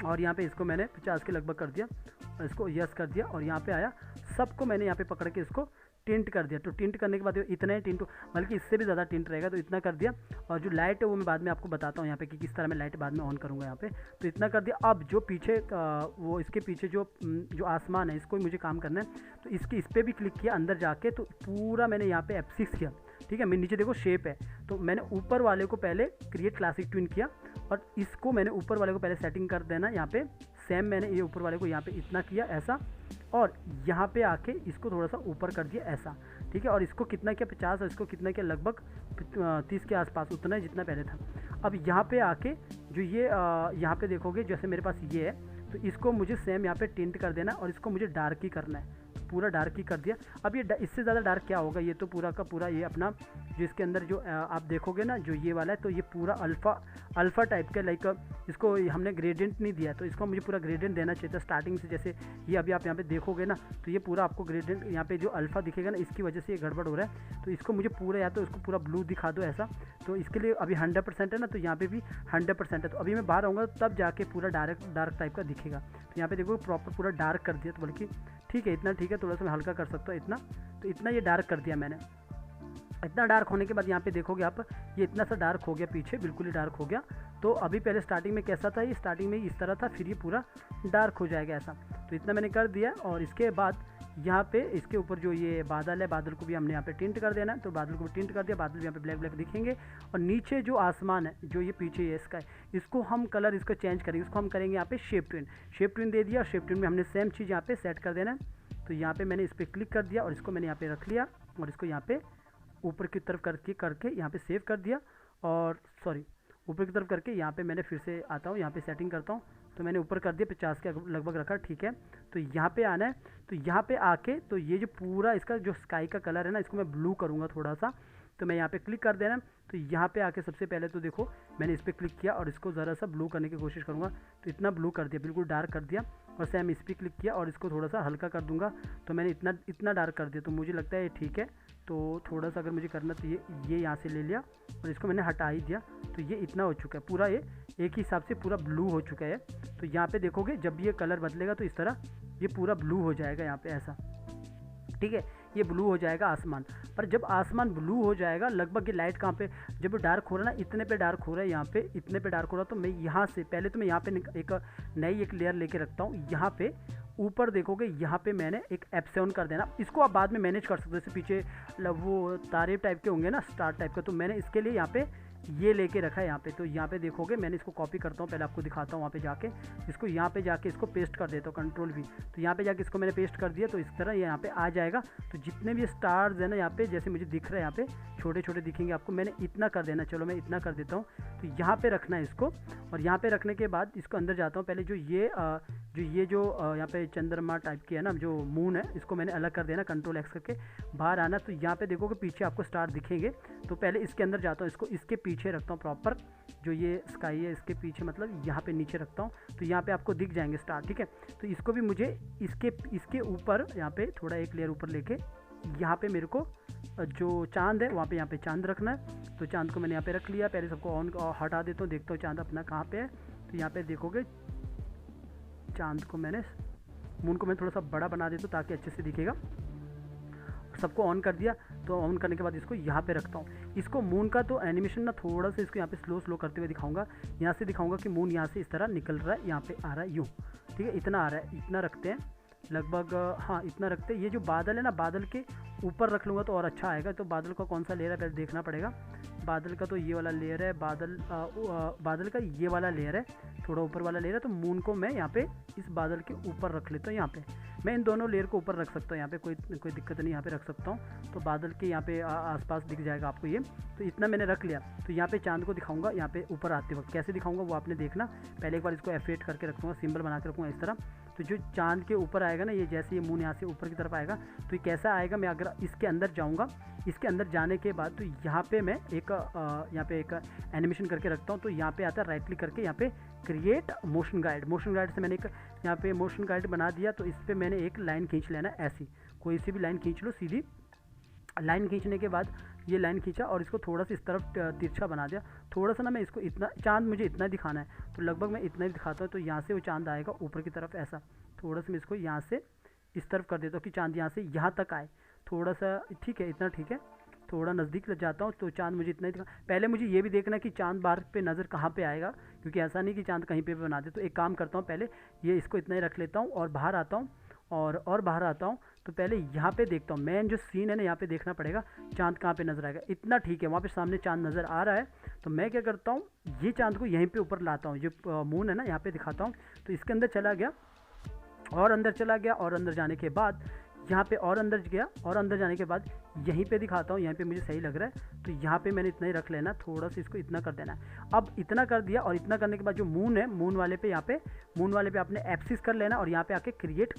और यहाँ पे इसको मैंने 50 के लगभग कर दिया और इसको यस कर दिया। और यहाँ पे आया, सबको मैंने यहाँ पे पकड़ के इसको टिंट कर दिया। तो टिंट करने के बाद इतना ही टिंट, बल्कि इससे भी ज़्यादा टिंट रहेगा, तो इतना कर दिया। और जो लाइट है वो मैं बाद में आपको बताता हूँ यहाँ पे कि किस तरह मैं लाइट बाद में ऑन करूँगा यहाँ पे। तो इतना कर दिया। अब जो पीछे वो इसके पीछे जो आसमान है, इसको मुझे काम करना है। तो इस पर भी क्लिक किया अंदर जाके, तो पूरा मैंने यहाँ पे F6 किया। ठीक है, मैं नीचे देखो शेप है, तो मैंने ऊपर वाले को पहले क्रिएट क्लासिक ट्विन किया और इसको मैंने ऊपर वाले को पहले सेटिंग कर देना यहाँ पे। सेम मैंने ये ऊपर वाले को यहाँ पे इतना किया ऐसा, और यहाँ पे आके इसको थोड़ा सा ऊपर कर दिया ऐसा। ठीक है, और इसको कितना किया 50, और इसको कितना किया लगभग 30 के आसपास, उतना ही जितना पहले था। अब यहाँ पे आके जो ये यहाँ पे देखोगे, जैसे मेरे पास ये है, तो इसको मुझे सेम यहाँ पे टिंट कर देना और इसको मुझे डार्क ही करना है। पूरा डार्क ही कर दिया। अब ये इससे ज़्यादा डार्क क्या होगा, ये तो पूरा का पूरा ये अपना जो इसके अंदर जो आप देखोगे ना, जो ये वाला है, तो ये पूरा अल्फ़ा टाइप का, लाइक इसको हमने ग्रेडियंट नहीं दिया, तो इसको मुझे पूरा ग्रेडियंट देना चाहिए था स्टार्टिंग से। जैसे ये अभी आप यहाँ पे देखोगे ना, तो ये पूरा आपको ग्रेडियंट यहाँ पे जो अल्फ़ा दिखेगा ना, इसकी वजह से ये गड़बड़ हो रहा है। तो इसको मुझे पूरा, या तो इसको पूरा ब्लू दिखा दो ऐसा। तो इसके लिए अभी 100% है ना, तो यहाँ पे भी 100% है। तो अभी मैं बाहर आऊँगा तब जाके पूरा डार्क टाइप का दिखेगा। तो यहाँ पे देखो प्रॉपर पूरा डार्क कर दिया, तो बल्कि ठीक है, इतना ठीक है, थोड़ा सा मैं हल्का कर सकता हूँ इतना। तो इतना ये डार्क कर दिया मैंने। इतना डार्क होने के बाद यहाँ पे देखोगे आप, ये इतना सा डार्क हो गया पीछे, बिल्कुल ही डार्क हो गया। तो अभी पहले स्टार्टिंग में कैसा था, ये स्टार्टिंग में इस तरह था, फिर ये पूरा डार्क हो जाएगा ऐसा। तो इतना मैंने कर दिया। और इसके बाद यहाँ पे इसके ऊपर जो ये बादल है, बादल को भी हमने यहाँ पे टिंट कर देना है। तो बादल को भी टिंट कर दिया, बादल भी यहाँ पे ब्लैक ब्लैक दिखेंगे। और नीचे जो आसमान है, जो ये पीछे ये स्काई, इसको हम कलर इसको चेंज करेंगे, इसको हम करेंगे यहाँ पे शेप ट्विन दे दिया। शेप ट्विन में हमने सेम चीज़ यहाँ पे सेट कर देना है। तो यहाँ पे मैंने इस पर क्लिक कर दिया और इसको मैंने यहाँ पे रख लिया और इसको यहाँ पे ऊपर की तरफ करके यहाँ पे सेव कर दिया। और सॉरी, ऊपर की तरफ करके यहाँ पे मैंने फिर से आता हूँ, यहाँ पे सेटिंग करता हूँ। तो मैंने ऊपर कर दिया, 50 के लगभग रखा, ठीक है। तो यहाँ पे आना है। तो यहाँ पे आके, तो ये जो पूरा इसका जो स्काई का कलर है ना, इसको मैं ब्लू करूँगा थोड़ा सा। तो मैं यहाँ पे क्लिक कर देना। तो यहाँ पे आके सबसे पहले तो देखो मैंने इस पर क्लिक किया और इसको ज़रा सा ब्लू करने की कोशिश करूँगा। तो इतना ब्लू कर दिया, बिल्कुल डार्क कर दिया। और सेम इस पर क्लिक किया और इसको थोड़ा सा हल्का कर दूंगा। तो मैंने इतना डार्क कर दिया। तो मुझे लगता है ये ठीक है। तो थोड़ा सा अगर मुझे करना, तो ये यहाँ से ले लिया और इसको मैंने हटा ही दिया। तो ये इतना हो चुका है पूरा, ये एक ही हिसाब से पूरा ब्लू हो चुका है। तो यहाँ पे देखोगे जब ये कलर बदलेगा तो इस तरह ये पूरा ब्लू हो जाएगा यहाँ पे ऐसा, ठीक है। ये ब्लू हो जाएगा आसमान। पर जब आसमान ब्लू हो जाएगा, लगभग ये लाइट कहाँ पे, जब डार्क हो रहा है ना, इतने पे डार्क हो रहा है, यहाँ पे इतने पे डार्क हो रहा है। तो मैं यहाँ से पहले तो मैं यहाँ पे एक नई लेयर लेके रखता हूँ। यहाँ पे ऊपर देखोगे, यहाँ पे मैंने एक F7 कर देना। इसको आप बाद में मैनेज कर सकते हो, जैसे पीछे वो तारे टाइप के होंगे ना, स्टार टाइप का। तो मैंने इसके लिए यहाँ पे ये लेके रखा है यहाँ पे। तो यहाँ पे देखोगे मैंने इसको कॉपी करता हूँ, पहले आपको दिखाता हूँ। वहाँ पे जाके इसको यहाँ पे जाके इसको पेस्ट कर देता हूँ, कंट्रोल भी। तो यहाँ पे जाके इसको मैंने पेस्ट कर दिया। तो इस तरह ये यहाँ पे आ जाएगा। तो जितने भी स्टार्स है ना यहाँ पे, जैसे मुझे दिख रहा है यहाँ पे छोटे छोटे दिखेंगे आपको, मैंने इतना कर देना। चलो मैं इतना कर देता हूँ। तो यहाँ पे रखना है इसको। और यहाँ पे रखने के बाद इसको अंदर जाता हूँ। पहले जो ये जो ये जो यहाँ पे चंद्रमा टाइप की है ना, जो मून है, इसको मैंने अलग कर देना, कंट्रोल एक्स करके बाहर आना। तो यहाँ पे देखोगे पीछे आपको स्टार दिखेंगे। तो पहले इसके अंदर जाता हूँ, इसको इसके पीछे रखता हूँ प्रॉपर, जो ये स्काई है इसके पीछे, मतलब यहाँ पे नीचे रखता हूँ। तो यहाँ पे आपको दिख जाएंगे स्टार, ठीक है। तो इसको भी मुझे इसके ऊपर यहाँ पे थोड़ा एक लेयर ऊपर लेके यहाँ पे मेरे को जो चांद है वहाँ पे यहाँ पे चांद रखना है। तो चांद को मैंने यहाँ पे रख लिया। पहले सबको ऑन हटा देता हूँ, देखता हूँ चांद अपना कहाँ पे है। तो यहाँ पे देखोगे चांद को मैंने, मून को मैं थोड़ा सा बड़ा बना देता हूँ ताकि अच्छे से दिखेगा। सबको ऑन कर दिया। तो ऑन करने के बाद इसको यहाँ पे रखता हूँ। इसको मून का तो एनिमेशन ना थोड़ा सा इसको यहाँ पे स्लो करते हुए दिखाऊंगा। यहाँ से दिखाऊंगा कि मून यहाँ से इस तरह निकल रहा है, यहाँ पे आ रहा है यूँ, ठीक है। इतना आ रहा है, इतना रखते हैं लगभग, हाँ इतना रखते हैं। ये जो बादल है ना, बादल के ऊपर रख लूँगा तो और अच्छा आएगा। तो बादल का कौन सा लेयर है पहले देखना पड़ेगा। बादल का तो ये वाला लेयर है, बादल का ये वाला लेयर है, थोड़ा ऊपर वाला लेयर है। तो मून को मैं यहाँ पे इस बादल के ऊपर रख लेता हूँ। यहाँ पे मैं इन दोनों लेयर को ऊपर रख सकता हूँ, यहाँ पे कोई दिक्कत नहीं, यहाँ पे रख सकता हूँ। तो बादल के यहाँ पे आसपास दिख जाएगा आपको ये। तो इतना मैंने रख लिया। तो यहाँ पे चांद को दिखाऊंगा, यहाँ पे ऊपर आते वक्त कैसे दिखाऊंगा वो आपने देखना। पहले एक बार इसको F8 करके रखूँगा, सिंबल बना के रखूँगा इस तरह। तो जो चांद के ऊपर आएगा ना, ये जैसे ये मून यहाँ से ऊपर की तरफ आएगा तो ये कैसा आएगा। मैं अगर इसके अंदर जाऊँगा, इसके अंदर जाने के बाद तो यहाँ पे मैं यहाँ पे एक एनिमेशन करके रखता हूँ। तो यहाँ पे आता है राइट क्लिक करके यहाँ पे create motion guide. Motion guide से मैंने एक यहाँ पे मोशन गाइड बना दिया। तो इस पर मैंने एक लाइन खींच लेना, ऐसी कोई सी भी लाइन खींच लो, सीधी लाइन खींचने के बाद ये लाइन खींचा और इसको थोड़ा सा इस तरफ तिरछा बना दिया। थोड़ा सा ना मैं इसको इतना, चांद मुझे इतना दिखाना है तो लगभग मैं इतना ही दिखाता हूँ। तो यहाँ से वो चांद आएगा ऊपर की तरफ ऐसा। थोड़ा सा मैं इसको यहाँ से इस तरफ कर देता हूँ कि चांद यहाँ से यहाँ तक आए, थोड़ा सा, ठीक है, इतना ठीक है। थोड़ा नज़दीक लग जाता हूँ तो चांद मुझे इतना ही दिखा। पहले मुझे ये भी देखना है कि चांद बाहर पे नज़र कहाँ पे आएगा, क्योंकि ऐसा नहीं कि चांद कहीं पे बना दे। तो एक काम करता हूँ, पहले ये इसको इतना ही रख लेता हूँ और बाहर आता हूँ और बाहर आता हूँ। तो पहले यहाँ पे देखता हूँ, मेन जो सीन है ना, यहाँ पे देखना पड़ेगा चांद कहाँ पे नज़र आएगा। इतना ठीक है, वहाँ पे सामने चांद नज़र आ रहा है। तो मैं क्या करता हूँ, ये चांद को यहीं पे ऊपर लाता हूँ, जो मून है ना यहाँ पे दिखाता हूँ। तो इसके अंदर चला गया और अंदर चला गया, और अंदर जाने के बाद यहाँ पे और अंदर गया, और अंदर जाने के बाद यहीं पे दिखाता हूँ, यहाँ पे मुझे सही लग रहा है। तो यहाँ पे मैंने इतना ही रख लेना, थोड़ा सा इसको इतना कर देना है। अब इतना कर दिया, और इतना करने के बाद जो मून है, मून वाले पे आपने F6 कर लेना और यहाँ पे आके क्रिएट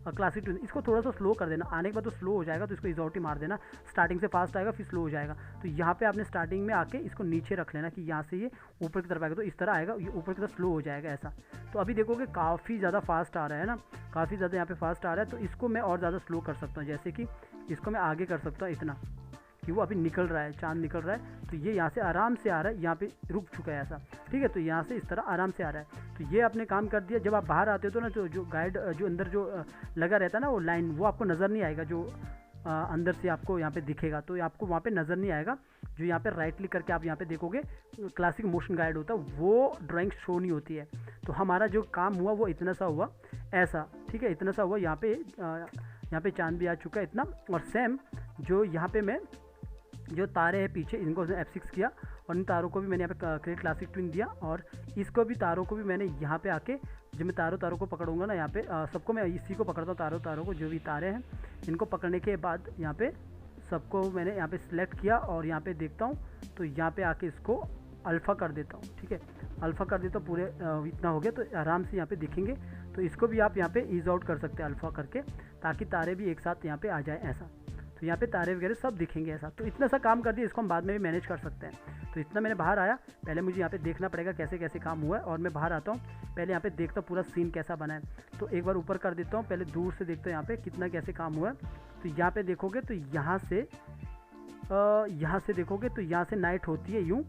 क्लासिक ट्यून, इसको थोड़ा सा स्लो कर देना। आने के बाद तो स्लो हो जाएगा, तो इसको इजोटी मार देना। स्टार्टिंग से फास्ट आएगा फिर स्लो हो जाएगा। तो यहाँ पे आपने स्टार्टिंग में आके इसको नीचे रख लेना कि यहाँ से ये ऊपर की तरफ आएगा, तो इस तरह आएगा, ये ऊपर की तरफ स्लो हो जाएगा ऐसा। तो अभी देखोगे काफ़ी ज़्यादा फास्ट आ रहा है ना, काफ़ी ज़्यादा यहाँ पे फास्ट आ रहा है। तो इसको मैं और ज़्यादा स्लो कर सकता हूँ, जैसे कि इसको मैं आगे कर सकता हूँ इतना कि वो अभी निकल रहा है, चांद निकल रहा है। तो ये यहाँ से आराम से आ रहा है, यहाँ पे रुक चुका है ऐसा, ठीक है। तो यहाँ से इस तरह आराम से आ रहा है। तो ये आपने काम कर दिया। जब आप बाहर आते हो तो ना, तो जो गाइड जो अंदर जो लगा रहता है ना, वो लाइन, वो आपको नज़र नहीं आएगा, जो अंदर से आपको यहाँ पे दिखेगा, तो आपको वहाँ पे नज़र नहीं आएगा। जो यहाँ पे राइट क्लिक करके आप यहाँ पे देखोगे क्लासिक मोशन गाइड होता है, वो ड्राइंग शो नहीं होती है। तो हमारा जो काम हुआ वो इतना सा हुआ ऐसा, ठीक है, इतना सा हुआ। यहाँ पे चांद भी आ चुका है इतना। और सेम जो यहाँ पे मैं जो तारे हैं पीछे, इनको F6 किया और इन तारों को भी मैंने यहाँ पे क्रिएट क्लासिक ट्विन दिया। और इसको भी, तारों को भी मैंने यहाँ पे आके, जब मैं तारों को पकड़ूंगा ना, यहाँ पे सबको मैं इसी को पकड़ता हूँ, तारों को, जो भी तारे हैं इनको पकड़ने के बाद यहाँ पे सबको मैंने यहाँ पे सिलेक्ट किया और यहाँ पे देखता हूँ। तो यहाँ पे आके इसको अल्फ़ा कर देता हूँ, ठीक है, अल्फ़ा कर देता हूँ। पूरे इतना हो गया तो आराम से यहाँ पे दिखेंगे। तो इसको भी आप यहाँ पे ईज आउट कर सकते हैं अल्फ़ा करके, ताकि तारे भी एक साथ यहाँ पे आ जाए ऐसा। तो यहाँ पे तारे वगैरह सब दिखेंगे ऐसा। तो इतना सा काम कर दिया, इसको हम बाद में भी मैनेज कर सकते हैं। तो इतना मैंने बाहर आया, पहले मुझे यहाँ पे देखना पड़ेगा कैसे कैसे काम हुआ है, और मैं बाहर आता हूँ, पहले यहाँ पे देखता हूँ पूरा सीन कैसा बना है। तो एक बार ऊपर कर देता हूँ, पहले दूर से देखता हूँ यहाँ पे कितना कैसे काम हुआ है। तो यहाँ पे देखोगे तो यहाँ से देखोगे तो यहाँ से नाइट होती है यूँ,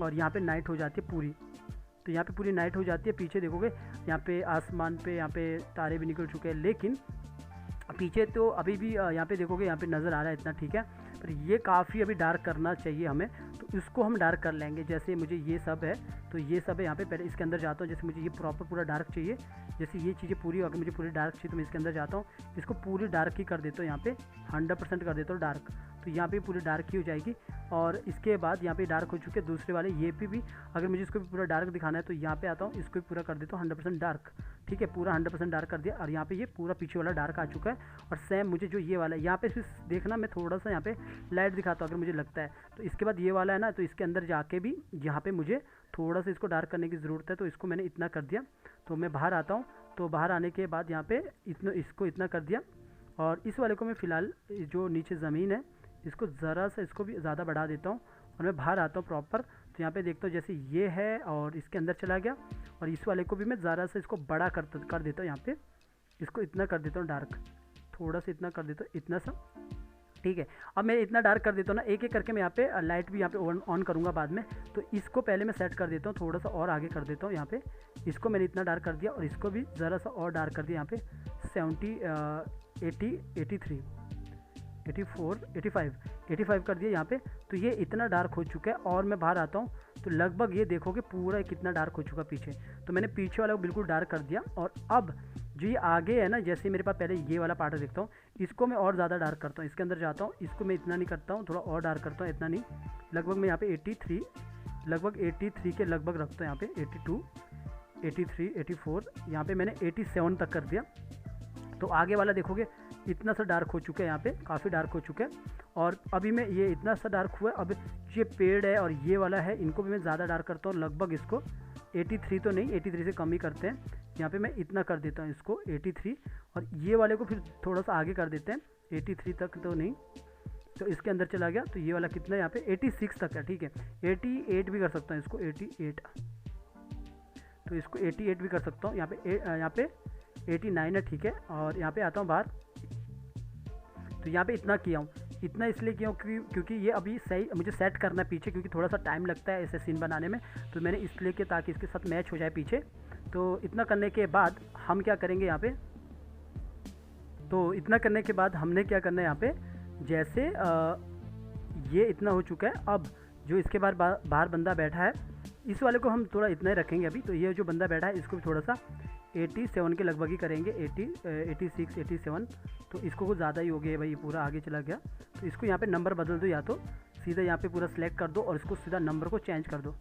और यहाँ पे नाइट हो जाती है पूरी। तो यहाँ पे पूरी नाइट हो जाती है। पीछे देखोगे यहाँ पे आसमान पे यहाँ पे तारे भी निकल चुके हैं, लेकिन पीछे तो अभी भी यहाँ पे देखोगे यहाँ पे नज़र आ रहा है इतना, ठीक है। पर ये काफ़ी अभी डार्क करना चाहिए हमें, तो इसको हम डार्क कर लेंगे। जैसे मुझे ये सब है, तो ये सब है यहाँ पे, पहले इसके अंदर जाता हूँ। जैसे मुझे ये प्रॉपर पूरा डार्क चाहिए, जैसे ये चीज़ें पूरी, अगर मुझे पूरी डार्क चाहिए तो मैं इसके अंदर जाता हूँ, इसको पूरी डार्क ही कर देता हूँ, यहाँ पे 100% कर देता हूँ डार्क। तो यहाँ पे पूरी डार्क ही हो जाएगी। और इसके बाद यहाँ पे डार्क हो चुके हैं दूसरे वाले, ये पे भी अगर मुझे इसको भी पूरा डार्क दिखाना है तो यहाँ पे आता हूँ, इसको भी पूरा कर देता हूँ 100% डार्क, ठीक है, पूरा 100% डार्क कर दिया। और यहाँ पे ये पूरा पीछे वाला डार्क आ चुका है। और सेम मुझे जो ये वाला है, यहाँ पे सिर्फ देखना, मैं थोड़ा सा यहाँ पे लाइट दिखाता हूँ अगर मुझे लगता है। तो इसके बाद ये वाला है ना, तो इसके अंदर जाके भी यहाँ पे मुझे थोड़ा सा इसको डार्क करने की ज़रूरत है। तो इसको मैंने इतना कर दिया। तो मैं बाहर आता हूँ, तो बाहर आने के बाद यहाँ पे इसको इतना कर दिया, और इस वाले को मैं फ़िलहाल जो नीचे ज़मीन है इसको ज़रा सा इसको भी ज़्यादा बढ़ा देता हूँ और मैं बाहर आता हूँ प्रॉपर। तो यहाँ पे देखता हूँ जैसे ये है और इसके अंदर चला गया, और इस वाले को भी मैं ज़रा सा इसको बड़ा कर देता हूँ। यहाँ पे इसको इतना कर देता हूँ डार्क, थोड़ा सा इतना कर देता हूँ, इतना सा, ठीक है। अब मैं इतना डार्क कर देता हूँ ना, एक एक करके मैं यहाँ पे लाइट भी यहाँ पे ऑन करूँगा बाद में। तो इसको पहले मैं सेट कर देता हूँ, थोड़ा सा और आगे कर देता हूँ। यहाँ पे इसको मैंने इतना डार्क कर दिया और इसको भी ज़रा सा और डार्क कर दिया। यहाँ पे 70 80 83 84 85 कर दिया यहाँ पे। तो ये इतना डार्क हो चुका है, और मैं बाहर आता हूँ तो लगभग ये देखोगे पूरा कितना डार्क हो चुका पीछे। तो मैंने पीछे वाला को बिल्कुल डार्क कर दिया, और अब जो ये आगे है ना, जैसे मेरे पास पहले ये वाला पार्ट देखता हूँ, इसको मैं और ज़्यादा डार्क करता हूँ। इसके अंदर जाता हूँ, इसको मैं इतना नहीं करता हूँ, थोड़ा और डार्क करता हूँ, इतना नहीं, लगभग मैं यहाँ पे 83 लगभग 83 के लगभग रखता हूँ। यहाँ पे 82 83 84 यहाँ पे मैंने 87 तक कर दिया। तो आगे वाला देखोगे इतना सा डार्क हो चुका है, यहाँ पे काफ़ी डार्क हो चुका है। और अभी मैं ये इतना सा डार्क हुआ है, अब ये पेड़ है और ये वाला है, इनको भी मैं ज़्यादा डार्क करता हूँ। लगभग इसको 83 तो नहीं, 83 से कम ही करते हैं। यहाँ पे मैं इतना कर देता हूँ इसको 83, और ये वाले को फिर थोड़ा सा आगे कर देते हैं, 83 तक तो नहीं, तो इसके अंदर चला गया। तो ये वाला कितना है यहाँ पे 86 तक है, ठीक है। 88 भी कर सकता हूँ इसको, 88, तो इसको 88 भी कर सकता हूँ। यहाँ पे 89 है, ठीक है। और यहाँ पे आता हूँ बाहर, तो यहाँ पे इतना किया हूँ, इतना इसलिए किया हूँ क्योंकि ये अभी सही मुझे सेट करना है पीछे, क्योंकि थोड़ा सा टाइम लगता है ऐसे सीन बनाने में। तो मैंने इसलिए किया ताकि इसके साथ मैच हो जाए पीछे। तो इतना करने के बाद हम क्या करेंगे यहाँ पे, तो इतना करने के बाद हमने क्या करना है यहाँ पे, जैसे ये इतना हो चुका है। अब जो इसके बाहर बंदा बैठा है, इस वाले को हम थोड़ा इतना ही रखेंगे अभी। तो ये जो बंदा बैठा है इसको भी थोड़ा सा 87 के लगभग ही करेंगे, 86 87। तो इसको कुछ ज़्यादा ही हो गया भाई, ये पूरा आगे चला गया। तो इसको यहाँ पे नंबर बदल दो, या तो सीधा यहाँ पे पूरा सेलेक्ट कर दो और इसको सीधा नंबर को चेंज कर दो।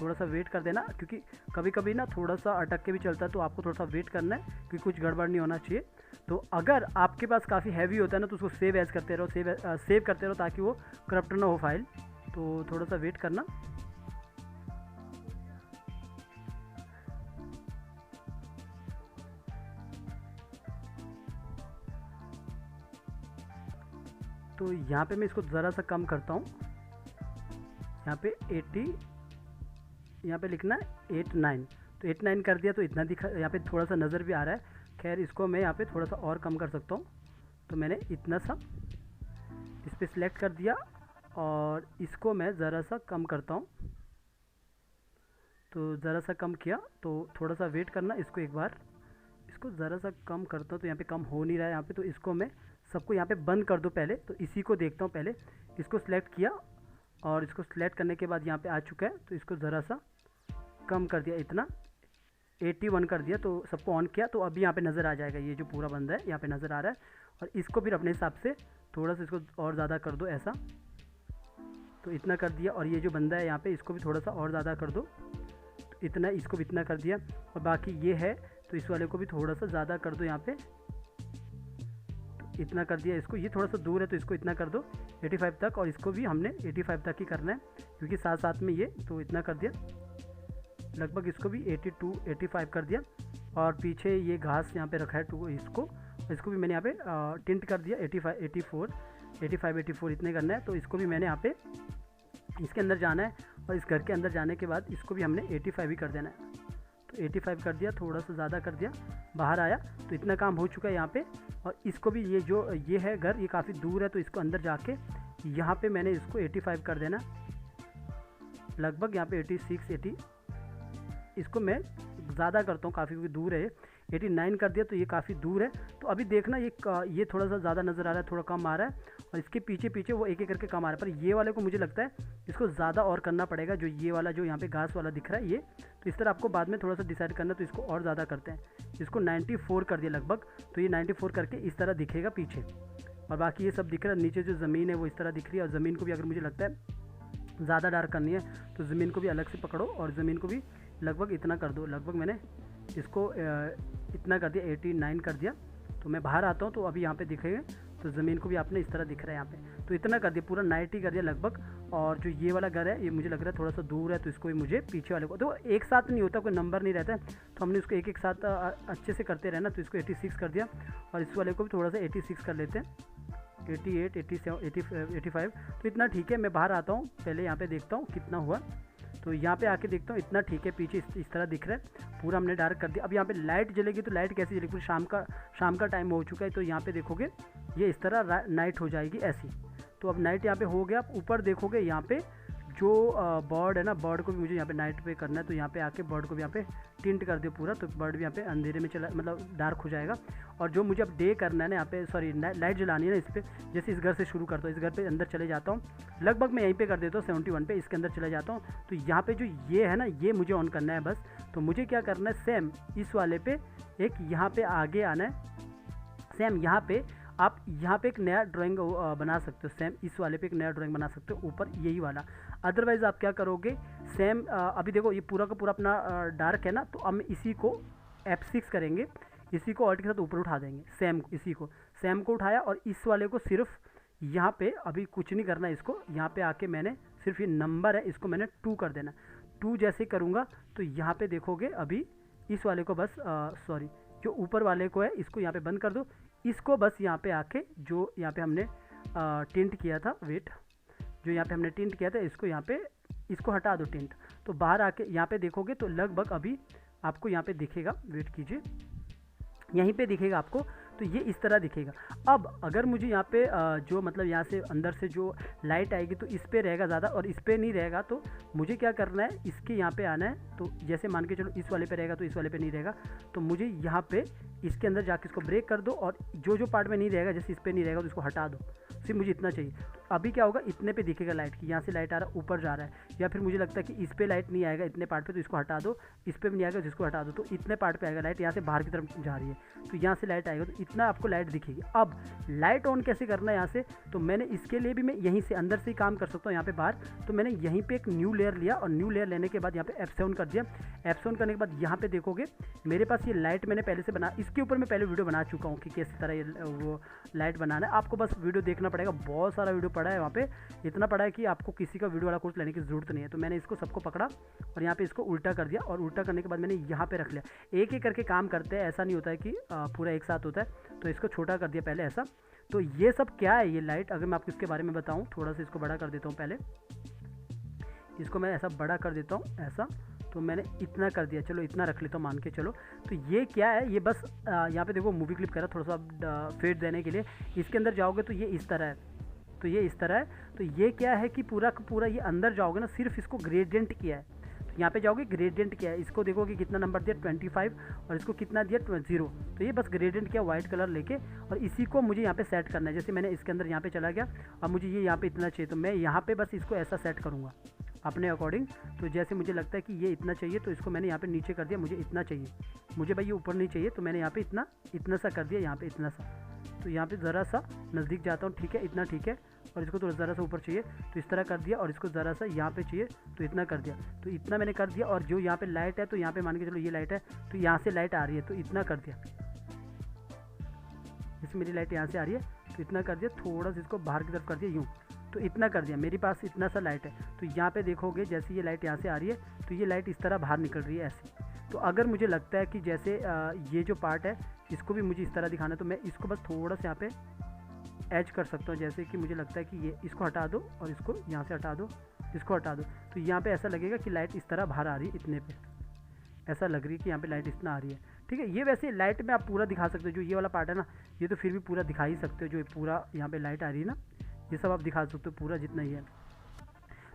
थोड़ा सा वेट कर देना, क्योंकि कभी कभी ना थोड़ा सा अटक के भी चलता है, तो आपको थोड़ा सा वेट करना है, क्योंकि कुछ गड़बड़ नहीं होना चाहिए। तो अगर आपके पास काफ़ी हैवी होता है ना, तो उसको सेव एज करते रहो, सेव करते रहो, ताकि वो करप्ट ना हो फाइल। तो थोड़ा सा वेट करना। तो यहाँ पे मैं इसको ज़रा सा कम करता हूँ, यहाँ पे 80, यहाँ पे लिखना है 89। तो 89 कर दिया, तो इतना दिखा, यहाँ पे थोड़ा सा नज़र भी आ रहा है। खैर इसको मैं यहाँ पे थोड़ा सा और कम कर सकता हूँ। तो मैंने इतना सा इस पर सिलेक्ट कर दिया, और इसको मैं ज़रा सा कम करता हूँ। तो ज़रा सा कम किया, तो थोड़ा सा वेट करना, इसको एक बार इसको ज़रा सा कम करता हूँ। तो यहाँ पे कम हो नहीं रहा है यहाँ पे, तो इसको मैं सबको यहाँ पे बंद कर दो पहले। तो इसी को देखता हूँ पहले, इसको सिलेक्ट किया और इसको सिलेक्ट करने के बाद यहाँ पे आ चुका है। तो इसको ज़रा सा कम कर दिया, इतना 81 कर दिया। तो सबको ऑन किया, तो अभी यहाँ पे नज़र आ जाएगा, ये जो पूरा बंदा है यहाँ पे नज़र आ रहा है। और इसको फिर अपने हिसाब से थोड़ा सा इसको और ज़्यादा कर दो, ऐसा। तो इतना कर दिया, और ये जो बंदा है यहाँ पे इसको भी थोड़ा सा और ज़्यादा कर दो, तो इतना, इसको भी इतना कर दिया। और बाकी ये है, तो इस वाले को भी थोड़ा सा ज़्यादा कर दो यहाँ पे, तो इतना कर दिया। इसको, ये थोड़ा सा दूर है तो इसको इतना कर दो 85 तक, और इसको भी हमने 85 तक ही करना है, क्योंकि साथ साथ में ये। तो इतना कर दिया, लगभग इसको भी 82 85 कर दिया। और पीछे ये घास यहाँ पे रखा है, तो इसको भी मैंने यहाँ पे टिंट कर दिया 85 84 इतने करना है। तो इसको भी मैंने यहाँ पे इसके अंदर जाना है, और इस घर के अंदर जाने के बाद इसको भी हमने 85 ही कर देना है। तो 85 कर दिया, थोड़ा सा ज़्यादा कर दिया, बाहर आया। तो इतना काम हो चुका है यहाँ पे। और इसको भी, ये जो ये है घर, ये काफ़ी दूर है, तो इसको अंदर जाके यहाँ पे मैंने इसको 85 कर देना, लगभग यहाँ पे 86 80। इसको मैं ज़्यादा करता हूँ काफ़ी, क्योंकि दूर है। 89 कर दिया, तो ये काफ़ी दूर है। तो अभी देखना, ये थोड़ा सा ज़्यादा नज़र आ रहा है, थोड़ा कम आ रहा है, और इसके पीछे पीछे वो एक एक करके कम आ रहा है। पर ये वाले को मुझे लगता है इसको ज़्यादा और करना पड़ेगा, जो ये वाला जो यहाँ पे घास वाला दिख रहा है ये। तो इस तरह आपको बाद में थोड़ा सा डिसाइड करना, तो इसको और ज़्यादा करते हैं। इसको 94 कर दिया लगभग, तो ये 94 करके इस तरह दिखेगा पीछे। और बाकी ये सब दिख रहा है, नीचे जो ज़मीन है वो इस तरह दिख रही है। और ज़मीन को भी अगर मुझे लगता है ज़्यादा डार्क करनी है, तो ज़मीन को भी अलग से पकड़ो, और ज़मीन को भी लगभग इतना कर दो। लगभग मैंने इसको इतना कर दिया, 89 कर दिया। तो मैं बाहर आता हूँ, तो अभी यहाँ पे दिखेगा, तो ज़मीन को भी आपने इस तरह दिख रहा है यहाँ पे। तो इतना कर दिया, पूरा 90 कर दिया लगभग। और जो ये वाला घर है ये मुझे लग रहा है थोड़ा सा दूर है, तो इसको भी मुझे पीछे वाले को, तो एक साथ नहीं होता, कोई नंबर नहीं रहता है, तो हमने इसको एक एक साथ अच्छे से करते रहना। तो इसको 86 कर दिया और इस वाले को भी थोड़ा सा 86 कर लेते हैं, 88, 87, 85। तो इतना ठीक है। मैं बाहर आता हूँ, पहले यहाँ पे देखता हूँ कितना हुआ। तो यहाँ पे आके देखता हूँ इतना ठीक है, पीछे इस तरह दिख रहा है, पूरा हमने डार्क कर दिया। अब यहाँ पे लाइट जलेगी, तो लाइट कैसे जलेगी, पूरी शाम का टाइम हो चुका है, तो यहाँ पे देखोगे ये इस तरह नाइट हो जाएगी ऐसी। तो अब नाइट यहाँ पे हो गया। आप ऊपर देखोगे यहाँ पे जो बर्ड है ना, बर्ड को भी मुझे यहाँ पे नाइट पे करना है, तो यहाँ पे आके बर्ड को भी यहाँ पे टिंट कर दिया पूरा, तो बर्ड भी यहाँ पे अंधेरे में चला, मतलब डार्क हो जाएगा। और जो मुझे अब डे करना है ना, यहाँ पे सॉरी लाइट जलानी है ना इस पर, जैसे इस घर से शुरू करता हूँ, इस घर पे अंदर चले जाता हूँ, लगभग मैं यहीं पे कर देता हूँ 71 पे, इसके अंदर चले जाता हूँ। तो यहाँ पे जो ये है ना, ये मुझे ऑन करना है बस। तो मुझे क्या करना है, सेम इस वाले पे एक यहाँ पे आगे आना है, सेम यहाँ पे आप यहाँ पे एक नया ड्राइंग बना सकते हो, सेम इस वाले पे एक नया ड्राइंग बना सकते हो ऊपर यही वाला। अदरवाइज़ आप क्या करोगे, सेम अभी देखो ये पूरा का पूरा अपना डार्क है ना, तो हम इसी को F6 करेंगे, इसी को ऑल्ट के साथ ऊपर उठा देंगे, सेम को उठाया और इस वाले को सिर्फ यहाँ पे अभी कुछ नहीं करना है, इसको यहाँ पे आके मैंने सिर्फ ये नंबर है इसको मैंने 2 कर देना। 2 जैसे करूँगा तो यहाँ पे देखोगे अभी इस वाले को बस सॉरी जो ऊपर वाले को है इसको यहाँ पे बंद कर दो, इसको बस यहाँ पे आके जो यहाँ पे हमने टिंट किया था, वेट, जो यहाँ पे हमने टिंट किया था इसको यहाँ पे इसको हटा दो टिंट। तो बाहर आके यहाँ पे देखोगे तो लगभग अभी आपको यहाँ पे दिखेगा, वेट कीजिए, यहीं पे दिखेगा आपको, तो ये इस तरह दिखेगा। अब अगर मुझे यहाँ पे जो मतलब यहाँ से अंदर से जो लाइट आएगी तो इस पे रहेगा ज़्यादा और इस पे नहीं रहेगा, तो मुझे क्या करना है, इसके यहाँ पे आना है। तो जैसे मान के चलो इस वाले पे रहेगा तो इस वाले पे नहीं रहेगा, तो मुझे यहाँ पे इसके अंदर जाके इसको ब्रेक कर दो और जो पार्ट में नहीं रहेगा, जैसे इस पर नहीं रहेगा तो इसको हटा दो, सिर्फ मुझे इतना चाहिए। तो अभी क्या होगा, इतने पे दिखेगा लाइट की, यहाँ से लाइट आ रहा है ऊपर जा रहा है, या फिर मुझे लगता है कि इस पे लाइट नहीं आएगा इतने पार्ट पे, तो इसको हटा दो, इस पे भी नहीं आएगा जिसको हटा दो, तो इतने पार्ट पे आएगा लाइट, यहाँ से बाहर की तरफ जा रही है तो यहाँ से लाइट आएगा, तो इतना आपको लाइट दिखेगी। अब लाइट ऑन कैसे करना है यहाँ से, तो मैंने इसके लिए भी मैं यहीं से अंदर से ही काम कर सकता हूँ यहाँ पे बाहर। तो मैंने यहीं पे एक न्यू लेयर लिया और न्यू लेयर लेने के बाद यहाँ पे F7 कर दिया। F7 करने के बाद यहाँ पे देखोगे मेरे पास ये लाइट मैंने पहले से बना, इसके ऊपर मैं पहले वीडियो बना चुका हूँ कि किस तरह ये वो लाइट बनाना है। आपको बस वीडियो देखना पड़ेगा, बहुत सारा वीडियो पड़ा है वहाँ पे, इतना पड़ा है कि आपको किसी का वीडियो वाला कोर्स लेने की ज़रूरत नहीं है। तो मैंने इसको सबको पकड़ा और यहाँ पे इसको उल्टा कर दिया, और उल्टा करने के बाद मैंने यहाँ पे रख लिया। एक एक करके काम करते हैं, ऐसा नहीं होता है कि पूरा एक साथ होता है। तो इसको छोटा कर दिया पहले ऐसा। तो ये सब क्या है, ये लाइट, अगर मैं आपको इसके बारे में बताऊँ, थोड़ा सा इसको बड़ा कर देता हूँ, पहले इसको मैं ऐसा बड़ा कर देता हूँ ऐसा, तो मैंने इतना कर दिया, चलो इतना रख लेता हूँ मान के चलो। तो ये क्या है, ये बस यहाँ पे देखो मूवी क्लिप करा थोड़ा सा फेड देने के लिए, इसके अंदर जाओगे तो ये इस तरह है, तो ये इस तरह है। तो ये क्या है कि पूरा का पूरा ये अंदर जाओगे ना, सिर्फ इसको ग्रेडियंट किया है, तो यहाँ पे जाओगे ग्रेडियंट किया है, इसको देखोगे कितना नंबर दिया 25 और इसको कितना दिया 0, तो ये बस ग्रेडियंट किया वाइट कलर लेके, और इसी को मुझे यहाँ पे सेट करना है। जैसे मैंने इसके अंदर यहाँ पे चला गया, अब मुझे ये यहाँ पे इतना चाहिए, तो मैं यहाँ पे बस इसको ऐसा सेट करूँगा अपने अकॉर्डिंग। तो जैसे मुझे लगता है कि ये इतना चाहिए, तो इसको मैंने यहाँ पे नीचे कर दिया, मुझे इतना चाहिए, मुझे भाई ये ऊपर नहीं चाहिए, तो मैंने यहाँ पे इतना सा कर दिया, यहाँ पे इतना सा। तो यहाँ पे ज़रा सा नज़दीक जाता हूँ, ठीक है, इतना ठीक है, और इसको तो ज़रा सा ऊपर चाहिए तो इस तरह कर दिया, और इसको ज़रा सा यहाँ पे चाहिए तो इतना कर दिया, तो इतना मैंने कर दिया। और जो यहाँ पे लाइट है, तो यहाँ पे मान के चलो ये लाइट है, तो यहाँ से लाइट आ रही है, तो इतना कर दिया, जैसे मेरी लाइट यहाँ से आ रही है तो इतना कर दिया, थोड़ा सा इसको बाहर की तरफ कर दिया यूँ, तो इतना कर दिया, मेरे पास इतना सा लाइट है। तो यहाँ पे देखोगे जैसे ये लाइट यहाँ से आ रही है, तो ये लाइट इस तरह बाहर निकल रही है ऐसे। तो अगर मुझे लगता है कि जैसे ये जो पार्ट है इसको भी मुझे इस तरह दिखाना है, तो मैं इसको बस थोड़ा सा यहाँ पे एज कर सकता हूँ, जैसे कि मुझे लगता है कि ये इसको हटा दो और इसको यहाँ से हटा दो, इसको हटा दो, तो यहाँ पे ऐसा लगेगा कि लाइट इस तरह बाहर आ रही है, इतने पे ऐसा लग रही है कि यहाँ पे लाइट इतना आ रही है, ठीक है। ये वैसे लाइट में आप पूरा दिखा सकते हो, जो ये वाला पार्ट है ना, ये तो फिर भी पूरा दिखा ही सकते हो, जो पूरा यहाँ पे लाइट आ रही है ना, ये सब आप दिखा सकते हो पूरा जितना ही है।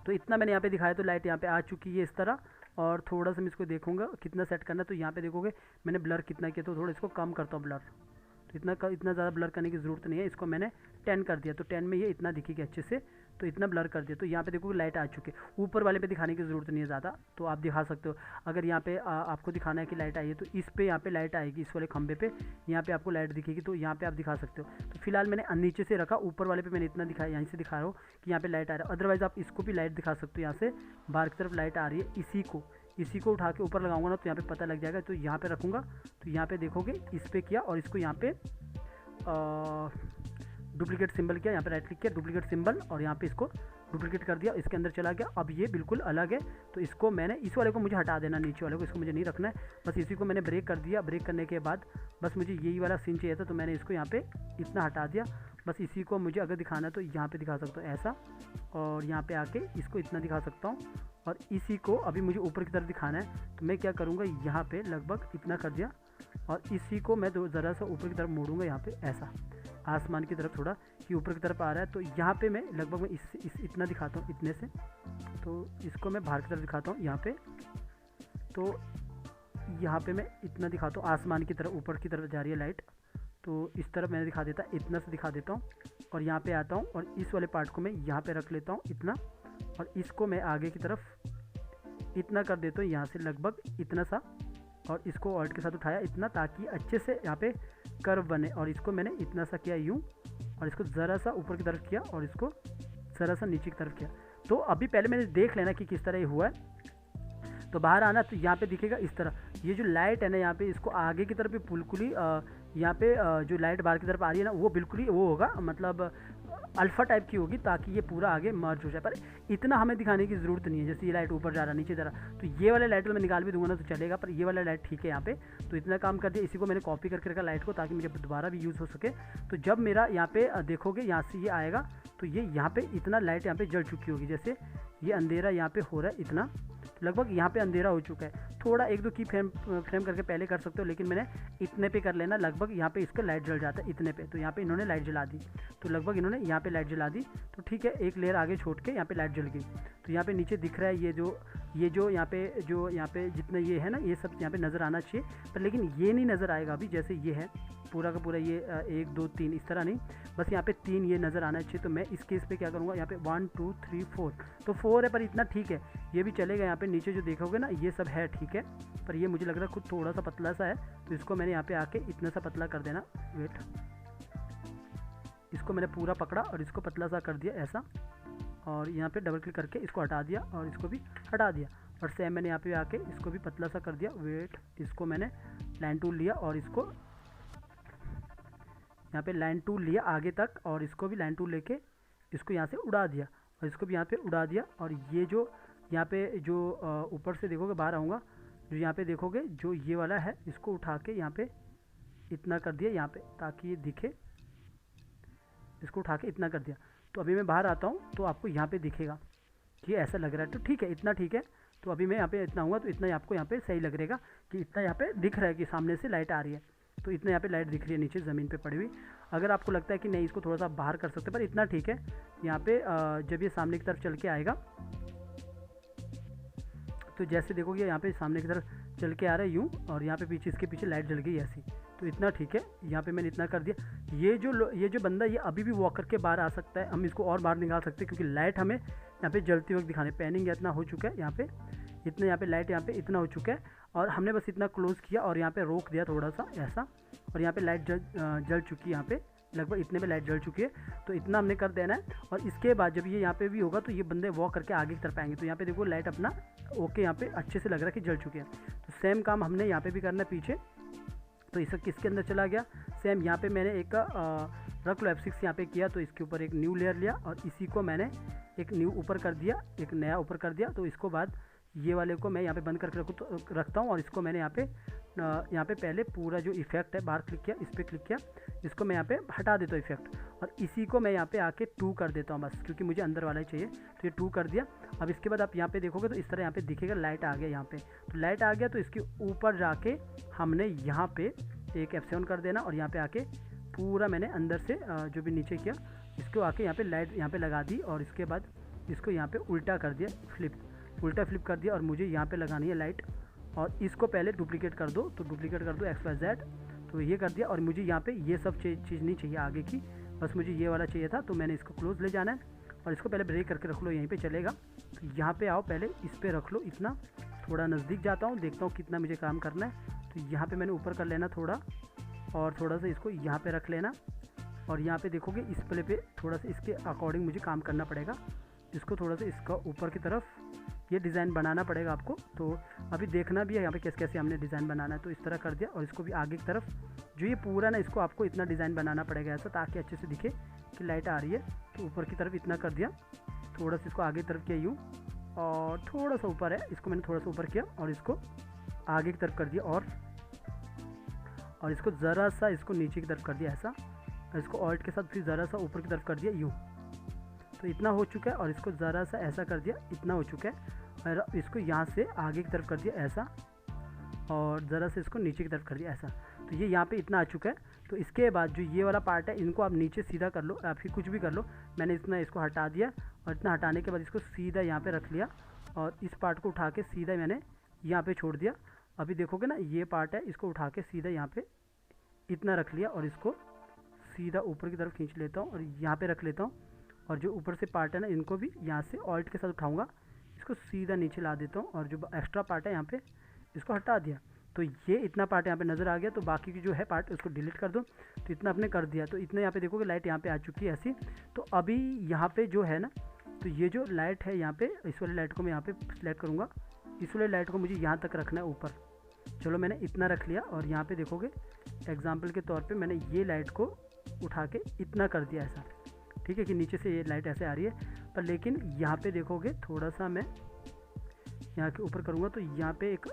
तो इतना मैंने यहाँ पे दिखाया, तो लाइट यहाँ पे आ चुकी है इस तरह। और थोड़ा सा मैं इसको देखूँगा कितना सेट करना है, तो यहाँ पे देखोगे मैंने ब्लर कितना किया, तो थोड़ा इसको कम करता हूँ ब्लर, तो इतना ज़्यादा ब्लर करने की ज़रूरत नहीं है, इसको मैंने 10 कर दिया, तो 10 में ये इतना दिखेगी अच्छे से, तो इतना ब्लर कर दिया। तो यहाँ पे देखोगे लाइट आ चुकी है, ऊपर वाले पे दिखाने की ज़रूरत नहीं है ज़्यादा, तो आप दिखा सकते हो। अगर यहाँ पे आपको दिखाना है कि लाइट आई है, तो इस पे यहाँ पे लाइट आएगी, इस वाले खंबे पे यहाँ पे आपको लाइट दिखेगी, तो यहाँ पे आप दिखा सकते हो। तो फिलहाल मैंने नीचे से रखा, ऊपर वाले पे मैंने इतना दिखाया, यहीं से दिखा रहा हूँ कि यहाँ पे लाइट आ रहा है। अदरवाइज़ आप इसको भी लाइट दिखा सकते हो, यहाँ से बाहर की तरफ लाइट आ रही है, इसी को उठा के ऊपर लगाऊंगा ना, तो यहाँ पे पता लग जाएगा। तो यहाँ पे रखूँगा, तो यहाँ पे देखोगे इस पे किया, और इसको यहाँ पे डुप्लीकेट सिंबल किया, यहाँ पे राइट क्लिक किया, डुप्लीकेट सिंबल, और यहाँ पे इसको डुप्लीकेट कर दिया, इसके अंदर चला गया। अब ये बिल्कुल अलग है, तो इसको मैंने इस वाले को मुझे हटा देना, नीचे वाले को, इसको मुझे नहीं रखना है। बस इसी को मैंने ब्रेक कर दिया। ब्रेक करने के बाद बस मुझे यही वाला सीन चाहिए था, तो मैंने इसको यहाँ पे इतना हटा दिया। बस इसी को मुझे अगर दिखाना है तो यहाँ पे दिखा सकता हूँ ऐसा, और यहाँ पे आके इसको इतना दिखा सकता हूँ। और इसी को अभी मुझे ऊपर की तरफ दिखाना है, तो मैं क्या करूँगा, यहाँ पे लगभग इतना कर दिया, और इसी को मैं ज़रा सा ऊपर की तरफ मोड़ूंगा, यहाँ पे ऐसा आसमान की तरफ थोड़ा कि ऊपर की तरफ आ रहा है। तो यहाँ पे मैं लगभग मैं इस इतना दिखाता हूँ, इतने से। तो इसको मैं बाहर की तरफ दिखाता हूँ यहाँ पे, तो यहाँ पे मैं इतना दिखाता हूँ, आसमान की तरफ ऊपर की तरफ जा रही है लाइट, तो इस तरफ मैंने दिखा देता, इतना से दिखा देता हूँ। और यहाँ पे आता हूँ और इस वाले पार्ट को मैं यहाँ पे रख लेता हूँ इतना, और इसको मैं आगे की तरफ इतना कर देता हूँ, यहाँ से लगभग इतना सा, और इसको ऑल्ट के साथ उठाया इतना, ताकि अच्छे से यहाँ पे कर्व बने। और इसको मैंने इतना सा किया यूँ, और इसको ज़रा सा ऊपर की तरफ किया, और इसको ज़रा सा नीचे की तरफ किया। तो अभी पहले मैंने देख लेना कि किस तरह ये हुआ है। तो बाहर आना, तो यहाँ पे दिखेगा इस तरह, ये जो लाइट है ना यहाँ पे, इसको आगे की तरफ भी बिल्कुल ही यहाँ पे जो लाइट बाहर की तरफ आ रही है ना, वो बिल्कुल ही वो होगा, मतलब अल्फ़ा टाइप की होगी, ताकि ये पूरा आगे मर्ज हो जाए। पर इतना हमें दिखाने की ज़रूरत नहीं है, जैसे ये लाइट ऊपर जा रहा नीचे जा रहा, तो ये वाले लाइट मैं निकाल भी दूंगा ना तो चलेगा, पर ये वाला लाइट ठीक है यहाँ पे। तो इतना काम कर दिया, इसी को मैंने कॉपी करके रखा लाइट को, ताकि मुझे दोबारा भी यूज़ हो सके। तो जब मेरा यहाँ पे देखोगे, यहाँ से ये आएगा, तो ये यहाँ पे इतना लाइट यहाँ पे जल चुकी होगी। जैसे ये अंधेरा यहाँ पे हो रहा है इतना, लगभग यहाँ पे अंधेरा हो चुका है। थोड़ा एक दो की फ्रेम करके पहले कर सकते हो, लेकिन मैंने इतने पे कर लेना, लगभग यहाँ पे इसका लाइट जल जाता है इतने पे। तो यहाँ पे इन्होंने लाइट जला दी, तो लगभग इन्होंने यहाँ पे लाइट जला दी, तो ठीक है, एक लेयर आगे छोड़ के यहाँ पे लाइट जल गई। तो यहाँ पे नीचे दिख रहा है ये जो यहाँ पे जितना ये है ना, ये सब यहाँ पे नज़र आना चाहिए, पर लेकिन ये नहीं नज़र आएगा अभी, जैसे ये है पूरा का पूरा, ये 1 2 3 इस तरह नहीं, बस यहाँ पे 3 ये नज़र आना चाहिए। तो मैं इस केस पे क्या करूँगा, यहाँ पे 1 2 3 4, तो 4 है, पर इतना ठीक है, ये भी चलेगा। यहाँ पे नीचे जो देखोगे ना, ये सब है ठीक है, पर ये मुझे लग रहा है खुद थोड़ा सा पतला सा है, तो इसको मैंने यहाँ पे आके इतना सा पतला कर देना। वेट, इसको मैंने पूरा पकड़ा और इसको पतला सा कर दिया ऐसा, और यहाँ पे डबल क्लिक करके इसको हटा दिया, और इसको भी हटा दिया। और सेम मैंने यहाँ पे आके इसको भी पतला सा कर दिया। वेट, इसको मैंने लाइन टूल लिया, और इसको यहाँ पे लाइन टूल लिया आगे तक, और इसको भी लाइन टूल लेके इसको यहाँ से उड़ा दिया, और इसको भी यहाँ पे उड़ा दिया। और ये जो यहाँ पे जो ऊपर से देखोगे, बाहर आऊँगा, जो यहाँ पे देखोगे जो ये वाला है, इसको उठा के यहाँ पे इतना कर दिया यहाँ पे, ताकि ये दिखे, इसको उठा के इतना कर दिया। तो अभी मैं बाहर आता हूँ, तो आपको यहाँ पे दिखेगा कि ऐसा लग रहा है, तो ठीक है, इतना ठीक है। तो अभी मैं यहाँ पे इतना हूँगा, तो इतना आपको यहाँ पे सही लग रहेगा कि इतना यहाँ पे दिख रहा है कि सामने से लाइट आ रही है, तो इतना यहाँ पे लाइट दिख रही है नीचे ज़मीन पे पड़ी हुई। अगर आपको लगता है कि नहीं, इसको थोड़ा सा बाहर कर सकते हैं, पर इतना ठीक है। यहाँ पे जब ये सामने की तरफ चल के आएगा, तो जैसे देखोगे यहाँ पे सामने की तरफ चल के आ रहा है यूँ, और यहाँ पे पीछे, इसके पीछे लाइट जल गई ऐसी, तो इतना ठीक है। यहाँ पे मैंने इतना कर दिया। ये जो बंदा, ये अभी भी वॉक करके बाहर आ सकता है, हम इसको और बाहर निकाल सकते हैं, क्योंकि लाइट हमें यहाँ पे जलते वक्त दिखाने, पैनिंग इतना हो चुका है यहाँ पे, इतना यहाँ पे लाइट यहाँ पे इतना हो चुका है, और हमने बस इतना क्लोज़ किया और यहाँ पे रोक दिया थोड़ा सा ऐसा, और यहाँ पे लाइट जल चुकी है, यहाँ पे लगभग इतने में लाइट जल चुकी है। तो इतना हमने कर देना है, और इसके बाद जब ये यहाँ पे भी होगा, तो ये बंदे वॉक करके आगे की तरफ आएंगे। तो यहाँ पे देखो लाइट अपना ओके, यहाँ पे अच्छे से लग रहा है कि जल चुके हैं। तो सेम काम हमने यहाँ पे भी करना है पीछे। तो इस किसके अंदर चला गया, सेम यहाँ पे मैंने एक रख लो F6 यहाँ पे किया, तो इसके ऊपर एक न्यू लेयर लिया, और इसी को मैंने एक न्यू ऊपर कर दिया, एक नया ऊपर कर दिया। तो इसको बाद ये वाले को मैं यहाँ पे बंद करके रखता हूँ, और इसको मैंने यहाँ पे पहले पूरा जो इफेक्ट है बाहर क्लिक किया, इस पर क्लिक किया, इसको मैं यहाँ पे हटा देता हूँ इफेक्ट, और इसी को मैं यहाँ पे आके 2 कर देता हूँ बस, क्योंकि मुझे अंदर वाला ही चाहिए। तो ये 2 कर दिया। अब इसके बाद आप यहाँ पे देखोगे, तो इस तरह यहाँ पे दिखेगा लाइट आ गया यहाँ पे, तो लाइट आ गया। तो इसके ऊपर जाके हमने यहाँ पे एक F7 कर देना, और यहाँ पे आके पूरा मैंने अंदर से जो भी नीचे किया, इसको आके यहाँ पे लाइट यहाँ पे लगा दी, और इसके बाद इसको यहाँ पे उल्टा कर दिया, उल्टा फ्लिप कर दिया, और मुझे यहाँ पे लगानी है लाइट, और इसको पहले डुप्लीकेट कर दो, तो डुप्लीकेट कर दो XYZ, तो ये कर दिया। और मुझे यहाँ पे ये सब चीज़ नहीं चाहिए आगे की, बस मुझे ये वाला चाहिए था, तो मैंने इसको क्लोज ले जाना है, और इसको पहले ब्रेक करके रख लो, यहीं पे चलेगा। तो यहाँ पे आओ, पहले इस पर रख लो इतना, थोड़ा नज़दीक जाता हूँ, देखता हूँ कितना मुझे काम करना है। तो यहाँ पे मैंने ऊपर कर लेना थोड़ा, और थोड़ा सा इसको यहाँ पे रख लेना, और यहाँ पे देखोगे इस प्ले पे थोड़ा सा इसके अकॉर्डिंग मुझे काम करना पड़ेगा, इसको थोड़ा सा इसका ऊपर की तरफ ये डिज़ाइन बनाना पड़ेगा आपको। तो अभी देखना भी है यहाँ पे कैसे कैसे हमने डिज़ाइन बनाना है। तो इस तरह कर दिया, और इसको भी आगे की तरफ जो ये पूरा ना, इसको आपको इतना डिज़ाइन बनाना पड़ेगा ऐसा, ताकि अच्छे से दिखे कि लाइट आ रही है। तो ऊपर की तरफ इतना कर दिया, थोड़ा सा इसको आगे की तरफ किया यूँ, और थोड़ा सा ऊपर है, इसको मैंने थोड़ा सा ऊपर किया और इसको आगे की तरफ कर दिया, और इसको ज़रा सा इसको नीचे की तरफ कर दिया ऐसा, और इसको ऑल्ट के साथ फिर ज़रा सा ऊपर की तरफ कर दिया यूँ। तो इतना हो चुका है, और इसको ज़रा सा ऐसा कर दिया, इतना हो चुका है, और इसको यहाँ से आगे की तरफ कर दिया ऐसा, और ज़रा से इसको नीचे की तरफ कर दिया ऐसा। तो ये यहाँ पे इतना आ चुका है। तो इसके बाद जो ये वाला पार्ट है, इनको आप नीचे सीधा कर लो, आप फिर कुछ भी कर लो। मैंने इतना इसको हटा दिया, और इतना हटाने के बाद इसको सीधा यहाँ पे रख लिया, और इस पार्ट को उठा के सीधा मैंने यहाँ पे छोड़ दिया। अभी देखोगे ना, ये पार्ट है, इसको उठा के सीधा यहाँ पे इतना रख लिया, और इसको सीधा ऊपर की तरफ खींच लेता हूँ और यहाँ पे रख लेता हूँ। और जो ऊपर से पार्ट है ना, इनको भी यहाँ से ऑल्ट के साथ उठाऊँगा, इसको सीधा नीचे ला देता हूँ, और जो एक्स्ट्रा पार्ट है यहाँ पे इसको हटा दिया। तो ये इतना पार्ट यहाँ पे नज़र आ गया। तो बाकी की जो है पार्ट उसको डिलीट कर दो। तो इतना आपने कर दिया। तो इतना यहाँ पे देखोगे लाइट यहाँ पे आ चुकी है ऐसी। तो अभी यहाँ पे जो है ना, तो ये जो लाइट है यहाँ पे, इस वाली लाइट को मैं यहाँ पे सिलेक्ट करूँगा। इस वाली लाइट को मुझे यहाँ तक रखना है ऊपर। चलो मैंने इतना रख लिया, और यहाँ पे देखोगे एग्जाम्पल के तौर पे मैंने ये लाइट को उठा के इतना कर दिया ऐसा, ठीक है, कि नीचे से ये लाइट ऐसे आ रही है। पर लेकिन यहाँ पे देखोगे थोड़ा सा मैं यहाँ के ऊपर करूँगा, तो यहाँ पे एक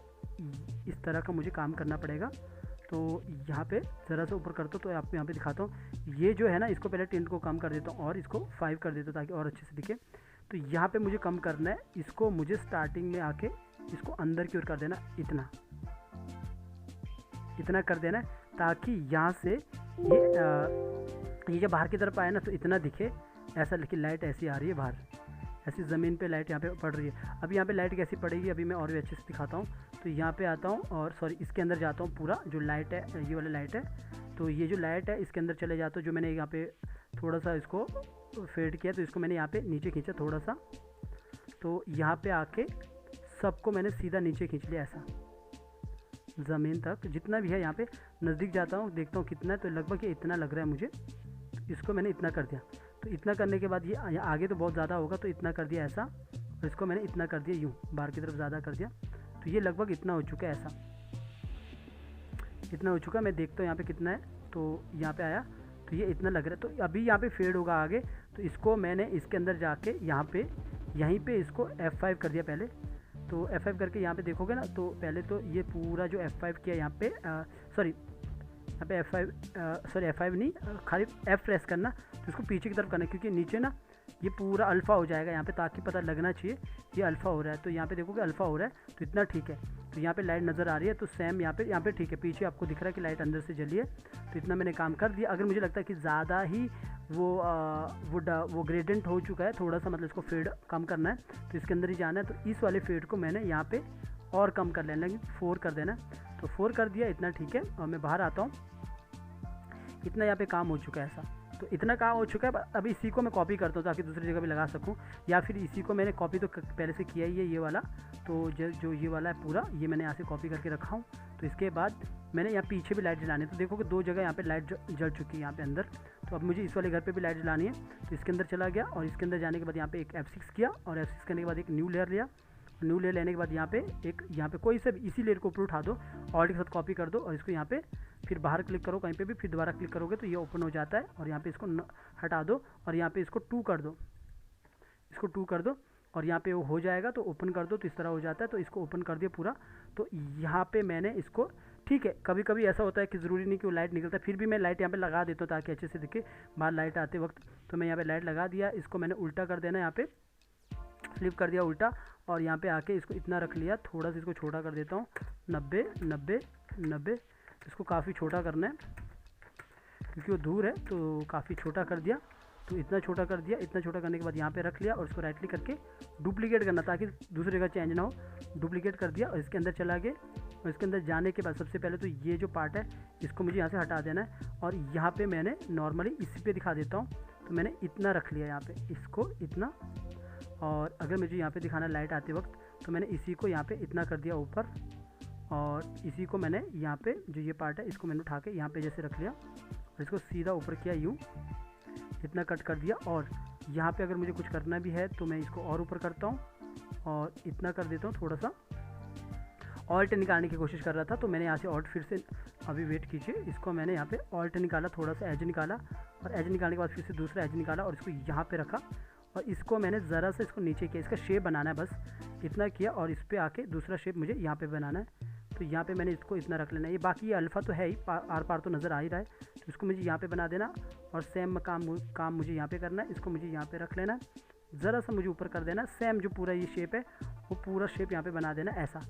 इस तरह का मुझे काम करना पड़ेगा। तो यहाँ पे ज़रा सा ऊपर करता हूँ, तो आपको यहाँ पे दिखाता हूँ। ये जो है ना, इसको पहले टिंट को कम कर देता हूँ और इसको 5 कर देता हूँ ताकि और अच्छे से दिखे। तो यहाँ पे मुझे कम करना है, इसको मुझे स्टार्टिंग में आके इसको अंदर की ओर कर देना, इतना कर देना है, ताकि यहाँ से ये जब बाहर की तरफ आए ना तो इतना दिखे ऐसा। लेकिन लाइट ऐसी आ रही है बाहर, ऐसी ज़मीन पे लाइट यहाँ पे पड़ रही है। अभी यहाँ पे लाइट कैसी पड़ेगी अभी मैं और भी अच्छे से दिखाता हूँ। तो यहाँ पे आता हूँ और सॉरी इसके अंदर जाता हूँ। पूरा जो लाइट है, ये वाला लाइट है, तो ये जो लाइट है इसके अंदर चले जाता हूँ। जो मैंने यहाँ पे थोड़ा सा इसको फेड किया, तो इसको मैंने यहाँ पे नीचे खींचा थोड़ा सा। तो यहाँ पे आके सबको मैंने सीधा नीचे खींच लिया ऐसा, ज़मीन तक जितना भी है। यहाँ पे नज़दीक जाता हूँ, देखता हूँ कितना है, तो लगभग ये इतना लग रहा है मुझे। इसको मैंने इतना कर दिया। तो इतना करने के बाद ये आगे तो बहुत ज़्यादा होगा, तो इतना कर दिया ऐसा, और इसको मैंने इतना कर दिया यूँ, बाहर की तरफ ज़्यादा कर दिया। तो ये लगभग इतना हो चुका है ऐसा, इतना हो चुका है। मैं देखता हूँ यहाँ पे कितना है, तो यहाँ पे आया, तो ये इतना लग रहा है। तो अभी यहाँ पे फेड होगा आगे। तो इसको मैंने इसके अंदर जाके यहाँ पे यहीं पे इसको F5 कर दिया पहले। तो F5 करके यहाँ पे देखोगे ना, तो पहले तो ये पूरा जो F5 किया यहाँ पे सॉरी यहाँ पे F5 नहीं, खाली F प्रेस करना। तो इसको पीछे की तरफ करना, क्योंकि नीचे ना ये पूरा अल्फ़ा हो जाएगा यहाँ पे, ताकि पता लगना चाहिए ये अल्फ़ा हो रहा है। तो यहाँ पे देखोगे अल्फ़ा हो रहा है, तो इतना ठीक है। तो यहाँ पे लाइट नज़र आ रही है, तो सेम यहाँ पे ठीक है। पीछे आपको दिख रहा है कि लाइट अंदर से जली है। तो इतना मैंने काम कर दिया। अगर मुझे लगता है कि ज़्यादा ही वो ग्रेडेंट हो चुका है थोड़ा सा, मतलब इसको फेड कम करना है, तो इसके अंदर ही जाना है। तो इस वाले फेड को मैंने यहाँ पे और कम कर लेना, 4 कर देना। तो 4 कर दिया, इतना ठीक है। और मैं बाहर आता हूँ, इतना यहाँ पे काम हो चुका है ऐसा। तो इतना काम हो चुका है। अब इसी को मैं कॉपी करता हूँ ताकि दूसरी जगह भी लगा सकूँ, या फिर इसी को मैंने कॉपी तो पहले से किया ही है ये वाला। तो जो ये वाला है पूरा, ये मैंने यहाँ से कॉपी करके रखा हूँ। तो इसके बाद मैंने यहाँ पीछे भी लाइट जलानी है। तो देखोगे 2 जगह यहाँ पे लाइट जल चुकी है यहाँ पे अंदर। तो अब मुझे इस वाले घर पे भी लाइट जलानी है। तो इसके अंदर चला गया, और इसके अंदर जाने के बाद यहाँ पे एक F6 किया, और F6 करने के बाद एक न्यू लेयर लिया। न्यू लेयर लेने के बाद यहाँ पे कोई से भी इसी लेयर को ऊपर उठा दो, ऑल्ट के साथ कॉपी कर दो, और इसको यहाँ पे फिर बाहर क्लिक करो कहीं पे भी, फिर दोबारा क्लिक करोगे तो ये ओपन हो जाता है। और यहाँ पे इसको हटा दो, और यहाँ पे इसको 2 कर दो, इसको 2 कर दो, और यहाँ पे वो हो जाएगा। तो ओपन कर दो, तो इस तरह हो जाता है। तो इसको ओपन कर दिया पूरा। तो यहाँ पे मैंने इसको, ठीक है, कभी कभी ऐसा होता है कि ज़रूरी नहीं कि वो लाइट निकलता है, फिर भी मैं लाइट यहाँ पे लगा देता हूँ ताकि अच्छे से दिखे बाहर लाइट आते वक्त। तो मैं यहाँ पे लाइट लगा दिया। इसको मैंने उल्टा कर देना, यहाँ पे फ्लिप कर दिया उल्टा, और यहाँ पे आके इसको इतना रख लिया। थोड़ा सा इसको छोटा कर देता हूँ, 90 90 90। इसको काफ़ी छोटा करना है क्योंकि वो दूर है, तो काफ़ी छोटा कर दिया। तो इतना छोटा कर दिया। इतना छोटा करने के बाद यहाँ पे रख लिया, और इसको राइट क्लिक करके डुप्लीकेट करना ताकि दूसरी जगह चेंज ना हो। डुप्लीकेट कर दिया, और इसके अंदर चला गए। और इसके अंदर जाने के बाद सबसे पहले तो ये जो पार्ट है इसको मुझे यहाँ से हटा देना है। और यहाँ पे मैंने नॉर्मली इसी पे दिखा देता हूँ। तो मैंने इतना रख लिया यहाँ पे, इसको इतना। और अगर मुझे यहाँ पे दिखाना लाइट आते वक्त, तो मैंने इसी को यहाँ पे इतना कर दिया ऊपर, और इसी को मैंने यहाँ पे जो ये पार्ट है इसको मैंने उठा के यहाँ पे जैसे रख लिया, और इसको सीधा ऊपर किया यूँ, इतना कट कर दिया। और यहाँ पे अगर मुझे कुछ करना भी है तो मैं इसको और ऊपर करता हूँ, और इतना कर देता हूँ थोड़ा सा। ऑल्ट निकालने की कोशिश कर रहा था, तो मैंने यहाँ से ऑल्ट फिर से, अभी वेट कीजिए, इसको मैंने यहाँ पे ऑल्ट निकाला, थोड़ा सा एज निकाला, और एज निकालने के बाद फिर से दूसरा एज निकाला, और इसको यहाँ पे रखा, और इसको मैंने ज़रा सा इसको नीचे किया, इसका शेप बनाना है बस इतना किया, और इस पर आके दूसरा शेप मुझे यहाँ पे बनाना है। तो यहाँ पे मैंने इसको इतना रख लेना है। ये बाकी ये अल्फ़ा तो है ही, आर पार तो नज़र आ ही रहा है, तो इसको मुझे यहाँ पे बना देना, और सेम काम मुझे यहाँ पे करना है। इसको मुझे यहाँ पे रख लेना है, ज़रा सा मुझे ऊपर कर देना, सेम जो पूरा ये शेप है वो पूरा शेप यहाँ पे बना देना ऐसा।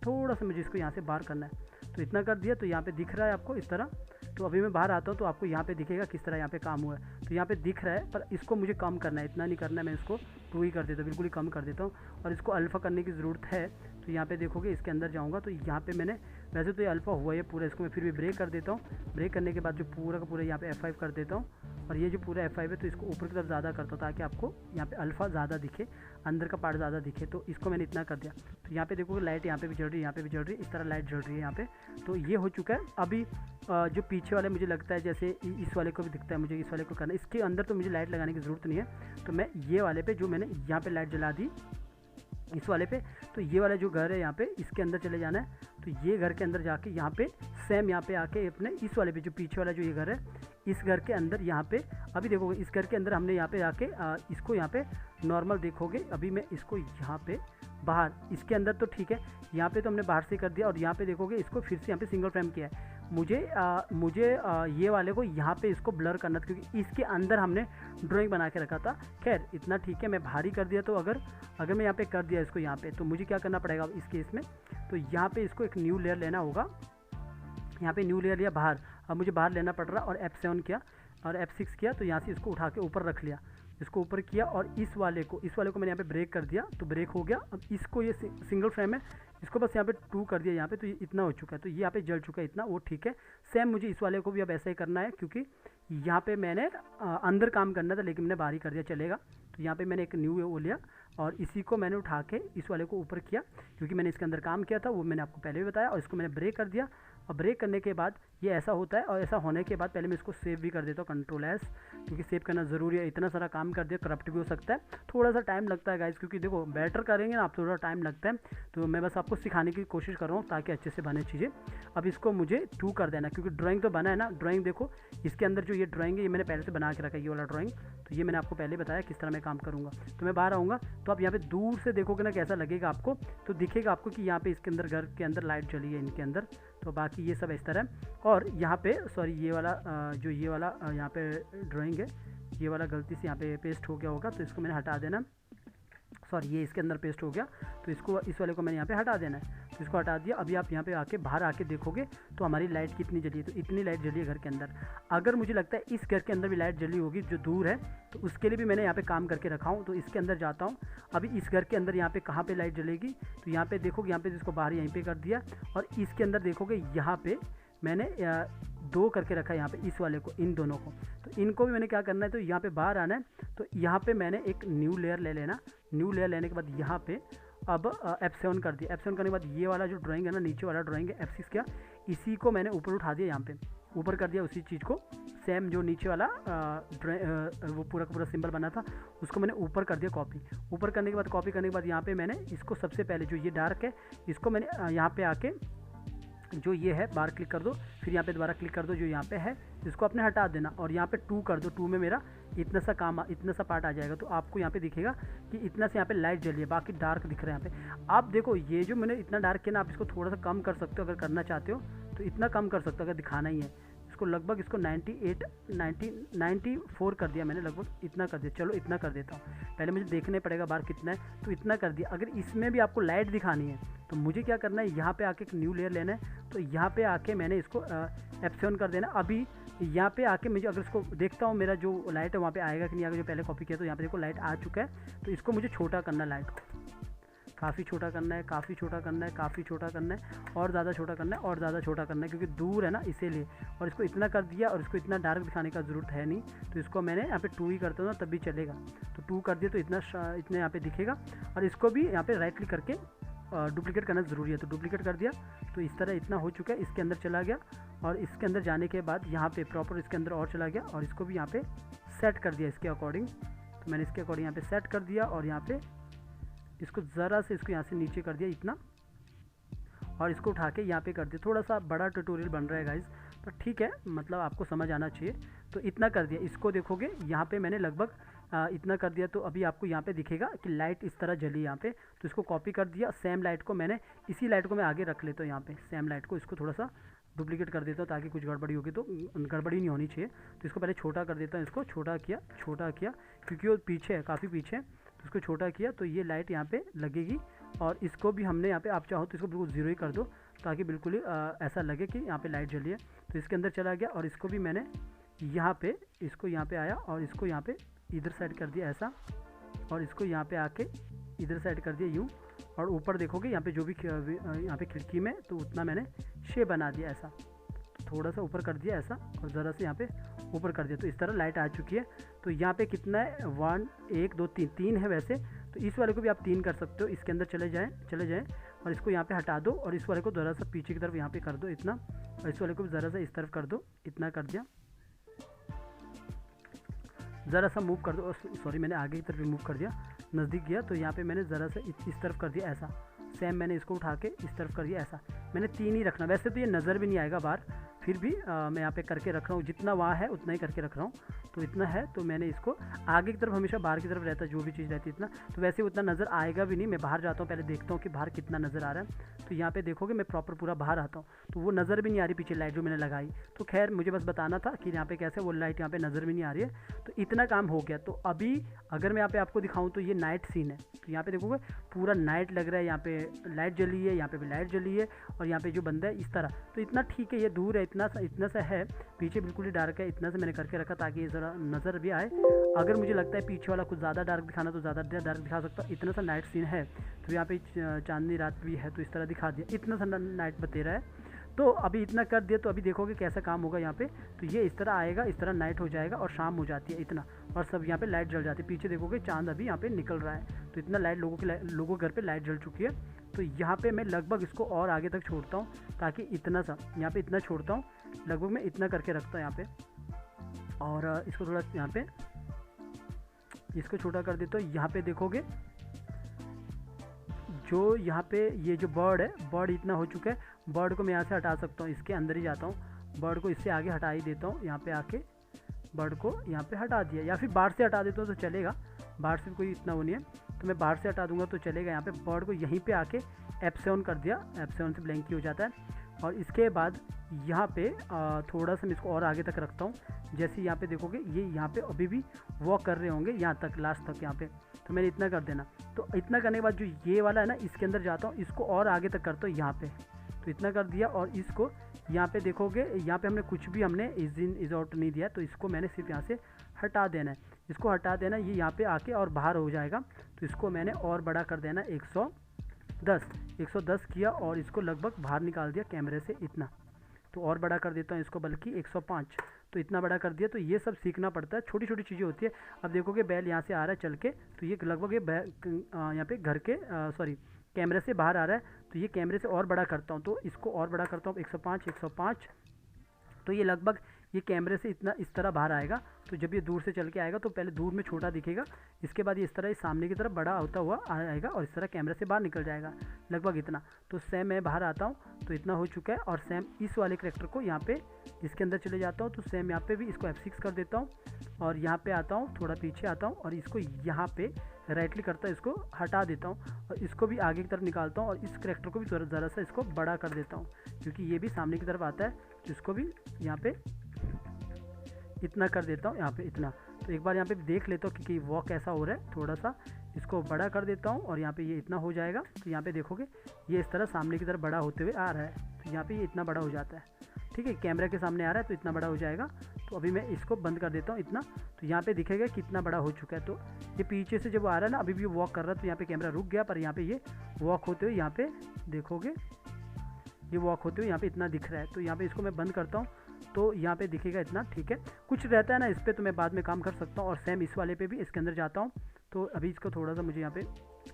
थोड़ा सा मुझे इसको यहाँ से बाहर करना है, तो इतना कर दिया। तो यहाँ पे दिख रहा है आपको इस तरह। तो अभी मैं बाहर आता हूँ तो आपको यहाँ पे दिखेगा किस तरह यहाँ पे काम हुआ है। तो यहाँ पे दिख रहा है, पर इसको मुझे कम करना है, इतना नहीं करना है, मैं इसको 2 ही कर देता हूँ, बिल्कुल ही कम कर देता हूँ। और इसको अल्फ़ा करने की ज़रूरत है। तो यहाँ पे देखोगे इसके अंदर जाऊँगा तो यहाँ पे मैंने, वैसे तो ये अल्फ़ा हुआ है पूरा, इसको मैं फिर भी ब्रेक कर देता हूँ। ब्रेक करने के बाद जो पूरा का पूरा यहाँ पे F5 कर देता हूँ, और ये जो पूरा F5 है तो इसको ऊपर की तरफ ज़्यादा करता हूँ ताकि आपको यहाँ पे अल्फ़ा ज़्यादा दिखे, अंदर का पार्ट ज़्यादा दिखे। तो इसको मैंने इतना कर दिया। तो यहाँ पे देखोगे लाइट यहाँ पे भी जल रही है, यहाँ पे भी जल रही है, इस तरह लाइट जल रही है यहाँ पे। तो ये हो चुका है। अभी जो पीछे वाले मुझे लगता है जैसे इस वाले को भी दिखता है, मुझे इस वाले को करना है। इसके अंदर तो मुझे लाइट लगाने की ज़रूरत नहीं है, तो मैं ये वाले पे जो मैंने यहाँ पे लाइट जला दी इस वाले पे, तो ये वाला जो घर है यहाँ पे इसके अंदर चले जाना है। तो ये घर के अंदर जाके यहाँ पे सेम यहाँ पे आके अपने इस वाले पे जो पीछे वाला जो ये घर है, इस घर के अंदर यहाँ पे अभी देखोगे इस घर के अंदर हमने यहाँ पे आके इसको यहाँ पे नॉर्मल देखोगे। अभी मैं इसको यहाँ पे बाहर, इसके अंदर तो ठीक है, यहाँ पे तो हमने बाहर से कर दिया, और यहाँ पे देखोगे इसको फिर से यहाँ पे सिंगल फ्रेम किया है। मुझे ये वाले को यहाँ पे इसको ब्लर करना था, क्योंकि इसके अंदर हमने ड्राइंग बना के रखा था। खैर इतना ठीक है, मैं भारी कर दिया। तो अगर मैं यहाँ पे कर दिया इसको यहाँ पे, तो मुझे क्या करना पड़ेगा इस केस में, तो यहाँ पे इसको एक न्यू लेयर लेना होगा। यहाँ पे न्यू लेयर लिया बाहर, अब मुझे बाहर लेना पड़ रहा, और F7 किया और F6 किया। तो यहाँ से इसको उठा के ऊपर रख लिया, इसको ऊपर किया, और इस वाले को मैंने यहाँ पे ब्रेक कर दिया, तो ब्रेक हो गया। अब इसको ये सिंगल फ्रेम है, इसको बस यहाँ पे 2 कर दिया यहाँ पे, तो ये इतना हो चुका है। तो ये यहाँ पे जल चुका है इतना, वो ठीक है। सेम मुझे इस वाले को भी अब ऐसा ही करना है, क्योंकि यहाँ पे मैंने अंदर काम करना था, लेकिन मैंने बाहर ही कर दिया, चलेगा। तो यहाँ पे मैंने एक न्यू वो लिया, और इसी को मैंने उठा के इस वाले को ऊपर किया, क्योंकि मैंने इसके अंदर काम किया था, वो मैंने आपको पहले भी बताया। और इसको मैंने ब्रेक कर दिया, और ब्रेक करने के बाद ये ऐसा होता है। और ऐसा होने के बाद पहले मैं इसको सेव भी कर देता हूँ, Ctrl+S, क्योंकि सेव करना ज़रूरी है। इतना सारा काम कर दिया, करप्ट भी हो सकता है, थोड़ा सा टाइम लगता है गाइस, क्योंकि देखो बेटर करेंगे ना आप, थोड़ा टाइम लगता है। तो मैं बस आपको सिखाने की कोशिश कर रहा हूँ ताकि अच्छे से बने चीज़ें। अब इसको मुझे 2 कर देना, क्योंकि ड्राइंग तो बना है ना। ड्राइंग देखो इसके अंदर जो ये ड्राइंग है, ये मैंने पहले से बना के रखा है, ये वाला ड्राइंग। तो ये मैंने आपको पहले बताया किस तरह मैं काम करूँगा। तो मैं बाहर आऊँगा, तो आप यहाँ पे दूर से देखोगे ना कैसा लगेगा आपको, तो दिखेगा आपको कि यहाँ पे इसके अंदर घर के अंदर लाइट जली है इनके अंदर। तो बाकी ये सब इस तरह। और यहाँ पे सॉरी, ये वाला जो ये वाला यहाँ पे ड्राइंग है, ये वाला गलती से यहाँ पे पेस्ट हो गया होगा, तो इसको मैंने हटा देना। सॉरी, ये इसके अंदर पेस्ट हो गया, तो इसको इस वाले को मैंने यहाँ पे हटा देना है। तो इसको हटा दिया। अभी आप यहाँ पे आके बाहर आके देखोगे तो हमारी लाइट कितनी जली है, तो इतनी लाइट जली है घर के अंदर। अगर मुझे लगता है इस घर के अंदर भी लाइट जली होगी जो दूर है, तो उसके लिए भी मैंने यहाँ पे काम करके रखा हूँ। तो इसके अंदर जाता हूँ। अभी इस घर के अंदर यहाँ पे कहाँ पे लाइट जलेगी, तो यहाँ पे देखोगे, यहाँ पे जिसको बाहर यहीं पे कर दिया, और इसके अंदर देखोगे यहाँ पे मैंने 2 करके रखा है यहाँ पे इस वाले को, इन दोनों को। तो इनको भी मैंने क्या करना है, तो यहाँ पे बाहर आना है। तो यहाँ पे मैंने एक न्यू लेयर ले लेना। न्यू लेयर लेने के बाद यहाँ पे अब F7 कर दिया। F7 करने के बाद ये वाला जो ड्राइंग है ना, नीचे वाला ड्राइंग है, F6 किया, इसी को मैंने ऊपर उठा दिया, यहाँ पे ऊपर कर दिया उसी चीज़ को। सेम जो नीचे वाला वो पूरा का पूरा सिंबल बना था, उसको मैंने ऊपर कर दिया कॉपी। ऊपर करने के बाद, कॉपी करने के बाद यहाँ पे मैंने इसको सबसे पहले जो ये डार्क है, इसको मैंने यहाँ पे आके जो ये है बार क्लिक कर दो, फिर यहाँ पे दोबारा क्लिक कर दो, जो यहाँ पे है इसको अपने हटा देना, और यहाँ पे 2 कर दो। 2 में मेरा इतना सा पार्ट आ जाएगा। तो आपको यहाँ पे दिखेगा कि इतना से यहाँ पे लाइट जली है, बाकी डार्क दिख रहा है यहाँ पे। आप देखो ये जो मैंने इतना डार्क किया ना, आप इसको थोड़ा सा कम कर सकते हो अगर करना चाहते हो, तो इतना कम कर सकते हो अगर दिखाना ही है। इसको लगभग इसको 94 कर दिया मैंने, लगभग इतना कर दिया। चलो इतना कर देता हूँ, पहले मुझे देखने पड़ेगा बार कितना है, तो इतना कर दिया। अगर इसमें भी आपको लाइट दिखानी है तो मुझे क्या करना है, यहाँ पे आके एक न्यू लेयर लेना है। तो यहाँ पे आके मैंने इसको F7 कर देना। अभी यहाँ पे आके मुझे अगर इसको देखता हूँ मेरा जो लाइट है वहाँ पे आएगा कि नहीं आएगा, जो पहले कॉपी किया, तो यहाँ पे देखो लाइट आ चुका है। तो इसको मुझे छोटा करना है, लाइट को काफ़ी छोटा करना है, काफ़ी छोटा करना है, काफ़ी छोटा करना है, और ज़्यादा छोटा करना है, और ज़्यादा छोटा करना है, क्योंकि दूर है ना इसीलिए। और इसको इतना कर दिया, और इसको इतना डार्क दिखाने का ज़रूरत है नहीं, तो इसको मैंने यहाँ पे 2 ही करता हूँ ना, तब भी चलेगा। तो 2 कर दिया तो इतना यहाँ पे दिखेगा। और इसको भी यहाँ पे राइट क्लिक करके डुप्लीकेट करना ज़रूरी है, तो डुप्लीकेट कर दिया। तो इस तरह इतना हो चुका है। इसके अंदर चला गया, और इसके अंदर जाने के बाद यहाँ पे प्रॉपर इसके अंदर और चला गया, और इसको भी यहाँ पे सेट कर दिया इसके अकॉर्डिंग। तो मैंने इसके अकॉर्डिंग यहाँ पे सेट कर दिया, और यहाँ पे इसको ज़रा से इसको यहाँ से नीचे कर दिया इतना, और इसको उठा के यहाँ पे कर दिया। थोड़ा सा बड़ा ट्यूटोरियल बन रहा है गाइज़, पर ठीक है, मतलब आपको समझ आना चाहिए। तो इतना कर दिया। इसको देखोगे यहाँ पे मैंने लगभग इतना कर दिया तो अभी आपको यहाँ पे दिखेगा कि लाइट इस तरह जली यहाँ पे। तो इसको कॉपी कर दिया, सेम लाइट को मैंने इसी लाइट को मैं आगे रख लेता हूँ यहाँ पे, सेम लाइट को इसको थोड़ा सा डुप्लीकेट कर देता हूँ ताकि कुछ गड़बड़ी होगी तो गड़बड़ी नहीं होनी चाहिए। तो इसको पहले छोटा कर देता हूँ, इसको छोटा किया क्योंकि वो पीछे है, काफ़ी पीछे है, तो इसको छोटा किया तो ये लाइट यहाँ पे लगेगी। और इसको भी हमने यहाँ पे, आप चाहो तो इसको बिल्कुल ज़ीरो ही कर दो ताकि बिल्कुल ही ऐसा लगे कि यहाँ पे लाइट जली है। तो इसके अंदर चला गया और इसको भी मैंने यहाँ पे, इसको यहाँ पे आया और इसको यहाँ पे इधर साइड कर दिया ऐसा, और इसको यहाँ पे आके इधर साइड कर दिया यूँ। और ऊपर देखोगे यहाँ पे जो भी यहाँ पे खिड़की में तो उतना मैंने शेप बना दिया ऐसा, तो थोड़ा सा ऊपर कर दिया ऐसा और ज़रा से यहाँ पे ऊपर कर दिया। तो इस तरह लाइट आ चुकी है। तो यहाँ पे कितना है, 1 1 2 3 3 है वैसे, तो इस वाले को भी आप 3 कर सकते हो। इसके अंदर चले जाएँ और इसको यहाँ पे हटा दो और इस वाले को ज़रा सा पीछे की तरफ यहाँ पे कर दो इतना, और इस वाले को भी ज़रा सा इस तरफ कर दो, इतना कर दिया, ज़रा सा मूव कर दो, सॉरी मैंने आगे की तरफ भी मूव कर दिया, नज़दीक गया तो यहाँ पे मैंने ज़रा सा इस तरफ कर दिया ऐसा, सेम मैंने इसको उठा के इस तरफ कर दिया ऐसा। मैंने 3 ही रखना, वैसे तो ये नज़र भी नहीं आएगा बाहर, फिर भी मैं यहाँ पे करके रख रहा हूँ, जितना वहाँ है उतना ही करके रख रहा हूँ। तो इतना है तो मैंने इसको आगे की तरफ, हमेशा बाहर की तरफ रहता है जो भी चीज़ रहती है इतना, तो वैसे उतना नज़र आएगा भी नहीं। मैं बाहर जाता हूँ, पहले देखता हूँ कि बाहर कितना नज़र आ रहा है। तो यहाँ पे देखोगे मैं प्रॉपर पूरा बाहर आता हूँ तो वो नज़र भी नहीं आ रही पीछे लाइट जो मैंने लगाई। तो खैर मुझे बस बताना था कि यहाँ पे कैसे वो लाइट यहाँ पे नज़र भी नहीं आ रही है। तो इतना काम हो गया। तो अभी अगर मैं यहाँ पे आपको दिखाऊँ तो ये नाइट सीन है, तो यहाँ पे देखोगे पूरा नाइट लग रहा है, यहाँ पे लाइट जली है, यहाँ पे भी लाइट जली है और यहाँ पे जो बंदा है इस तरह। तो इतना ठीक है, ये दूर है, इतना सा है, पीछे बिल्कुल ही डार्क है, इतना से मैंने करके रखा ताकि ये ज़रा नज़र भी आए। अगर मुझे लगता है पीछे वाला कुछ ज़्यादा डार्क दिखाना तो ज़्यादा डार्क दिखा सकता हूँ। इतना सा नाइट सीन है तो यहाँ पे चांदनी रात भी है तो इस तरह दिखा दिया, इतना सा नाइट बते रहा है। तो अभी इतना कर दिया तो अभी देखोगे कैसा काम होगा यहाँ पे। तो ये इस तरह आएगा, इस तरह नाइट हो जाएगा और शाम हो जाती है इतना, और सब यहाँ पे लाइट जल जाती है। पीछे देखोगे चांद अभी यहाँ पे निकल रहा है, तो इतना लाइट लोगों के घर पे लाइट जल चुकी है। तो यहाँ पे मैं लगभग इसको और आगे तक छोड़ता हूँ ताकि इतना सा यहाँ पे इतना छोड़ता हूँ, लगभग मैं इतना करके रखता हूँ यहाँ पे। और इसको थोड़ा यहाँ पे इसको छोटा कर देता हूँ। यहाँ पे देखोगे जो यहाँ पे ये जो बर्ड है, बर्ड इतना हो चुका है, बर्ड को मैं यहाँ से हटा सकता हूँ, इसके अंदर ही जाता हूँ, बर्ड को इससे आगे हटा ही देता हूँ। यहाँ पे आके बर्ड को यहाँ पे हटा दिया, या फिर बाहर से हटा देता हूँ तो चलेगा, बाहर से कोई इतना वो नहीं है, तो मैं बाहर से हटा दूंगा तो चलेगा। यहाँ पे बर्ड को यहीं पे आके F7 कर दिया, F7 से ब्लैंक की हो जाता है। और इसके बाद यहाँ पे थोड़ा सा मैं इसको और आगे तक रखता हूँ। जैसे यहाँ पे देखोगे ये यहाँ पे अभी भी वॉक कर रहे होंगे यहाँ तक, लास्ट तक यहाँ पे, तो मैंने इतना कर देना। तो इतना करने के बाद जो ये वाला है ना, इसके अंदर जाता हूँ, इसको और आगे तक करता हूँ यहाँ पे, तो इतना कर दिया। और इसको यहाँ पे देखोगे, यहाँ पे हमने कुछ भी हमने इज आउट नहीं दिया, तो इसको मैंने सिर्फ यहाँ से हटा देना है, इसको हटा देना, ये यहाँ पे आके और बाहर हो जाएगा। तो इसको मैंने और बड़ा कर देना, 110 किया और इसको लगभग बाहर निकाल दिया कैमरे से इतना। तो और बड़ा कर देता हूँ इसको, बल्कि 105, तो इतना बड़ा कर दिया। तो ये सब सीखना पड़ता है, छोटी छोटी चीज़ें होती है। अब देखोगे बैल यहाँ से आ रहा है चल के, तो ये लगभग ये यहाँ पे घर के सॉरी कैमरे से बाहर आ रहा है, तो ये कैमरे से और बड़ा करता हूँ, तो इसको और बड़ा करता हूँ 105, तो ये लगभग ये कैमरे से इतना इस तरह बाहर आएगा। तो जब ये दूर से चल के आएगा तो पहले दूर में छोटा दिखेगा, इसके बाद ये इस तरह सामने की तरफ बड़ा होता हुआ आएगा और इस तरह कैमरे से बाहर निकल जाएगा, लगभग इतना। तो सेम मैं बाहर आता हूँ तो इतना हो चुका है। और सेम इस वाले करेक्टर को यहाँ पे इसके अंदर चले जाता हूँ, तो सेम यहाँ पे भी इसको F6 कर देता हूँ और यहाँ पे आता हूँ, थोड़ा पीछे आता हूँ और इसको यहाँ पे राइट क्लिक करता हूँ, इसको हटा देता हूँ और इसको भी आगे की तरफ निकालता हूँ और इस करेक्टर को भी ज़रा सा इसको बड़ा कर देता हूँ, क्योंकि ये भी सामने की तरफ आता है। तो इसको भी यहाँ पे इतना कर देता हूँ, यहाँ पे इतना। तो एक बार यहाँ पे देख लेता हूँ कि वॉक कैसा हो रहा है, थोड़ा सा इसको बड़ा कर देता हूँ और यहाँ पे ये इतना हो जाएगा। तो यहाँ पे देखोगे ये इस तरह सामने की तरफ बड़ा होते हुए आ रहा है, तो यहाँ पे ये इतना बड़ा हो जाता है, ठीक है, कैमरा के सामने आ रहा है तो इतना बड़ा हो जाएगा। तो अभी मैं इसको बंद कर देता हूँ इतना, तो यहाँ पे दिखेगा कितना बड़ा हो चुका है। तो ये पीछे से जब आ रहा है ना, अभी भी वॉक कर रहा है, तो यहाँ पे कैमरा रुक गया, पर यहाँ पे ये वॉक होते हुए यहाँ पे देखोगे, ये वॉक होते हुए यहाँ पे इतना दिख रहा है। तो यहाँ पे इसको मैं बंद करता हूँ तो यहाँ पे दिखेगा इतना, ठीक है। कुछ रहता है ना इस पर तो मैं बाद में काम कर सकता हूँ। और सेम इस वाले पे भी इसके अंदर जाता हूँ, तो अभी इसको थोड़ा सा मुझे यहाँ पे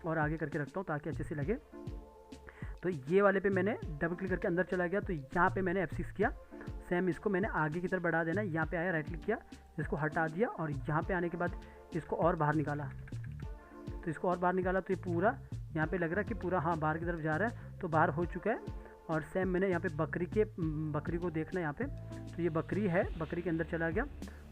और आगे करके रखता हूँ ताकि अच्छे से लगे। तो ये वाले पे मैंने डबल क्लिक करके अंदर चला गया, तो यहाँ पे मैंने F6 किया, सेम इसको मैंने आगे की तरफ बढ़ा देना, यहाँ पे आया, राइट क्लिक किया, इसको हटा दिया और यहाँ पे आने के बाद इसको और बाहर निकाला। तो इसको और बाहर निकाला तो ये पूरा यहाँ पे लग रहा है कि पूरा हाँ बाहर की तरफ जा रहा है, तो बाहर हो चुका है। और सेम मैंने यहाँ पे बकरी को देखना है यहाँ पे, तो ये बकरी है, बकरी के अंदर चला गया।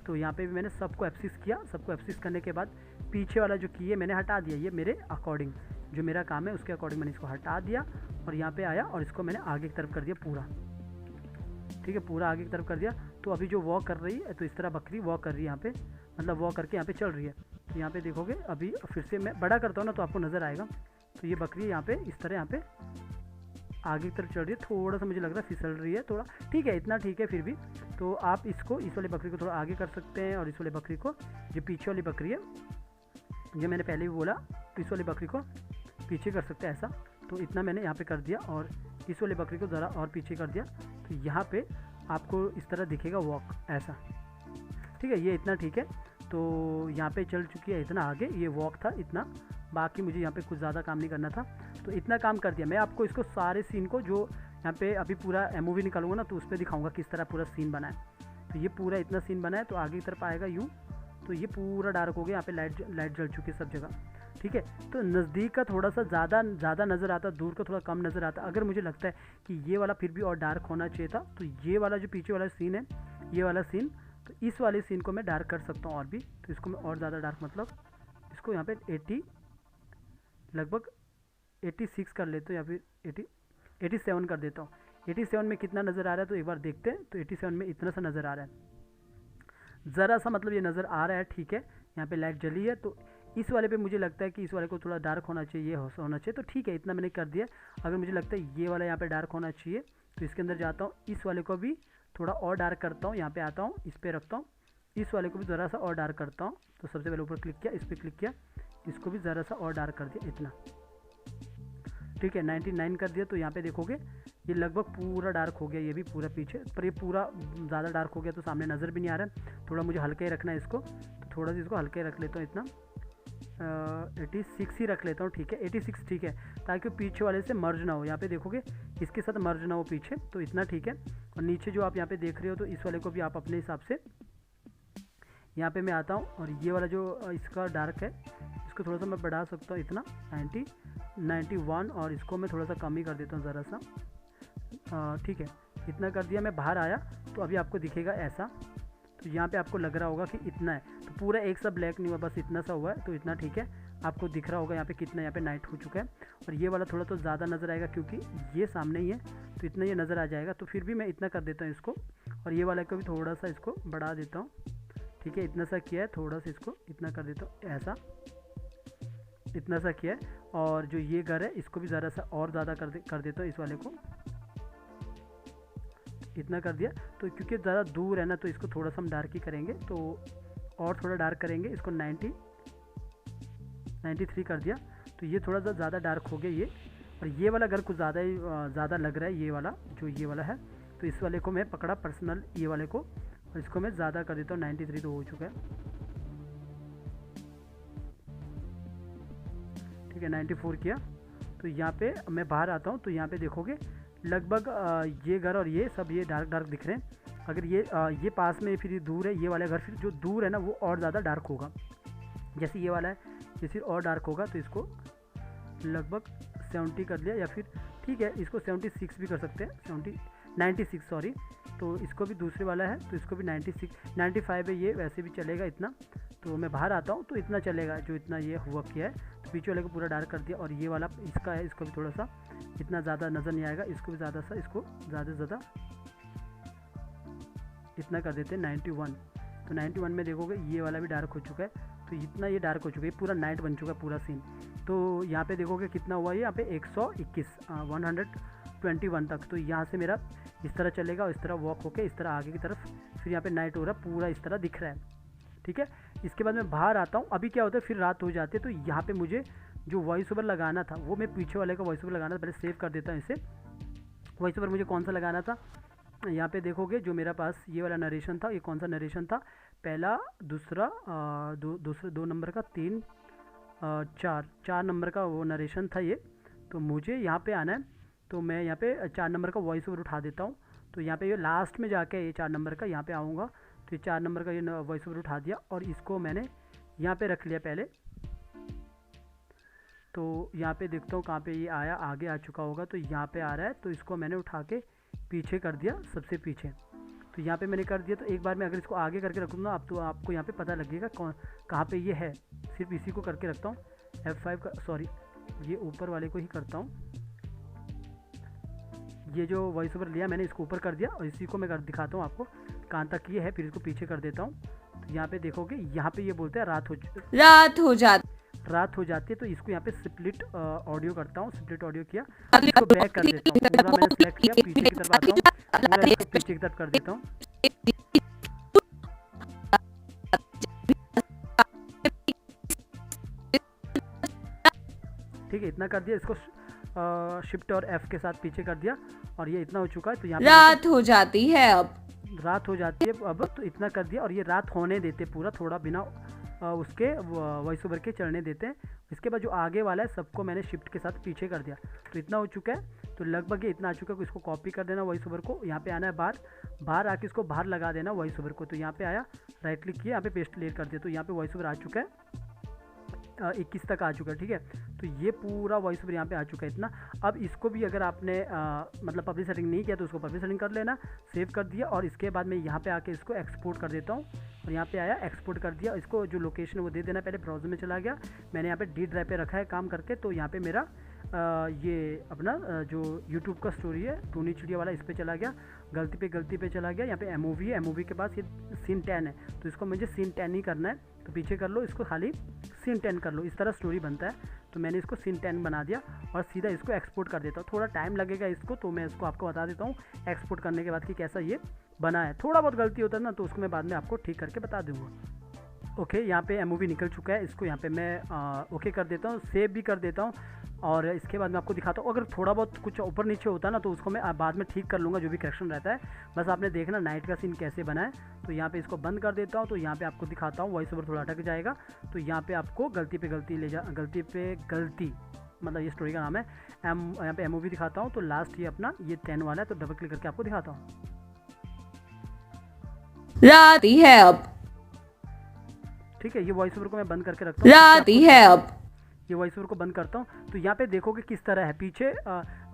तो यहाँ पे भी मैंने सबको F6 किया। सबको F6 करने के बाद पीछे वाला जो की है मैंने हटा दिया, ये मेरे अकॉर्डिंग जो मेरा काम है उसके अकॉर्डिंग मैंने इसको हटा दिया और यहाँ पे आया और इसको मैंने आगे की तरफ कर दिया पूरा, ठीक है, पूरा आगे की तरफ कर दिया। तो अभी जो वॉक कर रही है, तो इस तरह बकरी वॉक कर रही है यहाँ पे, मतलब वॉक करके यहाँ पे चल रही है। तो यहाँ पे देखोगे अभी फिर से मैं बड़ा करता हूँ ना तो आपको नज़र आएगा। तो ये बकरी यहाँ पे इस तरह यहाँ पे आगे की तरफ चल रही है, थोड़ा सा मुझे लग रहा है फिसल रही है थोड़ा, ठीक है, इतना ठीक है फिर भी। तो आप इसको, इस वाली बकरी को थोड़ा आगे कर सकते हैं और इस वाली बकरी को, जो पीछे वाली बकरी है, ये मैंने पहले भी बोला, इस वाली बकरी को पीछे कर सकते हैं ऐसा। तो इतना मैंने यहाँ पे कर दिया और इस वाली बकरी को ज़रा और पीछे कर दिया। तो यहाँ पे आपको इस तरह दिखेगा वॉक ऐसा, ठीक है, ये इतना ठीक है। तो यहाँ पे चल चुकी है इतना आगे, ये वॉक था इतना, बाकी मुझे यहाँ पे कुछ ज़्यादा काम नहीं करना था। तो इतना काम कर दिया। मैं आपको इसको सारे सीन को जो यहाँ पे अभी पूरा मूवी निकालूंगा ना तो उस पर दिखाऊंगा किस तरह पूरा सीन बना है। तो ये पूरा इतना सीन बना है। तो आगे की तरफ आएगा यूँ, तो ये पूरा डार्क हो गया, यहाँ पे लाइट जल चुकी है सब जगह, ठीक है। तो नज़दीक का थोड़ा सा ज़्यादा नज़र आता, दूर का थोड़ा कम नज़र आता। अगर मुझे लगता है कि ये वाला फिर भी और डार्क होना चाहिए था, तो ये वाला जो पीछे वाला सीन है, ये वाला सीन, तो इस वाले सीन को मैं डार्क कर सकता हूँ और भी। तो इसको मैं और ज़्यादा डार्क, मतलब इसको यहाँ पे 80 लगभग 86 कर लेता हूँ या फिर 87 कर देता हूँ। 87 में कितना नज़र आ रहा है तो एक बार देखते हैं। तो 87 में इतना सा नज़र आ रहा है, ज़रा सा, मतलब ये नज़र आ रहा है, ठीक है। यहाँ पे लाइट जली है। तो इस वाले पे मुझे लगता है कि इस वाले को थोड़ा डार्क होना चाहिए, ये होना चाहिए, तो ठीक है, इतना मैंने कर दिया। अगर मुझे लगता है ये वाला यहाँ पे डार्क होना चाहिए तो इसके अंदर जाता हूँ, इस वाले को भी थोड़ा और डार्क करता हूँ, यहाँ पे आता हूँ, इस पर रखता हूँ, इस वाले को भी ज़रा सा और डार्क करता हूँ। तो सबसे पहले ऊपर क्लिक किया, इस पर क्लिक किया, इसको भी ज़रा सा और डार्क कर दिया इतना, ठीक है, 99 कर दिया। तो यहाँ पे देखोगे ये लगभग पूरा डार्क हो गया, ये भी पूरा पीछे, पर ये पूरा ज़्यादा डार्क हो गया तो सामने नज़र भी नहीं आ रहा है। थोड़ा मुझे हल्का ही रखना है इसको, तो थोड़ा सा इसको हल्का ही रख लेता हूँ, इतना 86 ही रख लेता हूँ, ठीक है, 86 ठीक है, ताकि पीछे वाले से मर्ज ना हो। यहाँ पे देखोगे इसके साथ मर्ज ना हो पीछे, तो इतना ठीक है। और नीचे जो आप यहाँ पे देख रहे हो, तो इस वाले को भी आप अपने हिसाब से, यहाँ पे मैं आता हूँ और ये वाला जो इसका डार्क है इसको थोड़ा सा मैं बढ़ा सकता हूँ, इतना 91, और इसको मैं थोड़ा सा कम ही कर देता हूँ ज़रा सा, ठीक है, इतना कर दिया। मैं बाहर आया तो अभी आपको दिखेगा ऐसा। तो यहाँ पे आपको लग रहा होगा कि इतना है, तो पूरा एक सा ब्लैक नहीं हुआ, बस इतना सा हुआ है, तो इतना ठीक है। आपको दिख रहा होगा यहाँ पे कितना, यहाँ पे नाइट हो चुका है। और ये वाला थोड़ा तो ज़्यादा नज़र आएगा क्योंकि ये सामने ही है, तो इतना ये नज़र आ जाएगा। तो फिर भी मैं इतना कर देता हूँ इसको, और ये वाला को भी थोड़ा सा इसको बढ़ा देता हूँ, ठीक है, इतना सा किया है, थोड़ा सा इसको इतना कर देता हूँ ऐसा, इतना सा किया है। और जो ये घर है इसको भी ज़रा सा और ज़्यादा कर देता हूँ, इस वाले को इतना कर दिया। तो क्योंकि ज़्यादा दूर है ना तो इसको थोड़ा सा हम डार्क ही करेंगे, तो और थोड़ा डार्क करेंगे इसको, 93 कर दिया। तो ये थोड़ा सा ज़्यादा डार्क हो गया ये, और ये वाला घर कुछ ज़्यादा ही ज़्यादा लग रहा है, ये वाला जो ये वाला है। तो इस वाले को मैं पकड़ा पर्सनल, ये वाले को, और इसको मैं ज़्यादा कर देता हूँ, 93 तो हो चुका है, ठीक है, 94 किया। तो यहाँ पे मैं बाहर आता हूँ, तो यहाँ पे देखोगे लगभग ये घर और ये सब ये डार्क दिख रहे हैं। अगर ये पास में फिर ये दूर है, ये वाला घर फिर जो दूर है ना वो और ज़्यादा डार्क होगा। जैसे ये वाला है ये फिर और डार्क होगा, तो इसको लगभग 70 कर लिया, या फिर ठीक है इसको 76 भी कर सकते हैं, 96 सॉरी। तो इसको भी दूसरे वाला है तो इसको भी 95 है, ये वैसे भी चलेगा इतना। तो मैं बाहर आता हूँ तो इतना चलेगा जो इतना ये हुआ किया है। तो पीछे वाले को पूरा डार्क कर दिया, और ये वाला इसका है, इसको भी थोड़ा सा इतना ज़्यादा नज़र नहीं आएगा, इसको भी ज़्यादा सा, इसको ज़्यादा से ज़्यादा इतना कर देते हैं 91। तो 91 में देखोगे ये वाला भी डार्क हो चुका है, तो इतना ये डार्क हो चुका है, पूरा नाइट बन चुका है पूरा सीन। तो यहाँ पे देखोगे कितना हुआ, यहाँ पे 121 तक। तो यहाँ से मेरा इस तरह चलेगा और इस तरह वॉक होके इस तरह आगे की तरफ, फिर यहाँ पे नाइट हो रहा है, पूरा इस तरह दिख रहा है, ठीक है। इसके बाद मैं बाहर आता हूँ। अभी क्या होता है फिर रात हो जाती है, तो यहाँ पे मुझे जो वॉइस ओवर लगाना था वो मैं पीछे वाले का वॉइस ओवर लगाना था, पहले सेव कर देता हूँ इसे। वॉइस ओवर मुझे कौन सा लगाना था, यहाँ पे देखोगे जो मेरा पास ये वाला नरेशन था, ये कौन सा नरेशन था, पहला, दूसरा, दूसरा 2 नंबर का, 3, 4 नंबर का वो नरेशन था ये। तो मुझे यहाँ पे आना है, तो मैं यहाँ पे 4 नंबर का वॉइस ओवर उठा देता हूँ। तो यहाँ पे ये लास्ट में जाके ये 4 नंबर का यहाँ पे आऊँगा, तो ये 4 नंबर का ये वॉइस ओवर उठा दिया, और इसको मैंने यहाँ पे रख लिया पहले। तो यहाँ पे देखता हूँ कहाँ पे ये आया, आगे आ चुका होगा, तो यहाँ पे आ रहा है, तो इसको मैंने उठा के पीछे कर दिया, सबसे पीछे। तो यहाँ पे मैंने कर दिया। तो एक बार मैं अगर इसको आगे करके रखूँगा अब तो आपको यहाँ पे पता लगेगा कहाँ पे ये है। सिर्फ इसी को करके रखता हूँ, F5 का, सॉरी ये ऊपर वाले को ही करता हूँ। ये जो वॉइस ओवर लिया मैंने इसको ऊपर कर दिया और इसी को मैं दिखाता हूँ आपको कहाँ तक ये है, फिर इसको पीछे कर देता हूँ। तो यहाँ पे देखोगे, यहाँ पे ये बोलते हैं रात हो जाती है। तो इसको यहाँ पे स्प्लिट ऑडियो करता हूँ, स्प्लिट ऑडियो किया, इसको बैक कर देता हूँ, पूरा मैंने सेलेक्ट किया, पीछे की तरफ आता हूँ, पूरा इसको पीछे की तरफ कर देता हूँ। ठीक है, इतना कर दिया, इसको शिफ्ट और F के साथ पीछे कर दिया और ये इतना हो चुका है। तो यहाँ रात हो जाती है अब, तो इतना कर दिया और ये रात होने देते पूरा, थोड़ा बिना उसके वॉइस ओवर के चढ़ने देते हैं। इसके बाद जो आगे वाला है सबको मैंने शिफ्ट के साथ पीछे कर दिया, तो इतना हो चुका है। तो लगभग ये इतना आ चुका है। इसको कॉपी कर देना वॉइस ओवर को, यहाँ पे आना है बाहर आके इसको बाहर लगा देना वॉइस ओवर को। तो यहाँ पे आया, राइट क्लिक किया, यहाँ पे पेस्ट लेयर कर दिया, तो यहाँ पे वॉइस ओवर आ चुका है, 21 तक आ चुका है। ठीक है, तो ये पूरा वॉइस ओवर यहाँ पे आ चुका है इतना। अब इसको भी अगर आपने मतलब पब्लिक सेटिंग नहीं किया तो उसको पब्लिक सेटिंग कर लेना, सेव कर दिया और इसके बाद मैं यहाँ पे आके इसको एक्सपोर्ट कर देता हूँ। और यहाँ पे आया, एक्सपोर्ट कर दिया, इसको जो लोकेशन है वो दे देना। पहले ब्राउज़र में चला गया, मैंने यहाँ पे डी ड्राइव पे रखा है काम करके। तो यहाँ पे मेरा ये अपना जो यूट्यूब का स्टोरी है टूनी चिड़िया वाला, इस पर चला गया, गलती पे चला गया। यहाँ पे एमओवी है, एमओवी के पास ये सीन 10 है, तो इसको मुझे सीन 10 ही करना है। तो पीछे कर लो, इसको खाली सीन 10 कर लो, इस तरह स्टोरी बनता है। तो मैंने इसको सीन 10 बना दिया और सीधा इसको एक्सपोर्ट कर देता हूँ। थोड़ा टाइम लगेगा इसको, तो मैं इसको आपको बता देता हूँ एक्सपोर्ट करने के बाद कि कैसा ये बना है। थोड़ा बहुत गलती होता है ना, तो उसको मैं बाद में आपको ठीक करके बता दूँगा। ओके, यहाँ पे एमओवी निकल चुका है, इसको यहाँ पे मैं ओके कर देता हूँ, सेव भी कर देता हूँ। और इसके बाद मैं आपको दिखाता हूँ, अगर थोड़ा बहुत कुछ ऊपर नीचे होता है ना तो उसको मैं बाद में ठीक कर लूँगा, जो भी करेक्शन रहता है। बस आपने देखना नाइट का सीन कैसे बना है। तो यहाँ पे इसको बंद कर देता हूँ। तो यहाँ पे आपको दिखाता हूँ, वॉइस ओवर थोड़ा अटक जाएगा। तो यहाँ पे आपको गलती पे गलती मतलब ये स्टोरी का नाम है। यहाँ पे एमओवी दिखाता हूँ। तो लास्ट ये अपना ये 10 वाला है, तो डबल क्लिक करके आपको दिखाता हूँ। रात ही है अब, ठीक है, ये वॉइस ओवर को मैं बंद करके रखता हूँ। रात ही है अब, ये वॉइस ओवर को बंद करता हूँ। तो यहाँ पे देखोगे किस तरह है, पीछे